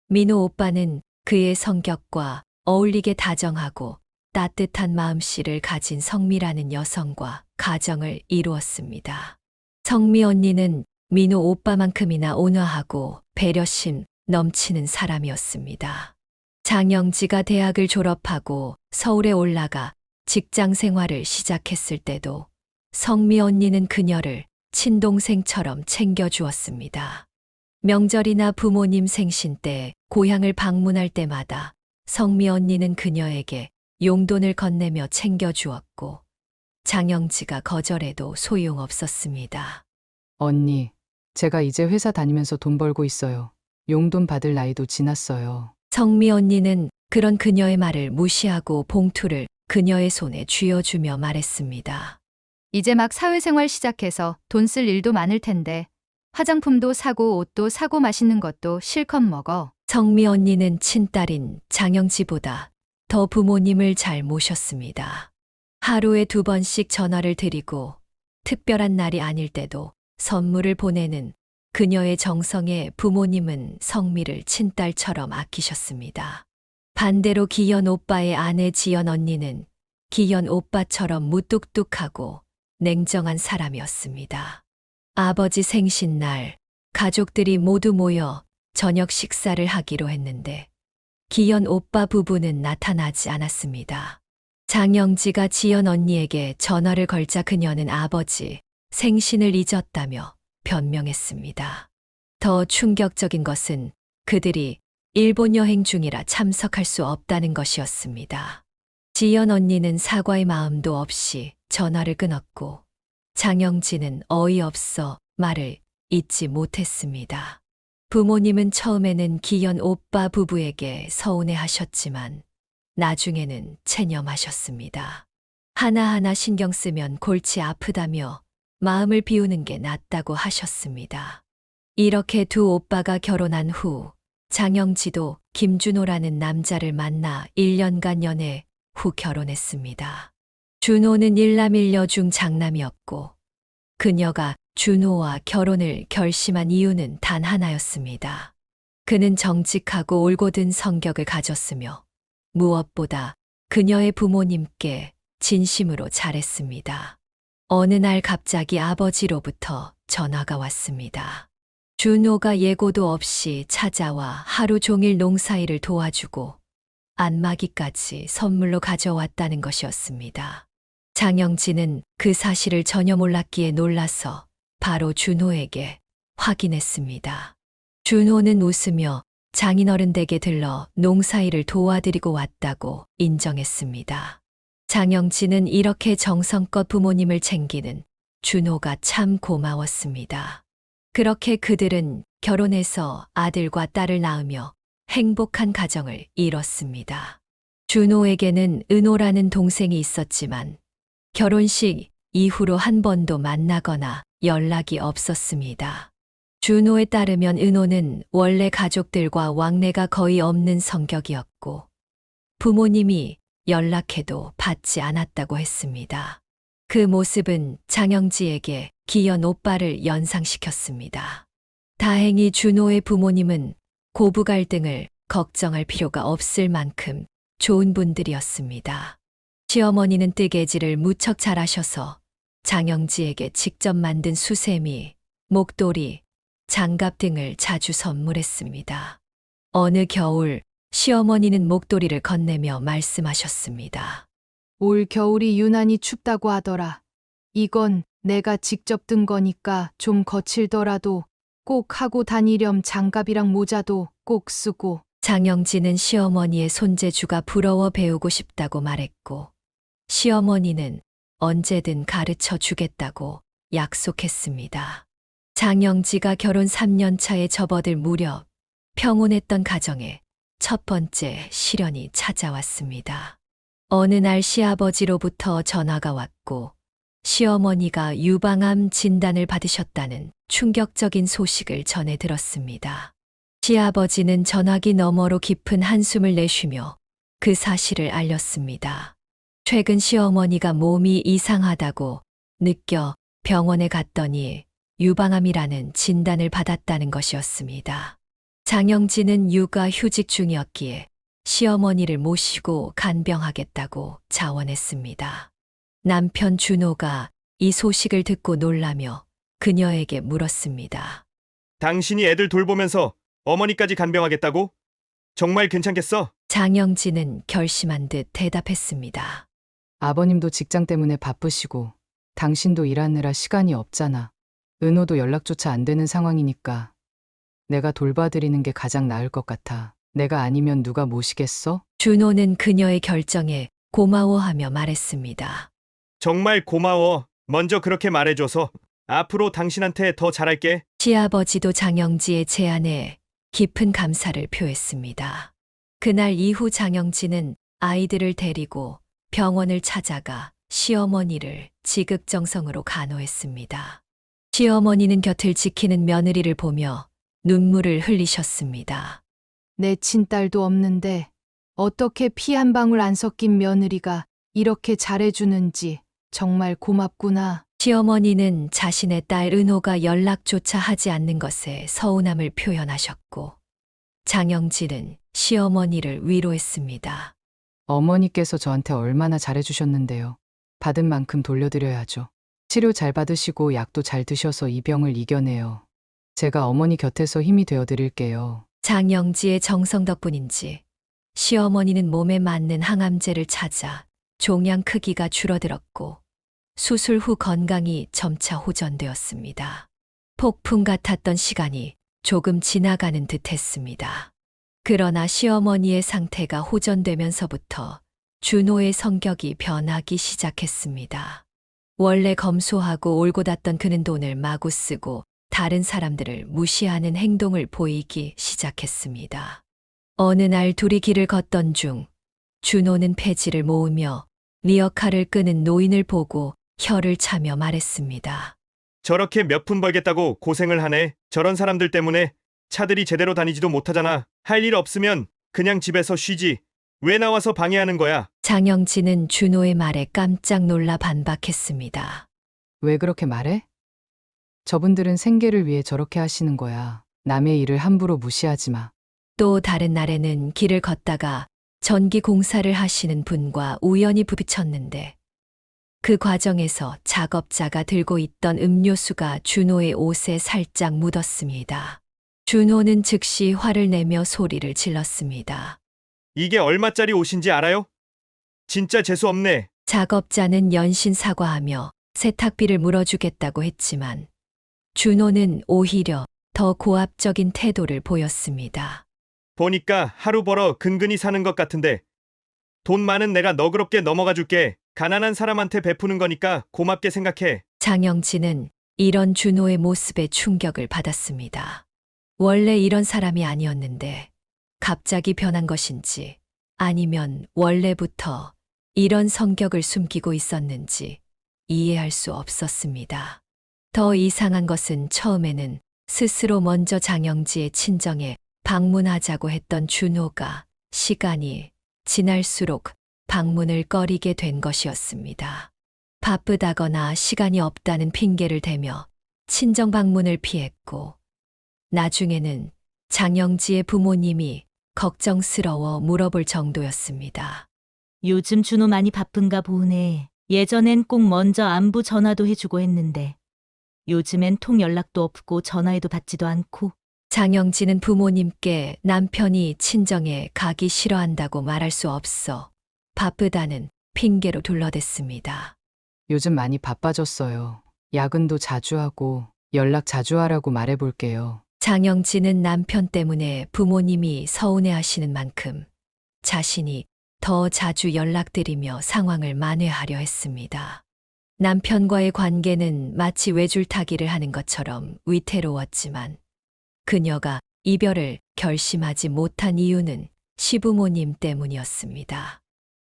민호 오빠는 그의 성격과 어울리게 다정하고 따뜻한 마음씨를 가진 성미라는 여성과 가정을 이루었습니다. 성미 언니는 민호 오빠만큼이나 온화하고 배려심 넘치는 사람이었습니다. 장영지가 대학을 졸업하고 서울에 올라가 직장 생활을 시작했을 때도 성미 언니는 그녀를 친동생처럼 챙겨주었습니다. 명절이나 부모님 생신 때 고향을 방문할 때마다 성미 언니는 그녀에게 용돈을 건네며 챙겨주었고 장영지가 거절해도 소용없었습니다. 언니, 제가 이제 회사 다니면서 돈 벌고 있어요. 용돈 받을 나이도 지났어요. 성미 언니는 그런 그녀의 말을 무시하고 봉투를 그녀의 손에 쥐어주며 말했습니다. 이제 막 사회생활 시작해서 돈 쓸 일도 많을 텐데 화장품도 사고 옷도 사고 맛있는 것도 실컷 먹어. 성미 언니는 친딸인 장영지보다 더 부모님을 잘 모셨습니다. 하루에 2번씩 전화를 드리고 특별한 날이 아닐 때도 선물을 보내는 그녀의 정성에 부모님은 성미를 친딸처럼 아끼셨습니다. 반대로 기현 오빠의 아내 지연 언니는 기현 오빠처럼 무뚝뚝하고 냉정한 사람이었습니다. 아버지 생신날 가족들이 모두 모여 저녁 식사를 하기로 했는데 기현 오빠 부부는 나타나지 않았습니다. 장영지가 지연 언니에게 전화를 걸자 그녀는 아버지 생신을 잊었다며 변명했습니다. 더 충격적인 것은 그들이 일본 여행 중이라 참석할 수 없다는 것이었습니다. 지연 언니는 사과의 마음도 없이 전화를 끊었고 장영지는 어이없어 말을 잊지 못했습니다. 부모님은 처음에는 기현 오빠 부부에게 서운해하셨지만 나중에는 체념하셨습니다. 하나하나 신경 쓰면 골치 아프다며 마음을 비우는 게 낫다고 하셨습니다. 이렇게 두 오빠가 결혼한 후 장영지도 김준호라는 남자를 만나 1년간 연애 후 결혼했습니다. 준호는 일남일녀 중 장남이었고 그녀가 준호와 결혼을 결심한 이유는 단 하나였습니다. 그는 정직하고 올곧은 성격을 가졌으며 무엇보다 그녀의 부모님께 진심으로 잘했습니다. 어느 날 갑자기 아버지로부터 전화가 왔습니다. 준호가 예고도 없이 찾아와 하루 종일 농사일을 도와주고 안마기까지 선물로 가져왔다는 것이었습니다. 장영진은 그 사실을 전혀 몰랐기에 놀라서 바로 준호에게 확인했습니다. 준호는 웃으며 장인어른 댁에 들러 농사일을 도와드리고 왔다고 인정했습니다. 장영진은 이렇게 정성껏 부모님을 챙기는 준호가 참 고마웠습니다. 그렇게 그들은 결혼해서 아들과 딸을 낳으며 행복한 가정을 이뤘습니다. 준호에게는 은호라는 동생이 있었지만 결혼식 이후로 한 번도 만나거나 연락이 없었습니다. 준호에 따르면 은호는 원래 가족들과 왕래가 거의 없는 성격이었고 부모님이 연락해도 받지 않았다고 했습니다. 그 모습은 장영지에게 기현 오빠를 연상시켰습니다. 다행히 준호의 부모님은 고부 갈등을 걱정할 필요가 없을 만큼 좋은 분들이었습니다. 시어머니는 뜨개질을 무척 잘하셔서 장영지에게 직접 만든 수세미, 목도리, 장갑 등을 자주 선물했습니다. 어느 겨울 시어머니는 목도리를 건네며 말씀하셨습니다. 올 겨울이 유난히 춥다고 하더라. 이건 내가 직접 든 거니까 좀 거칠더라도 꼭 하고 다니렴. 장갑이랑 모자도 꼭 쓰고. 장영진은 시어머니의 손재주가 부러워 배우고 싶다고 말했고 시어머니는 언제든 가르쳐 주겠다고 약속했습니다. 장영지가 결혼 3년 차에 접어들 무렵 평온했던 가정에 첫 번째 시련이 찾아왔습니다. 어느 날 시아버지로부터 전화가 왔고 시어머니가 유방암 진단을 받으셨다는 충격적인 소식을 전해 들었습니다. 시아버지는 전화기 너머로 깊은 한숨을 내쉬며 그 사실을 알렸습니다. 최근 시어머니가 몸이 이상하다고 느껴 병원에 갔더니 유방암이라는 진단을 받았다는 것이었습니다. 장영진은 육아 휴직 중이었기에 시어머니를 모시고 간병하겠다고 자원했습니다. 남편 준호가 이 소식을 듣고 놀라며 그녀에게 물었습니다. 당신이 애들 돌보면서 어머니까지 간병하겠다고? 정말 괜찮겠어? 장영진은 결심한 듯 대답했습니다. 아버님도 직장 때문에 바쁘시고 당신도 일하느라 시간이 없잖아. 은호도 연락조차 안 되는 상황이니까 내가 돌봐드리는 게 가장 나을 것 같아. 내가 아니면 누가 모시겠어? 준호는 그녀의 결정에 고마워하며 말했습니다. 정말 고마워. 먼저 그렇게 말해줘서 앞으로 당신한테 더 잘할게. 시아버지도 장영지의 제안에 깊은 감사를 표했습니다. 그날 이후 장영지는 아이들을 데리고 병원을 찾아가 시어머니를 지극정성으로 간호했습니다. 시어머니는 곁을 지키는 며느리를 보며 눈물을 흘리셨습니다. 내 친딸도 없는데 어떻게 피 한 방울 안 섞인 며느리가 이렇게 잘해주는지 정말 고맙구나. 시어머니는 자신의 딸 은호가 연락조차 하지 않는 것에 서운함을 표현하셨고 장영진은 시어머니를 위로했습니다. 어머니께서 저한테 얼마나 잘해주셨는데요. 받은 만큼 돌려드려야죠. 치료 잘 받으시고 약도 잘 드셔서 이 병을 이겨내요. 제가 어머니 곁에서 힘이 되어드릴게요. 장영지의 정성 덕분인지 시어머니는 몸에 맞는 항암제를 찾아 종양 크기가 줄어들었고 수술 후 건강이 점차 호전되었습니다. 폭풍 같았던 시간이 조금 지나가는 듯 했습니다. 그러나 시어머니의 상태가 호전되면서부터 준호의 성격이 변하기 시작했습니다. 원래 검소하고 올곧았던 그는 돈을 마구 쓰고 다른 사람들을 무시하는 행동을 보이기 시작했습니다. 어느 날 둘이 길을 걷던 중 준호는 폐지를 모으며 리어카를 끄는 노인을 보고 혀를 차며 말했습니다. 저렇게 몇 푼 벌겠다고 고생을 하네. 저런 사람들 때문에 차들이 제대로 다니지도 못하잖아. 할 일 없으면 그냥 집에서 쉬지. 왜 나와서 방해하는 거야? 장영진은 준호의 말에 깜짝 놀라 반박했습니다. 왜 그렇게 말해? 저분들은 생계를 위해 저렇게 하시는 거야. 남의 일을 함부로 무시하지 마. 또 다른 날에는 길을 걷다가 전기 공사를 하시는 분과 우연히 부딪혔는데 그 과정에서 작업자가 들고 있던 음료수가 준호의 옷에 살짝 묻었습니다. 준호는 즉시 화를 내며 소리를 질렀습니다. 이게 얼마짜리 옷인지 알아요? 진짜 재수 없네. 작업자는 연신 사과하며 세탁비를 물어주겠다고 했지만 준호는 오히려 더 고압적인 태도를 보였습니다. 보니까 하루 벌어 근근히 사는 것 같은데 돈 많은 내가 너그럽게 넘어가 줄게. 가난한 사람한테 베푸는 거니까 고맙게 생각해. 장영진은 이런 준호의 모습에 충격을 받았습니다. 원래 이런 사람이 아니었는데 갑자기 변한 것인지 아니면 원래부터 이런 성격을 숨기고 있었는지 이해할 수 없었습니다. 더 이상한 것은 처음에는 스스로 먼저 장영지의 친정에 방문하자고 했던 준호가 시간이 지날수록 방문을 꺼리게 된 것이었습니다. 바쁘다거나 시간이 없다는 핑계를 대며 친정 방문을 피했고 나중에는 장영지의 부모님이 걱정스러워 물어볼 정도였습니다. 요즘 준호 많이 바쁜가 보네. 예전엔 꼭 먼저 안부 전화도 해주고 했는데 요즘엔 통 연락도 없고 전화해도 받지도 않고. 장영진은 부모님께 남편이 친정에 가기 싫어한다고 말할 수 없어 바쁘다는 핑계로 둘러댔습니다. 요즘 많이 바빠졌어요. 야근도 자주 하고 연락 자주 하라고 말해볼게요. 장영진은 남편 때문에 부모님이 서운해하시는 만큼 자신이 더 자주 연락드리며 상황을 만회하려 했습니다. 남편과의 관계는 마치 외줄타기를 하는 것처럼 위태로웠지만 그녀가 이별을 결심하지 못한 이유는 시부모님 때문이었습니다.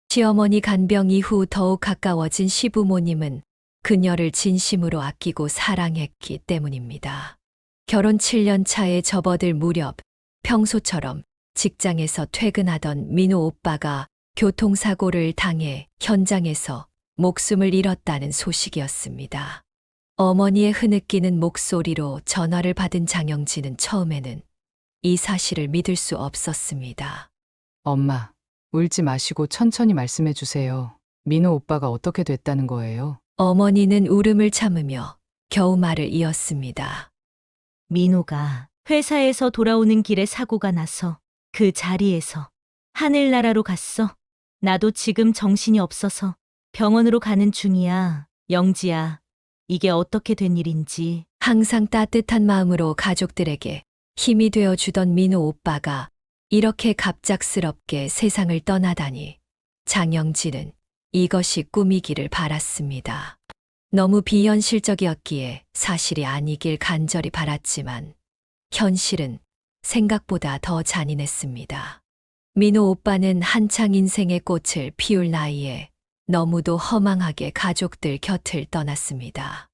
시어머니 간병 이후 더욱 가까워진 시부모님은 그녀를 진심으로 아끼고 사랑했기 때문입니다. 결혼 7년 차에 접어들 무렵 평소처럼 직장에서 퇴근하던 민호 오빠가 교통사고를 당해 현장에서 목숨을 잃었다는 소식이었습니다. 어머니의 흐느끼는 목소리로 전화를 받은 장영진은 처음에는 이 사실을 믿을 수 없었습니다. 엄마, 울지 마시고 천천히 말씀해 주세요. 민호 오빠가 어떻게 됐다는 거예요? 어머니는 울음을 참으며 겨우 말을 이었습니다. 민호가 회사에서 돌아오는 길에 사고가 나서 그 자리에서 하늘나라로 갔어. 나도 지금 정신이 없어서 병원으로 가는 중이야. 영지야, 이게 어떻게 된 일인지. 항상 따뜻한 마음으로 가족들에게 힘이 되어 주던 민호 오빠가 이렇게 갑작스럽게 세상을 떠나다니 장영진은 이것이 꿈이기를 바랐습니다. 너무 비현실적이었기에 사실이 아니길 간절히 바랐지만 현실은 생각보다 더 잔인했습니다. 민호 오빠는 한창 인생의 꽃을 피울 나이에 너무도 허망하게 가족들 곁을 떠났습니다.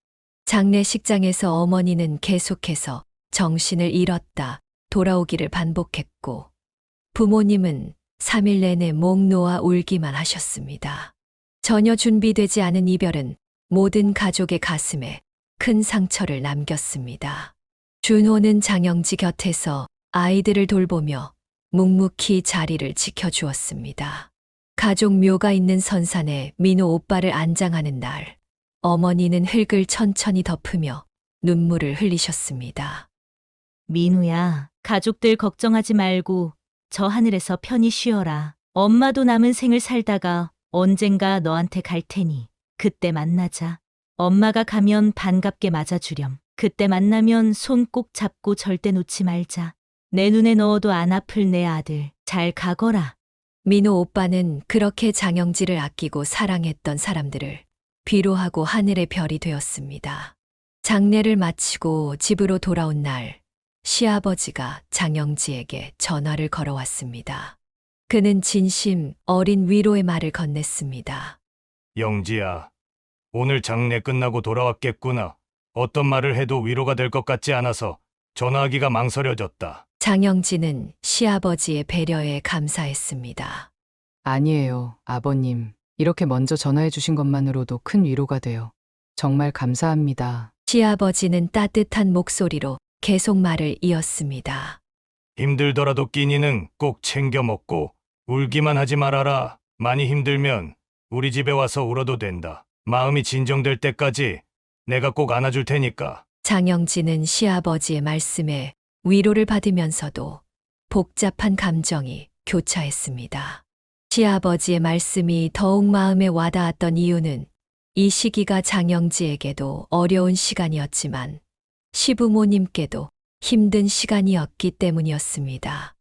장례식장에서 어머니는 계속해서 정신을 잃었다 돌아오기를 반복했고 부모님은 3일 내내 목 놓아 울기만 하셨습니다. 전혀 준비되지 않은 이별은 모든 가족의 가슴에 큰 상처를 남겼습니다. 준호는 장영지 곁에서 아이들을 돌보며 묵묵히 자리를 지켜주었습니다. 가족 묘가 있는 선산에 민호 오빠를 안장하는 날, 어머니는 흙을 천천히 덮으며 눈물을 흘리셨습니다. 민우야, 가족들 걱정하지 말고 저 하늘에서 편히 쉬어라. 엄마도 남은 생을 살다가 언젠가 너한테 갈 테니 그때 만나자. 엄마가 가면 반갑게 맞아주렴. 그때 만나면 손 꼭 잡고 절대 놓지 말자. 내 눈에 넣어도 안 아플 내 아들. 잘 가거라. 민호 오빠는 그렇게 장영지를 아끼고 사랑했던 사람들을 위로하고 하늘의 별이 되었습니다. 장례를 마치고 집으로 돌아온 날, 시아버지가 장영지에게 전화를 걸어왔습니다. 그는 진심 어린 위로의 말을 건넸습니다. 영지야, 오늘 장례 끝나고 돌아왔겠구나. 어떤 말을 해도 위로가 될 것 같지 않아서 전화하기가 망설여졌다. 장영지는 시아버지의 배려에 감사했습니다. 아니에요, 아버님. 이렇게 먼저 전화해 주신 것만으로도 큰 위로가 돼요. 정말 감사합니다. 시아버지는 따뜻한 목소리로 계속 말을 이었습니다. 힘들더라도 끼니는 꼭 챙겨 먹고 울기만 하지 말아라. 많이 힘들면 우리 집에 와서 울어도 된다. 마음이 진정될 때까지 내가 꼭 안아줄 테니까. 장영지는 시아버지의 말씀에 위로를 받으면서도 복잡한 감정이 교차했습니다. 시아버지의 말씀이 더욱 마음에 와닿았던 이유는 이 시기가 장영지에게도 어려운 시간이었지만 시부모님께도 힘든 시간이었기 때문이었습니다.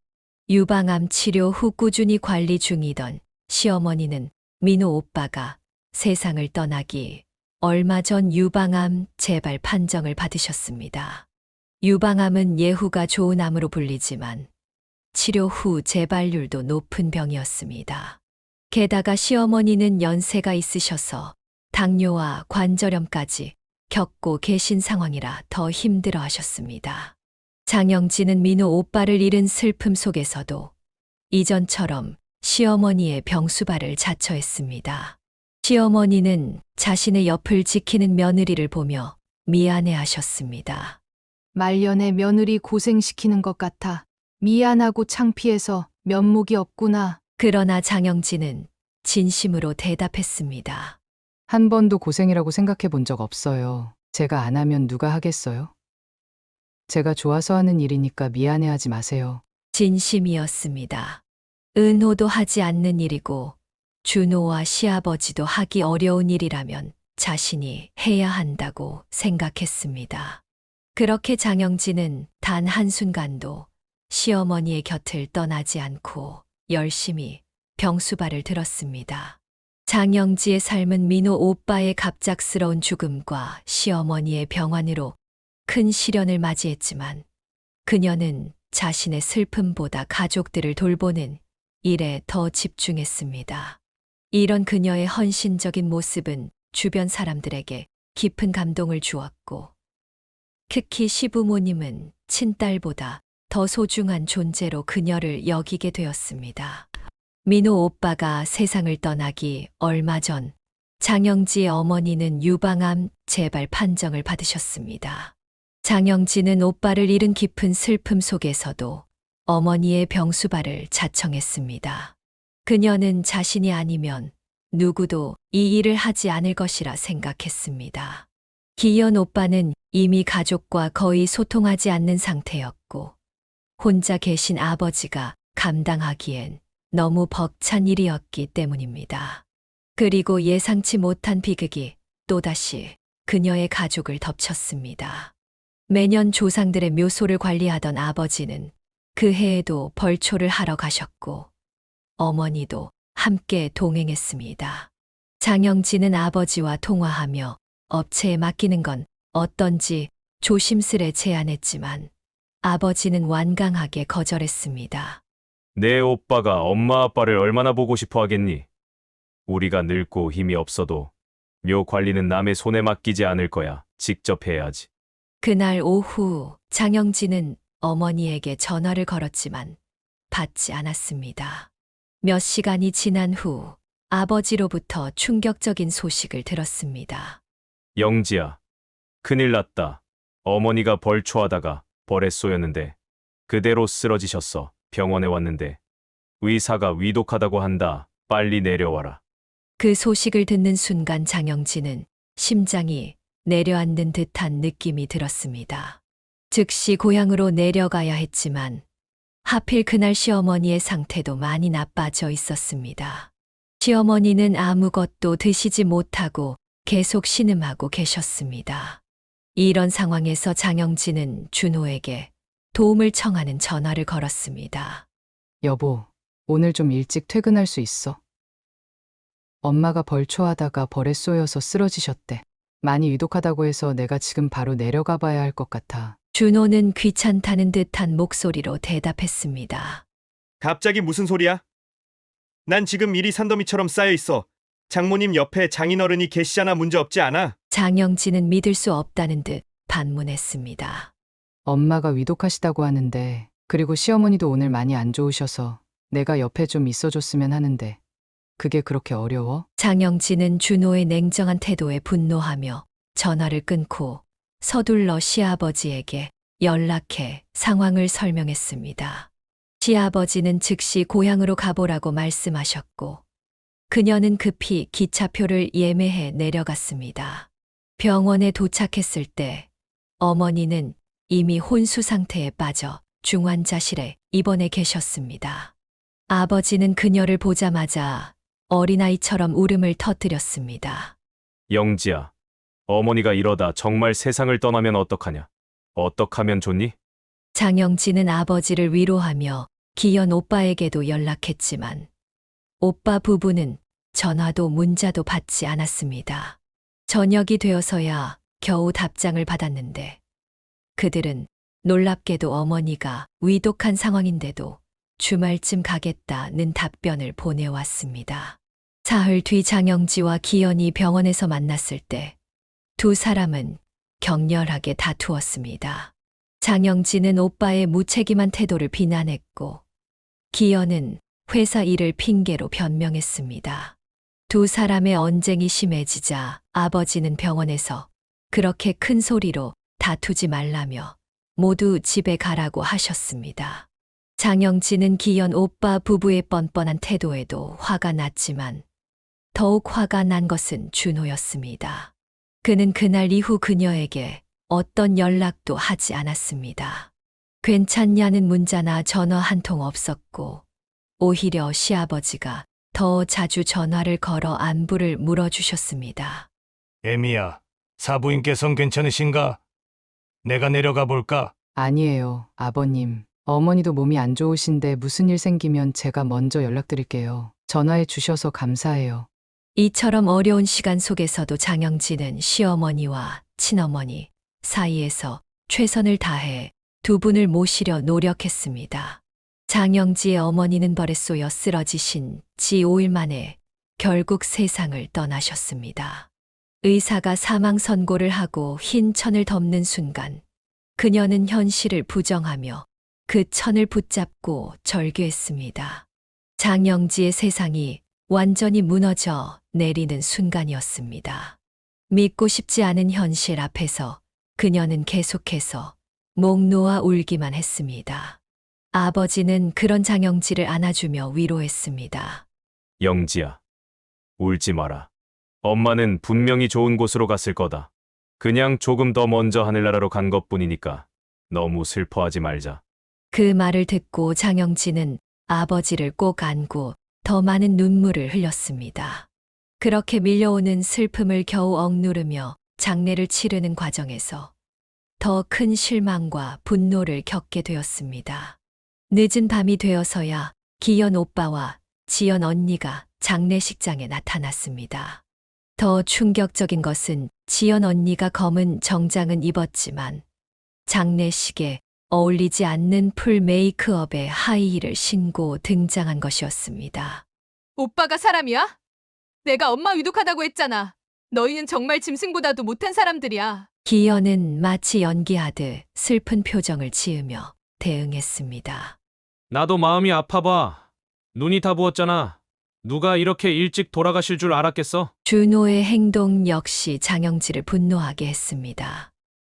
유방암 치료 후 꾸준히 관리 중이던 시어머니는 민호 오빠가 세상을 떠나기 얼마 전 유방암 재발 판정을 받으셨습니다. 유방암은 예후가 좋은 암으로 불리지만 치료 후 재발률도 높은 병이었습니다. 게다가 시어머니는 연세가 있으셔서 당뇨와 관절염까지 겪고 계신 상황이라 더 힘들어 하셨습니다. 장영지는 민호 오빠를 잃은 슬픔 속에서도 이전처럼 시어머니의 병수발을 자처했습니다. 시어머니는 자신의 옆을 지키는 며느리를 보며 미안해 하셨습니다. 말년에 며느리 고생시키는 것 같아. 미안하고 창피해서 면목이 없구나. 그러나 장영지는 진심으로 대답했습니다. 한 번도 고생이라고 생각해 본 적 없어요. 제가 안 하면 누가 하겠어요? 제가 좋아서 하는 일이니까 미안해하지 마세요. 진심이었습니다. 은호도 하지 않는 일이고 준호와 시아버지도 하기 어려운 일이라면 자신이 해야 한다고 생각했습니다. 그렇게 장영지는 단 한순간도 시어머니의 곁을 떠나지 않고 열심히 병수발을 들었습니다. 장영지의 삶은 민호 오빠의 갑작스러운 죽음과 시어머니의 병환으로 큰 시련을 맞이했지만 그녀는 자신의 슬픔보다 가족들을 돌보는 일에 더 집중했습니다. 이런 그녀의 헌신적인 모습은 주변 사람들에게 깊은 감동을 주었고 특히 시부모님은 친딸보다 더 소중한 존재로 그녀를 여기게 되었습니다. 민호 오빠가 세상을 떠나기 얼마 전 장영지의 어머니는 유방암 재발 판정을 받으셨습니다. 장영지는 오빠를 잃은 깊은 슬픔 속에서도 어머니의 병수발을 자청했습니다. 그녀는 자신이 아니면 누구도 이 일을 하지 않을 것이라 생각했습니다. 기현 오빠는 이미 가족과 거의 소통하지 않는 상태였고 혼자 계신 아버지가 감당하기엔 너무 벅찬 일이었기 때문입니다. 그리고 예상치 못한 비극이 또다시 그녀의 가족을 덮쳤습니다. 매년 조상들의 묘소를 관리하던 아버지는 그 해에도 벌초를 하러 가셨고 어머니도 함께 동행했습니다. 장영지는 아버지와 통화하며 업체에 맡기는 건 어떤지 조심스레 제안했지만 아버지는 완강하게 거절했습니다. 내 오빠가 엄마 아빠를 얼마나 보고 싶어 하겠니? 우리가 늙고 힘이 없어도 묘 관리는 남의 손에 맡기지 않을 거야. 직접 해야지. 그날 오후 장영지는 어머니에게 전화를 걸었지만 받지 않았습니다. 몇 시간이 지난 후 아버지로부터 충격적인 소식을 들었습니다. 영지야, 큰일 났다. 어머니가 벌초하다가 벌에 쏘였는데 그대로 쓰러지셨어. 병원에 왔는데 의사가 위독하다고 한다. 빨리 내려와라. 그 소식을 듣는 순간 장영지는 심장이 내려앉는 듯한 느낌이 들었습니다. 즉시 고향으로 내려가야 했지만 하필 그날 시어머니의 상태도 많이 나빠져 있었습니다. 시어머니는 아무것도 드시지 못하고 계속 신음하고 계셨습니다. 이런 상황에서 장영지는 준호에게 도움을 청하는 전화를 걸었습니다. 여보, 오늘 좀 일찍 퇴근할 수 있어? 엄마가 벌초하다가 벌에 쏘여서 쓰러지셨대. 많이 위독하다고 해서 내가 지금 바로 내려가 봐야 할 것 같아. 준호는 귀찮다는 듯한 목소리로 대답했습니다. 갑자기 무슨 소리야? 난 지금 일이 산더미처럼 쌓여 있어. 장모님 옆에 장인어른이 계시잖아. 문제 없지 않아? 장영진은 믿을 수 없다는 듯 반문했습니다. 엄마가 위독하시다고 하는데, 그리고 시어머니도 오늘 많이 안 좋으셔서 내가 옆에 좀 있어줬으면 하는데, 그게 그렇게 어려워? 장영진은 준호의 냉정한 태도에 분노하며 전화를 끊고 서둘러 시아버지에게 연락해 상황을 설명했습니다. 시아버지는 즉시 고향으로 가보라고 말씀하셨고 그녀는 급히 기차표를 예매해 내려갔습니다. 병원에 도착했을 때 어머니는 이미 혼수 상태에 빠져 중환자실에 입원해 계셨습니다. 아버지는 그녀를 보자마자 어린아이처럼 울음을 터뜨렸습니다. 영지야, 어머니가 이러다 정말 세상을 떠나면 어떡하냐? 어떡하면 좋니? 장영진은 아버지를 위로하며 기현 오빠에게도 연락했지만 오빠 부부는 전화도 문자도 받지 않았습니다. 저녁이 되어서야 겨우 답장을 받았는데 그들은 놀랍게도 어머니가 위독한 상황인데도 주말쯤 가겠다는 답변을 보내왔습니다. 사흘 뒤 장영지와 기현이 병원에서 만났을 때 두 사람은 격렬하게 다투었습니다. 장영진은 오빠의 무책임한 태도를 비난했고 기현은 회사 일을 핑계로 변명했습니다. 두 사람의 언쟁이 심해지자 아버지는 병원에서 그렇게 큰 소리로 다투지 말라며 모두 집에 가라고 하셨습니다. 장영진은 기현 오빠 부부의 뻔뻔한 태도에도 화가 났지만 더욱 화가 난 것은 준호였습니다. 그는 그날 이후 그녀에게 어떤 연락도 하지 않았습니다. 괜찮냐는 문자나 전화 한 통 없었고 오히려 시아버지가 더 자주 전화를 걸어 안부를 물어주셨습니다. 애미야, 사부인께선 괜찮으신가? 내가 내려가 볼까? 아니에요, 아버님. 어머니도 몸이 안 좋으신데 무슨 일 생기면 제가 먼저 연락드릴게요. 전화해 주셔서 감사해요. 이처럼 어려운 시간 속에서도 장영진은 시어머니와 친어머니 사이에서 최선을 다해 두 분을 모시려 노력했습니다. 장영지의 어머니는 벌에 쏘여 쓰러지신 지 5일 만에 결국 세상을 떠나셨습니다. 의사가 사망 선고를 하고 흰 천을 덮는 순간 그녀는 현실을 부정하며 그 천을 붙잡고 절규했습니다. 장영지의 세상이 완전히 무너져 내리는 순간이었습니다. 믿고 싶지 않은 현실 앞에서 그녀는 계속해서 목 놓아 울기만 했습니다. 아버지는 그런 장영지를 안아주며 위로했습니다. 영지야, 울지 마라. 엄마는 분명히 좋은 곳으로 갔을 거다. 그냥 조금 더 먼저 하늘나라로 간 것뿐이니까 너무 슬퍼하지 말자. 그 말을 듣고 장영진은 아버지를 꼭 안고 더 많은 눈물을 흘렸습니다. 그렇게 밀려오는 슬픔을 겨우 억누르며 장례를 치르는 과정에서 더 큰 실망과 분노를 겪게 되었습니다. 늦은 밤이 되어서야 기현 오빠와 지연 언니가 장례식장에 나타났습니다. 더 충격적인 것은 지연 언니가 검은 정장은 입었지만 장례식에 어울리지 않는 풀 메이크업에 하이힐을 신고 등장한 것이었습니다. 오빠가 사람이야? 내가 엄마 위독하다고 했잖아. 너희는 정말 짐승보다도 못한 사람들이야. 기현은 마치 연기하듯 슬픈 표정을 지으며 대응했습니다. 나도 마음이 아파봐. 눈이 다 부었잖아. 누가 이렇게 일찍 돌아가실 줄 알았겠어? 준호의 행동 역시 장영지를 분노하게 했습니다.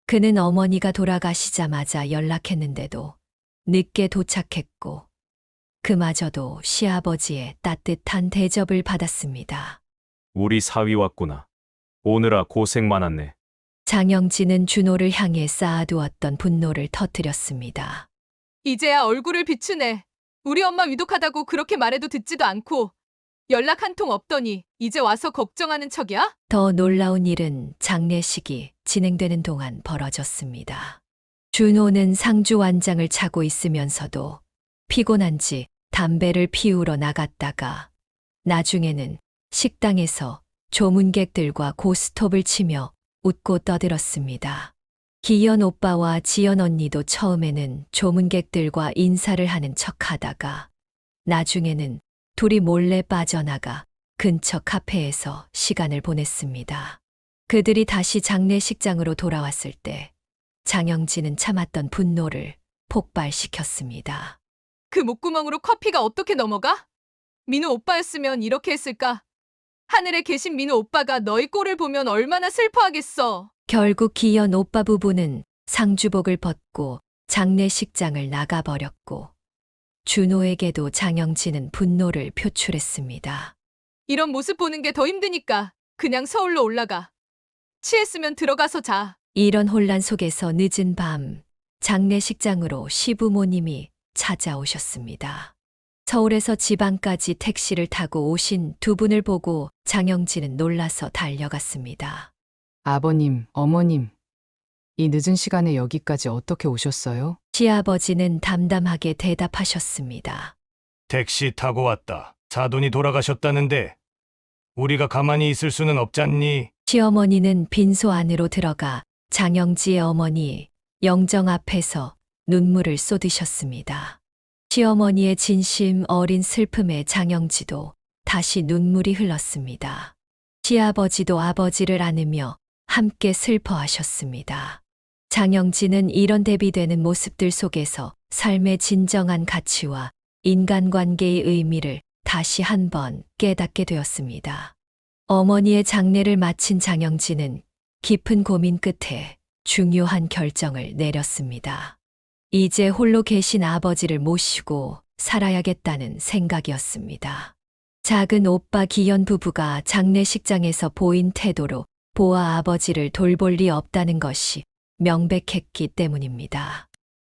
그는 어머니가 돌아가시자마자 연락했는데도 늦게 도착했고 그마저도 시아버지의 따뜻한 대접을 받았습니다. 우리 사위 왔구나. 오느라 고생 많았네. 장영진은 준호를 향해 쌓아두었던 분노를 터뜨렸습니다. 이제야 얼굴을 비추네. 우리 엄마 위독하다고 그렇게 말해도 듣지도 않고 연락 한 통 없더니 이제 와서 걱정하는 척이야? 더 놀라운 일은 장례식이 진행되는 동안 벌어졌습니다. 준호는 상주 완장을 차고 있으면서도 피곤한지 담배를 피우러 나갔다가 나중에는 식당에서 조문객들과 고스톱을 치며 웃고 떠들었습니다. 기현 오빠와 지연 언니도 처음에는 조문객들과 인사를 하는 척 하다가 나중에는 둘이 몰래 빠져나가 근처 카페에서 시간을 보냈습니다. 그들이 다시 장례식장으로 돌아왔을 때 장영진은 참았던 분노를 폭발시켰습니다. 그 목구멍으로 커피가 어떻게 넘어가? 민우 오빠였으면 이렇게 했을까? 하늘에 계신 민우 오빠가 너희 꼴을 보면 얼마나 슬퍼하겠어. 결국 기현 오빠 부부는 상주복을 벗고 장례식장을 나가버렸고 준호에게도 장영진은 분노를 표출했습니다. 이런 모습 보는 게 더 힘드니까 그냥 서울로 올라가. 취했으면 들어가서 자. 이런 혼란 속에서 늦은 밤 장례식장으로 시부모님이 찾아오셨습니다. 서울에서 지방까지 택시를 타고 오신 두 분을 보고 장영진은 놀라서 달려갔습니다. 아버님, 어머님, 이 늦은 시간에 여기까지 어떻게 오셨어요? 시아버지는 담담하게 대답하셨습니다. 택시 타고 왔다. 사돈이 돌아가셨다는데 우리가 가만히 있을 수는 없잖니. 시어머니는 빈소 안으로 들어가 장영지의 어머니 영정 앞에서 눈물을 쏟으셨습니다. 시어머니의 진심 어린 슬픔에 장영지도 다시 눈물이 흘렀습니다. 시아버지도 아버지를 안으며 함께 슬퍼하셨습니다. 장영지는 이런 대비되는 모습들 속에서 삶의 진정한 가치와 인간관계의 의미를 다시 한번 깨닫게 되었습니다. 어머니의 장례를 마친 장영진은 깊은 고민 끝에 중요한 결정을 내렸습니다. 이제 홀로 계신 아버지를 모시고 살아야겠다는 생각이었습니다. 작은 오빠 기현 부부가 장례식장에서 보인 태도로 보아 아버지를 돌볼 리 없다는 것이 명백했기 때문입니다.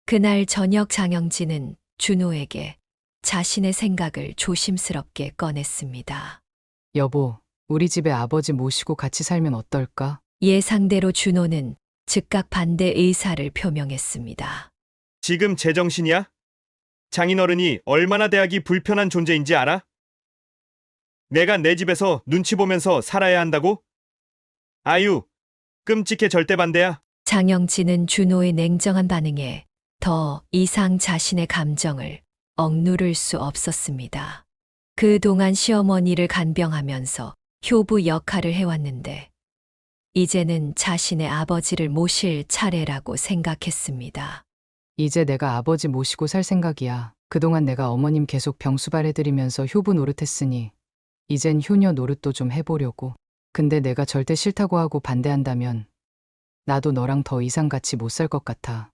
그날 저녁 장영진은 준호에게 자신의 생각을 조심스럽게 꺼냈습니다. 여보, 우리 집에 아버지 모시고 같이 살면 어떨까? 예상대로 준호는 즉각 반대 의사를 표명했습니다. 지금 제정신이야? 장인어른이 얼마나 대하기 불편한 존재인지 알아? 내가 내 집에서 눈치 보면서 살아야 한다고? 아유, 끔찍해. 절대 반대야. 장영진은 준호의 냉정한 반응에 더 이상 자신의 감정을 억누를 수 없었습니다. 그동안 시어머니를 간병하면서 효부 역할을 해왔는데 이제는 자신의 아버지를 모실 차례라고 생각했습니다. 이제 내가 아버지 모시고 살 생각이야. 그동안 내가 어머님 계속 병수발해드리면서 효부 노릇했으니 이젠 효녀 노릇도 좀 해보려고. 근데 내가 절대 싫다고 하고 반대한다면 나도 너랑 더 이상 같이 못 살 것 같아.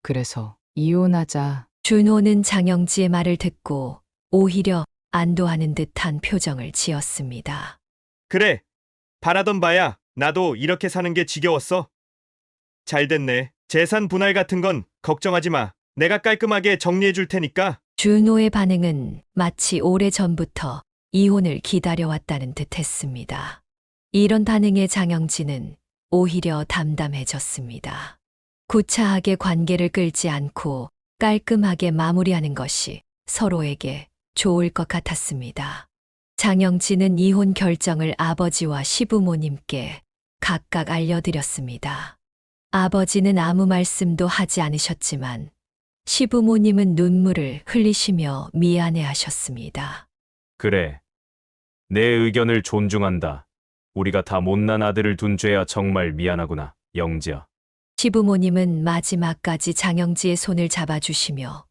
그래서 이혼하자. 준호는 장영지의 말을 듣고 오히려 안도하는 듯한 표정을 지었습니다. 그래, 바라던 바야. 나도 이렇게 사는 게 지겨웠어. 잘 됐네. 재산 분할 같은 건 걱정하지 마. 내가 깔끔하게 정리해 줄 테니까. 준호의 반응은 마치 오래전부터 이혼을 기다려왔다는 듯 했습니다. 이런 반응에 장영진은 오히려 담담해졌습니다. 구차하게 관계를 끌지 않고 깔끔하게 마무리하는 것이 서로에게 좋을 것 같았습니다. 장영진은 이혼 결정을 아버지와 시부모님께 각각 알려드렸습니다. 아버지는 아무 말씀도 하지 않으셨지만 시부모님은 눈물을 흘리시며 미안해하셨습니다. 그래. 내 의견을 존중한다. 우리가 다 못난 아들을 둔 죄야 정말 미안하구나, 영지야. 시부모님은 마지막까지 장영지의 손을 잡아주시며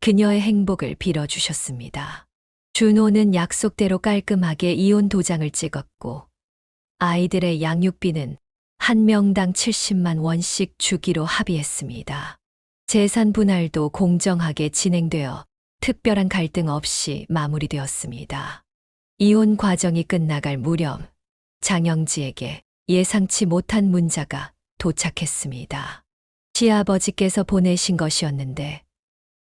그녀의 행복을 빌어주셨습니다. 준호는 약속대로 깔끔하게 이혼 도장을 찍었고 아이들의 양육비는 한 명당 70만 원씩 주기로 합의했습니다. 재산 분할도 공정하게 진행되어 특별한 갈등 없이 마무리되었습니다. 이혼 과정이 끝나갈 무렵 장영지에게 예상치 못한 문자가 도착했습니다. 시아버지께서 보내신 것이었는데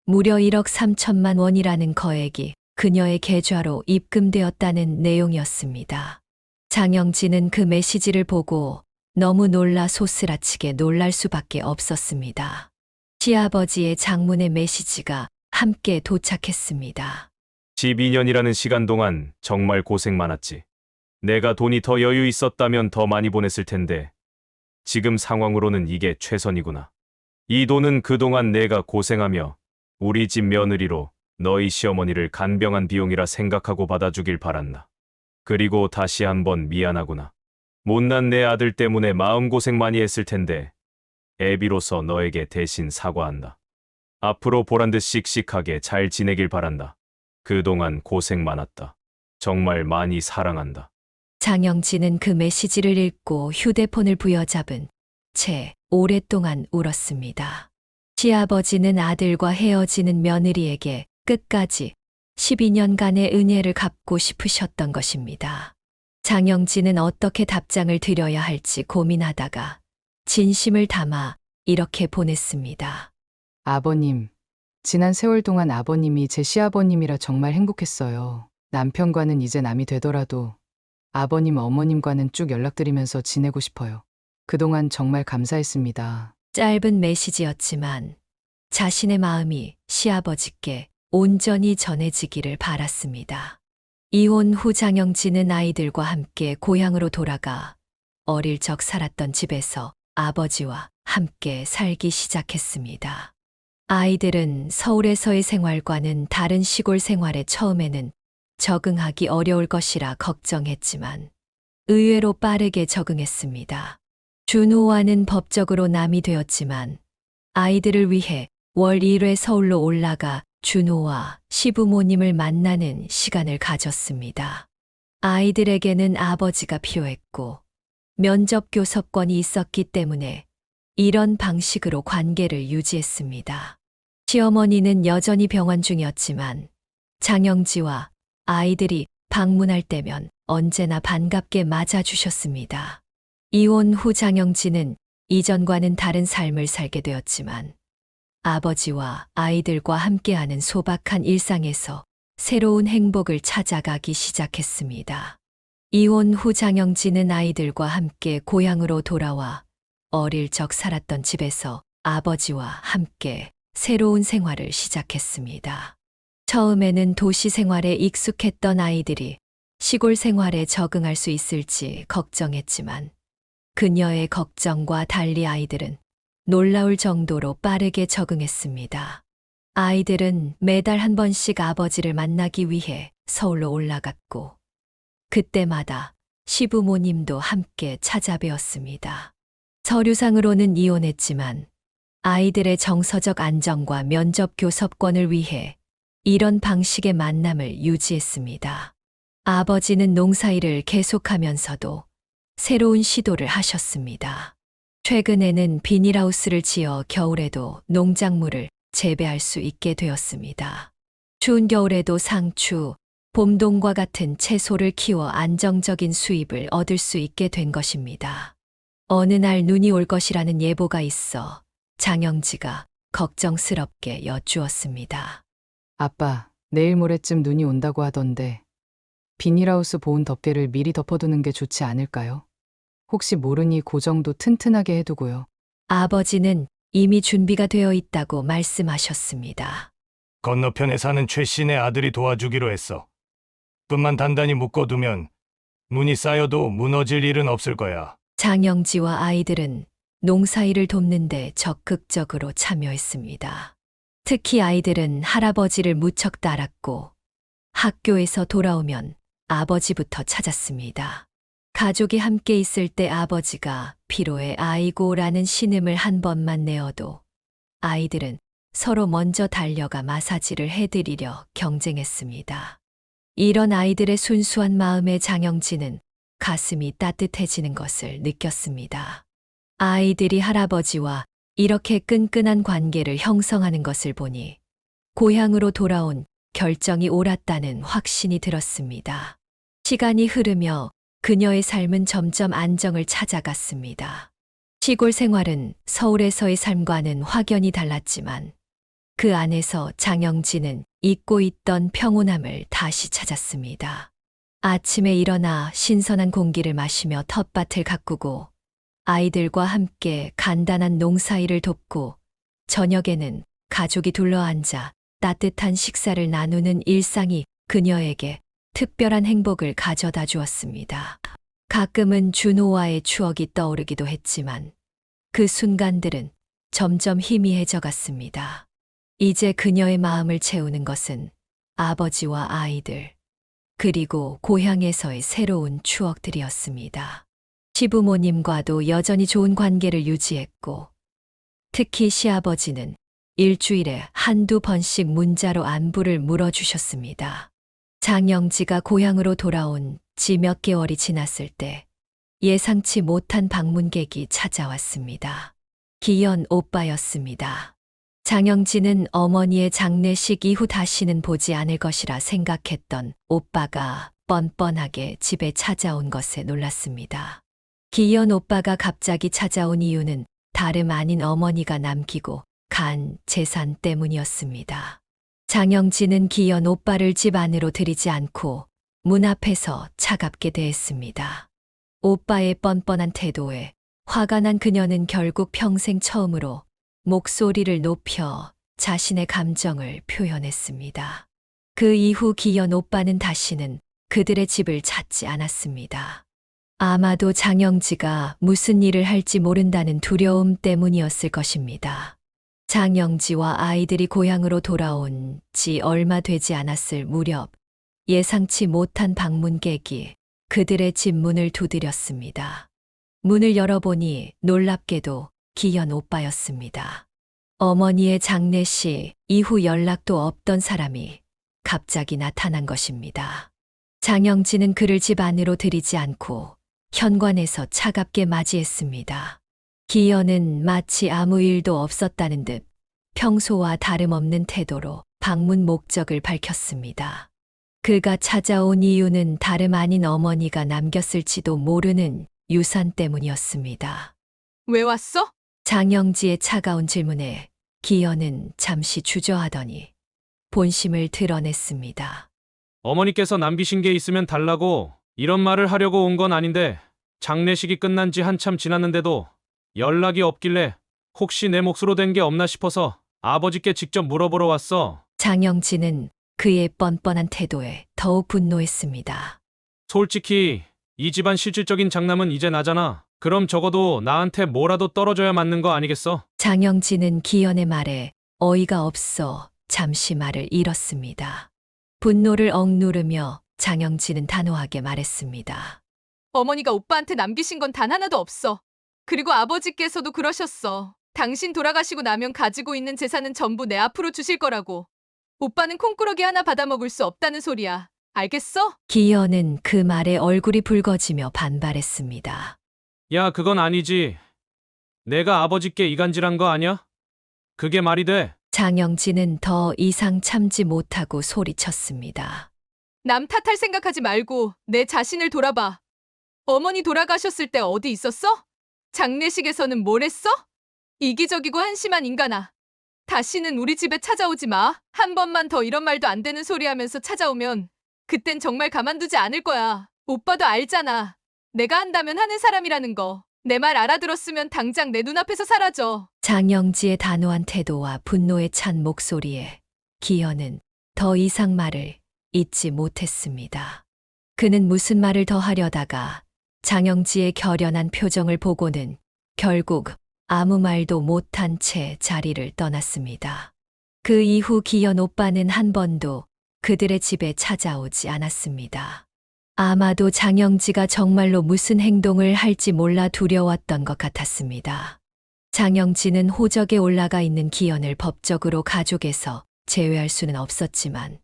무려 1억 3천만 원이라는 거액이 그녀의 계좌로 입금되었다는 내용이었습니다. 장영진은 그 메시지를 보고 너무 놀라 소스라치게 놀랄 수밖에 없었습니다. 시아버지의 장문의 메시지가 함께 도착했습니다. 12년이라는 시간 동안 정말 고생 많았지. 내가 돈이 더 여유 있었다면 더 많이 보냈을 텐데 지금 상황으로는 이게 최선이구나. 이 돈은 그동안 내가 고생하며 우리 집 며느리로 너희 시어머니를 간병한 비용이라 생각하고 받아주길 바란다. 그리고 다시 한번 미안하구나. 못난 내 아들 때문에 마음고생 많이 했을 텐데 애비로서 너에게 대신 사과한다. 앞으로 보란듯 씩씩하게 잘 지내길 바란다. 그동안 고생 많았다. 정말 많이 사랑한다. 장영진은 그 메시지를 읽고 휴대폰을 부여잡은 채 오랫동안 울었습니다. 시아버지는 아들과 헤어지는 며느리에게 끝까지 12년간의 은혜를 갚고 싶으셨던 것입니다. 장영진은 어떻게 답장을 드려야 할지 고민하다가 진심을 담아 이렇게 보냈습니다. 아버님, 지난 세월 동안 아버님이 제 시아버님이라 정말 행복했어요. 남편과는 이제 남이 되더라도 아버님, 어머님과는 쭉 연락드리면서 지내고 싶어요. 그동안 정말 감사했습니다. 짧은 메시지였지만 자신의 마음이 시아버지께 온전히 전해지기를 바랐습니다. 이혼 후 장영진은 아이들과 함께 고향으로 돌아가 어릴 적 살았던 집에서 아버지와 함께 살기 시작했습니다. 아이들은 서울에서의 생활과는 다른 시골 생활에 처음에는 적응하기 어려울 것이라 걱정했지만 의외로 빠르게 적응했습니다. 준호와는 법적으로 남이 되었지만 아이들을 위해 월 1회 서울로 올라가 준호와 시부모님을 만나는 시간을 가졌습니다. 아이들에게는 아버지가 필요했고 면접 교섭권이 있었기 때문에 이런 방식으로 관계를 유지했습니다. 시어머니는 여전히 병원 중이었지만 장영지와 아이들이 방문할 때면 언제나 반갑게 맞아주셨습니다. 이혼 후 장영지는 이전과는 다른 삶을 살게 되었지만 아버지와 아이들과 함께하는 소박한 일상에서 새로운 행복을 찾아가기 시작했습니다. 이혼 후 장영진은 아이들과 함께 고향으로 돌아와 어릴 적 살았던 집에서 아버지와 함께 새로운 생활을 시작했습니다. 처음에는 도시 생활에 익숙했던 아이들이 시골 생활에 적응할 수 있을지 걱정했지만 그녀의 걱정과 달리 아이들은 놀라울 정도로 빠르게 적응했습니다. 아이들은 매달 한 번씩 아버지를 만나기 위해 서울로 올라갔고 그때마다 시부모님도 함께 찾아뵈었습니다. 서류상으로는 이혼했지만 아이들의 정서적 안정과 면접 교섭권을 위해 이런 방식의 만남을 유지했습니다. 아버지는 농사일을 계속하면서도 새로운 시도를 하셨습니다. 최근에는 비닐하우스를 지어 겨울에도 농작물을 재배할 수 있게 되었습니다. 추운 겨울에도 상추, 봄동과 같은 채소를 키워 안정적인 수입을 얻을 수 있게 된 것입니다. 어느 날 눈이 올 것이라는 예보가 있어 장영지가 걱정스럽게 여쭈었습니다. 아빠, 내일 모레쯤 눈이 온다고 하던데 비닐하우스 보온 덮개를 미리 덮어두는 게 좋지 않을까요? 혹시 모르니 고정도 튼튼하게 해두고요. 아버지는 이미 준비가 되어 있다고 말씀하셨습니다. 건너편에 사는 최 씨네 아들이 도와주기로 했어. 끈만 단단히 묶어두면 눈이 쌓여도 무너질 일은 없을 거야. 장영지와 아이들은 농사일을 돕는데 적극적으로 참여했습니다. 특히 아이들은 할아버지를 무척 따랐고 학교에서 돌아오면 아버지부터 찾았습니다. 가족이 함께 있을 때 아버지가 피로에 아이고라는 신음을 한 번만 내어도 아이들은 서로 먼저 달려가 마사지를 해드리려 경쟁했습니다. 이런 아이들의 순수한 마음에 장영진은 가슴이 따뜻해지는 것을 느꼈습니다. 아이들이 할아버지와 이렇게 끈끈한 관계를 형성하는 것을 보니 고향으로 돌아온 결정이 옳았다는 확신이 들었습니다. 시간이 흐르며 그녀의 삶은 점점 안정을 찾아갔습니다. 시골 생활은 서울에서의 삶과는 확연히 달랐지만 그 안에서 장영진은 잊고 있던 평온함을 다시 찾았습니다. 아침에 일어나 신선한 공기를 마시며 텃밭을 가꾸고 아이들과 함께 간단한 농사일을 돕고 저녁에는 가족이 둘러앉아 따뜻한 식사를 나누는 일상이 그녀에게 특별한 행복을 가져다 주었습니다. 가끔은 준호와의 추억이 떠오르기도 했지만 그 순간들은 점점 희미해져 갔습니다. 이제 그녀의 마음을 채우는 것은 아버지와 아이들, 그리고 고향에서의 새로운 추억들이었습니다. 시부모님과도 여전히 좋은 관계를 유지했고, 특히 시아버지는 일주일에 한두 번씩 문자로 안부를 물어주셨습니다. 장영지가 고향으로 돌아온 지 몇 개월이 지났을 때 예상치 못한 방문객이 찾아왔습니다. 기현 오빠였습니다. 장영지는 어머니의 장례식 이후 다시는 보지 않을 것이라 생각했던 오빠가 뻔뻔하게 집에 찾아온 것에 놀랐습니다. 기현 오빠가 갑자기 찾아온 이유는 다름 아닌 어머니가 남기고 간 재산 때문이었습니다. 장영지는 기현 오빠를 집 안으로 들이지 않고 문 앞에서 차갑게 대했습니다. 오빠의 뻔뻔한 태도에 화가 난 그녀는 결국 평생 처음으로 목소리를 높여 자신의 감정을 표현했습니다. 그 이후 기현 오빠는 다시는 그들의 집을 찾지 않았습니다. 아마도 장영지가 무슨 일을 할지 모른다는 두려움 때문이었을 것입니다. 장영지와 아이들이 고향으로 돌아온 지 얼마 되지 않았을 무렵 예상치 못한 방문객이 그들의 집 문을 두드렸습니다. 문을 열어보니 놀랍게도 기현 오빠였습니다. 어머니의 장례식 이후 연락도 없던 사람이 갑자기 나타난 것입니다. 장영지는 그를 집 안으로 들이지 않고 현관에서 차갑게 맞이했습니다. 기현은 마치 아무 일도 없었다는 듯 평소와 다름없는 태도로 방문 목적을 밝혔습니다. 그가 찾아온 이유는 다름 아닌 어머니가 남겼을지도 모르는 유산 때문이었습니다. 왜 왔어? 장영지의 차가운 질문에 기현은 잠시 주저하더니 본심을 드러냈습니다. 어머니께서 남기신 게 있으면 달라고 이런 말을 하려고 온 건 아닌데 장례식이 끝난 지 한참 지났는데도 연락이 없길래 혹시 내 몫으로 된 게 없나 싶어서 아버지께 직접 물어보러 왔어. 장영지는 그의 뻔뻔한 태도에 더욱 분노했습니다. 솔직히 이 집안 실질적인 장남은 이제 나잖아. 그럼 적어도 나한테 뭐라도 떨어져야 맞는 거 아니겠어? 장영지는 기현의 말에 어이가 없어 잠시 말을 잃었습니다. 분노를 억누르며 장영지는 단호하게 말했습니다. 어머니가 오빠한테 남기신 건 단 하나도 없어. 그리고 아버지께서도 그러셨어. 당신 돌아가시고 나면 가지고 있는 재산은 전부 내 앞으로 주실 거라고. 오빠는 콩꾸러기 하나 받아먹을 수 없다는 소리야. 알겠어? 기현은 그 말에 얼굴이 붉어지며 반발했습니다. 야, 그건 아니지. 내가 아버지께 이간질한 거 아니야? 그게 말이 돼? 장영지는 더 이상 참지 못하고 소리쳤습니다. 남 탓할 생각하지 말고 내 자신을 돌아봐. 어머니 돌아가셨을 때 어디 있었어? 장례식에서는 뭘 했어? 이기적이고 한심한 인간아. 다시는 우리 집에 찾아오지 마. 한 번만 더 이런 말도 안 되는 소리 하면서 찾아오면 그땐 정말 가만두지 않을 거야. 오빠도 알잖아. 내가 한다면 하는 사람이라는 거. 내 말 알아들었으면 당장 내 눈앞에서 사라져. 장영지의 단호한 태도와 분노에 찬 목소리에 기현은 더 이상 말을 잇지 못했습니다. 그는 무슨 말을 더 하려다가 장영지의 결연한 표정을 보고는 결국 아무 말도 못한 채 자리를 떠났습니다. 그 이후 기현 오빠는 한 번도 그들의 집에 찾아오지 않았습니다. 아마도 장영지가 정말로 무슨 행동을 할지 몰라 두려웠던 것 같았습니다. 장영지는 호적에 올라가 있는 기현을 법적으로 가족에서 제외할 수는 없었지만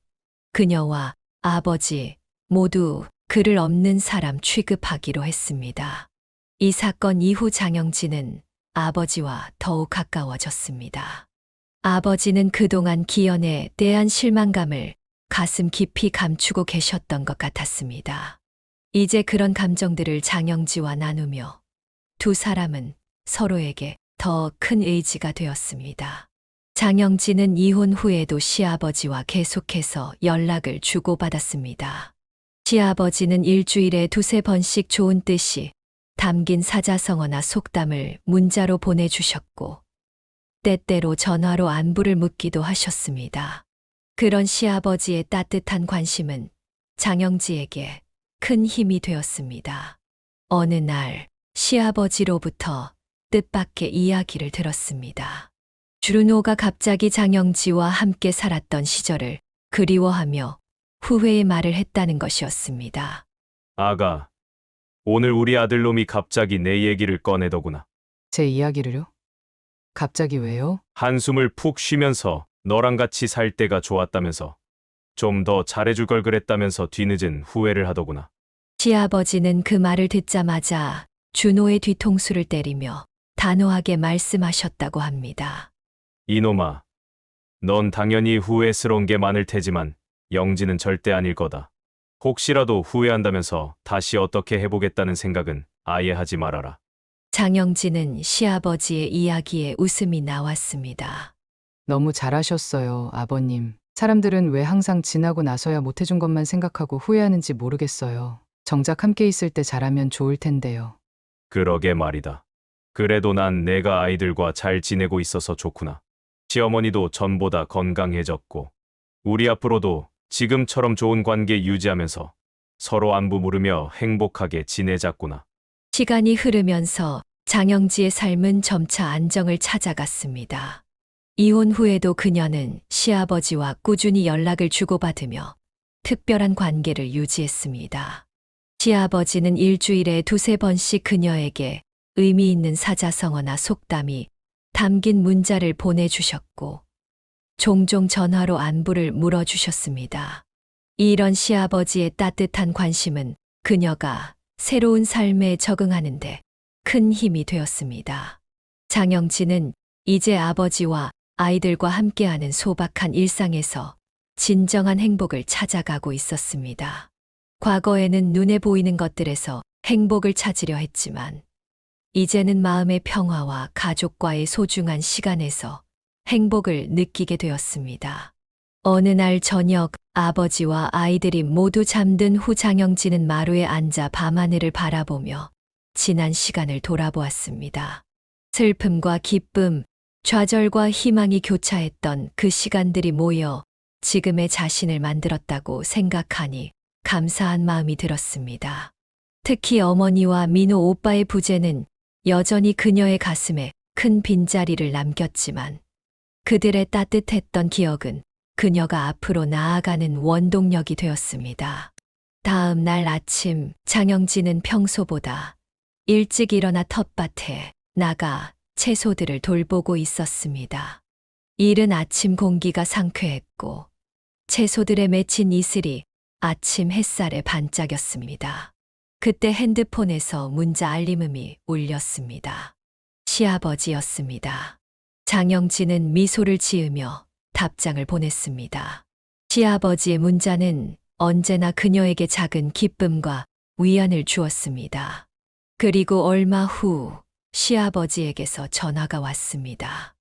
그녀와 아버지 모두 그를 없는 사람 취급하기로 했습니다. 이 사건 이후 장영지는 아버지와 더욱 가까워졌습니다. 아버지는 그동안 기현에 대한 실망감을 가슴 깊이 감추고 계셨던 것 같았습니다. 이제 그런 감정들을 장영지와 나누며 두 사람은 서로에게 더 큰 의지가 되었습니다. 장영지는 이혼 후에도 시아버지와 계속해서 연락을 주고받았습니다. 시아버지는 일주일에 두세 번씩 좋은 뜻이 담긴 사자성어나 속담을 문자로 보내주셨고 때때로 전화로 안부를 묻기도 하셨습니다. 그런 시아버지의 따뜻한 관심은 장영지에게 큰 힘이 되었습니다. 어느 날 시아버지로부터 뜻밖의 이야기를 들었습니다. 준호가 갑자기 장영지와 함께 살았던 시절을 그리워하며 후회의 말을 했다는 것이었습니다. 아가, 오늘 우리 아들놈이 갑자기 내 얘기를 꺼내더구나. 제 이야기를요? 갑자기 왜요? 한숨을 푹 쉬면서 너랑 같이 살 때가 좋았다면서 좀 더 잘해줄 걸 그랬다면서 뒤늦은 후회를 하더구나. 시아버지는 그 말을 듣자마자 준호의 뒤통수를 때리며 단호하게 말씀하셨다고 합니다. 이놈아, 넌 당연히 후회스러운 게 많을 테지만 영지는 절대 아닐 거다. 혹시라도 후회한다면서 다시 어떻게 해보겠다는 생각은 아예 하지 말아라. 장영진은 시아버지의 이야기에 웃음이 나왔습니다. 너무 잘하셨어요, 아버님. 사람들은 왜 항상 지나고 나서야 못해준 것만 생각하고 후회하는지 모르겠어요. 정작 함께 있을 때 잘하면 좋을 텐데요. 그러게 말이다. 그래도 난 내가 아이들과 잘 지내고 있어서 좋구나. 시어머니도 전보다 건강해졌고 우리 앞으로도 지금처럼 좋은 관계 유지하면서 서로 안부 물으며 행복하게 지내자꾸나. 시간이 흐르면서 장영지의 삶은 점차 안정을 찾아갔습니다. 이혼 후에도 그녀는 시아버지와 꾸준히 연락을 주고받으며 특별한 관계를 유지했습니다. 시아버지는 일주일에 2~3번씩 그녀에게 의미 있는 사자성어나 속담이 담긴 문자를 보내주셨고 종종 전화로 안부를 물어주셨습니다. 이런 시아버지의 따뜻한 관심은 그녀가 새로운 삶에 적응하는데 큰 힘이 되었습니다. 장영진은 이제 아버지와 아이들과 함께하는 소박한 일상에서 진정한 행복을 찾아가고 있었습니다. 과거에는 눈에 보이는 것들에서 행복을 찾으려 했지만 이제는 마음의 평화와 가족과의 소중한 시간에서 행복을 느끼게 되었습니다. 어느 날 저녁 아버지와 아이들이 모두 잠든 후 장영진은 마루에 앉아 밤하늘을 바라보며 지난 시간을 돌아보았습니다. 슬픔과 기쁨, 좌절과 희망이 교차했던 그 시간들이 모여 지금의 자신을 만들었다고 생각하니 감사한 마음이 들었습니다. 특히 어머니와 민호 오빠의 부재는 여전히 그녀의 가슴에 큰 빈자리를 남겼지만 그들의 따뜻했던 기억은 그녀가 앞으로 나아가는 원동력이 되었습니다. 다음 날 아침 장영진은 평소보다 일찍 일어나 텃밭에 나가 채소들을 돌보고 있었습니다. 이른 아침 공기가 상쾌했고 채소들에 맺힌 이슬이 아침 햇살에 반짝였습니다. 그때 핸드폰에서 문자 알림음이 울렸습니다. 시아버지였습니다. 장영진은 미소를 지으며 답장을 보냈습니다. 시아버지의 문자는 언제나 그녀에게 작은 기쁨과 위안을 주었습니다. 그리고 얼마 후 시아버지에게서 전화가 왔습니다.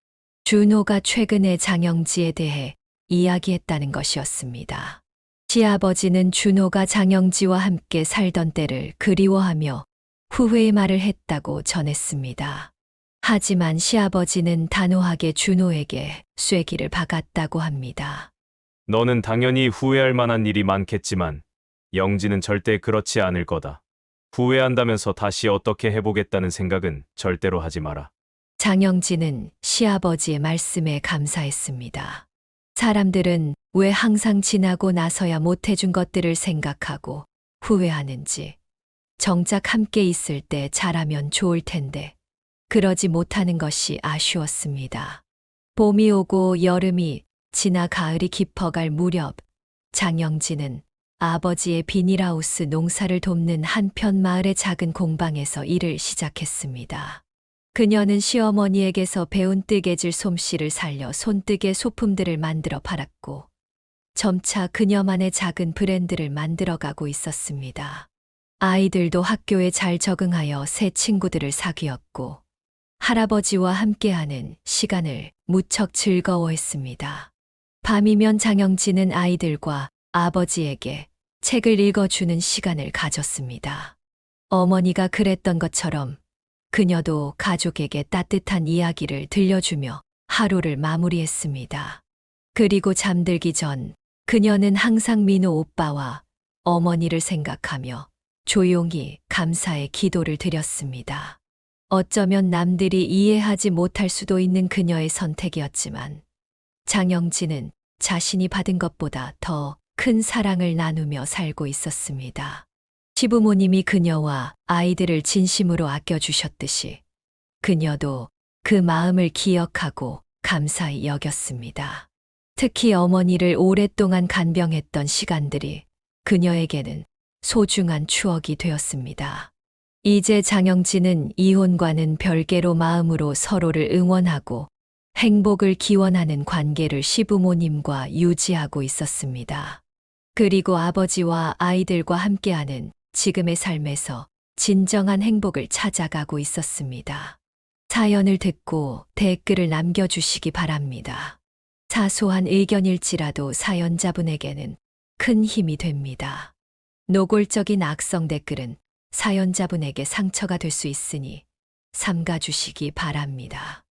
준호가 최근에 장영지에 대해 이야기했다는 것이었습니다. 시아버지는 준호가 장영지와 함께 살던 때를 그리워하며 후회의 말을 했다고 전했습니다. 하지만 시아버지는 단호하게 준호에게 쐐기를 박았다고 합니다. 너는 당연히 후회할 만한 일이 많겠지만 영지는 절대 그렇지 않을 거다. 후회한다면서 다시 어떻게 해보겠다는 생각은 절대로 하지 마라. 장영진은 시아버지의 말씀에 감사했습니다. 사람들은 왜 항상 지나고 나서야 못해준 것들을 생각하고 후회하는지, 정작 함께 있을 때 잘하면 좋을 텐데 그러지 못하는 것이 아쉬웠습니다. 봄이 오고 여름이 지나 가을이 깊어갈 무렵 장영진은 아버지의 비닐하우스 농사를 돕는 한편 마을의 작은 공방에서 일을 시작했습니다. 그녀는 시어머니에게서 배운 뜨개질 솜씨를 살려 손뜨개 소품들을 만들어 팔았고 점차 그녀만의 작은 브랜드를 만들어가고 있었습니다. 아이들도 학교에 잘 적응하여 새 친구들을 사귀었고 할아버지와 함께하는 시간을 무척 즐거워했습니다. 밤이면 장영진은 아이들과 아버지에게 책을 읽어주는 시간을 가졌습니다. 어머니가 그랬던 것처럼 그녀도 가족에게 따뜻한 이야기를 들려주며 하루를 마무리했습니다. 그리고 잠들기 전 그녀는 항상 민호 오빠와 어머니를 생각하며 조용히 감사의 기도를 드렸습니다. 어쩌면 남들이 이해하지 못할 수도 있는 그녀의 선택이었지만 장영진은 자신이 받은 것보다 더 큰 사랑을 나누며 살고 있었습니다. 시부모님이 그녀와 아이들을 진심으로 아껴주셨듯이 그녀도 그 마음을 기억하고 감사히 여겼습니다. 특히 어머니를 오랫동안 간병했던 시간들이 그녀에게는 소중한 추억이 되었습니다. 이제 장영진은 이혼과는 별개로 마음으로 서로를 응원하고 행복을 기원하는 관계를 시부모님과 유지하고 있었습니다. 그리고 아버지와 아이들과 함께하는 지금의 삶에서 진정한 행복을 찾아가고 있었습니다. 사연을 듣고 댓글을 남겨주시기 바랍니다. 사소한 의견일지라도 사연자분에게는 큰 힘이 됩니다. 노골적인 악성 댓글은 사연자분에게 상처가 될 수 있으니 삼가주시기 바랍니다.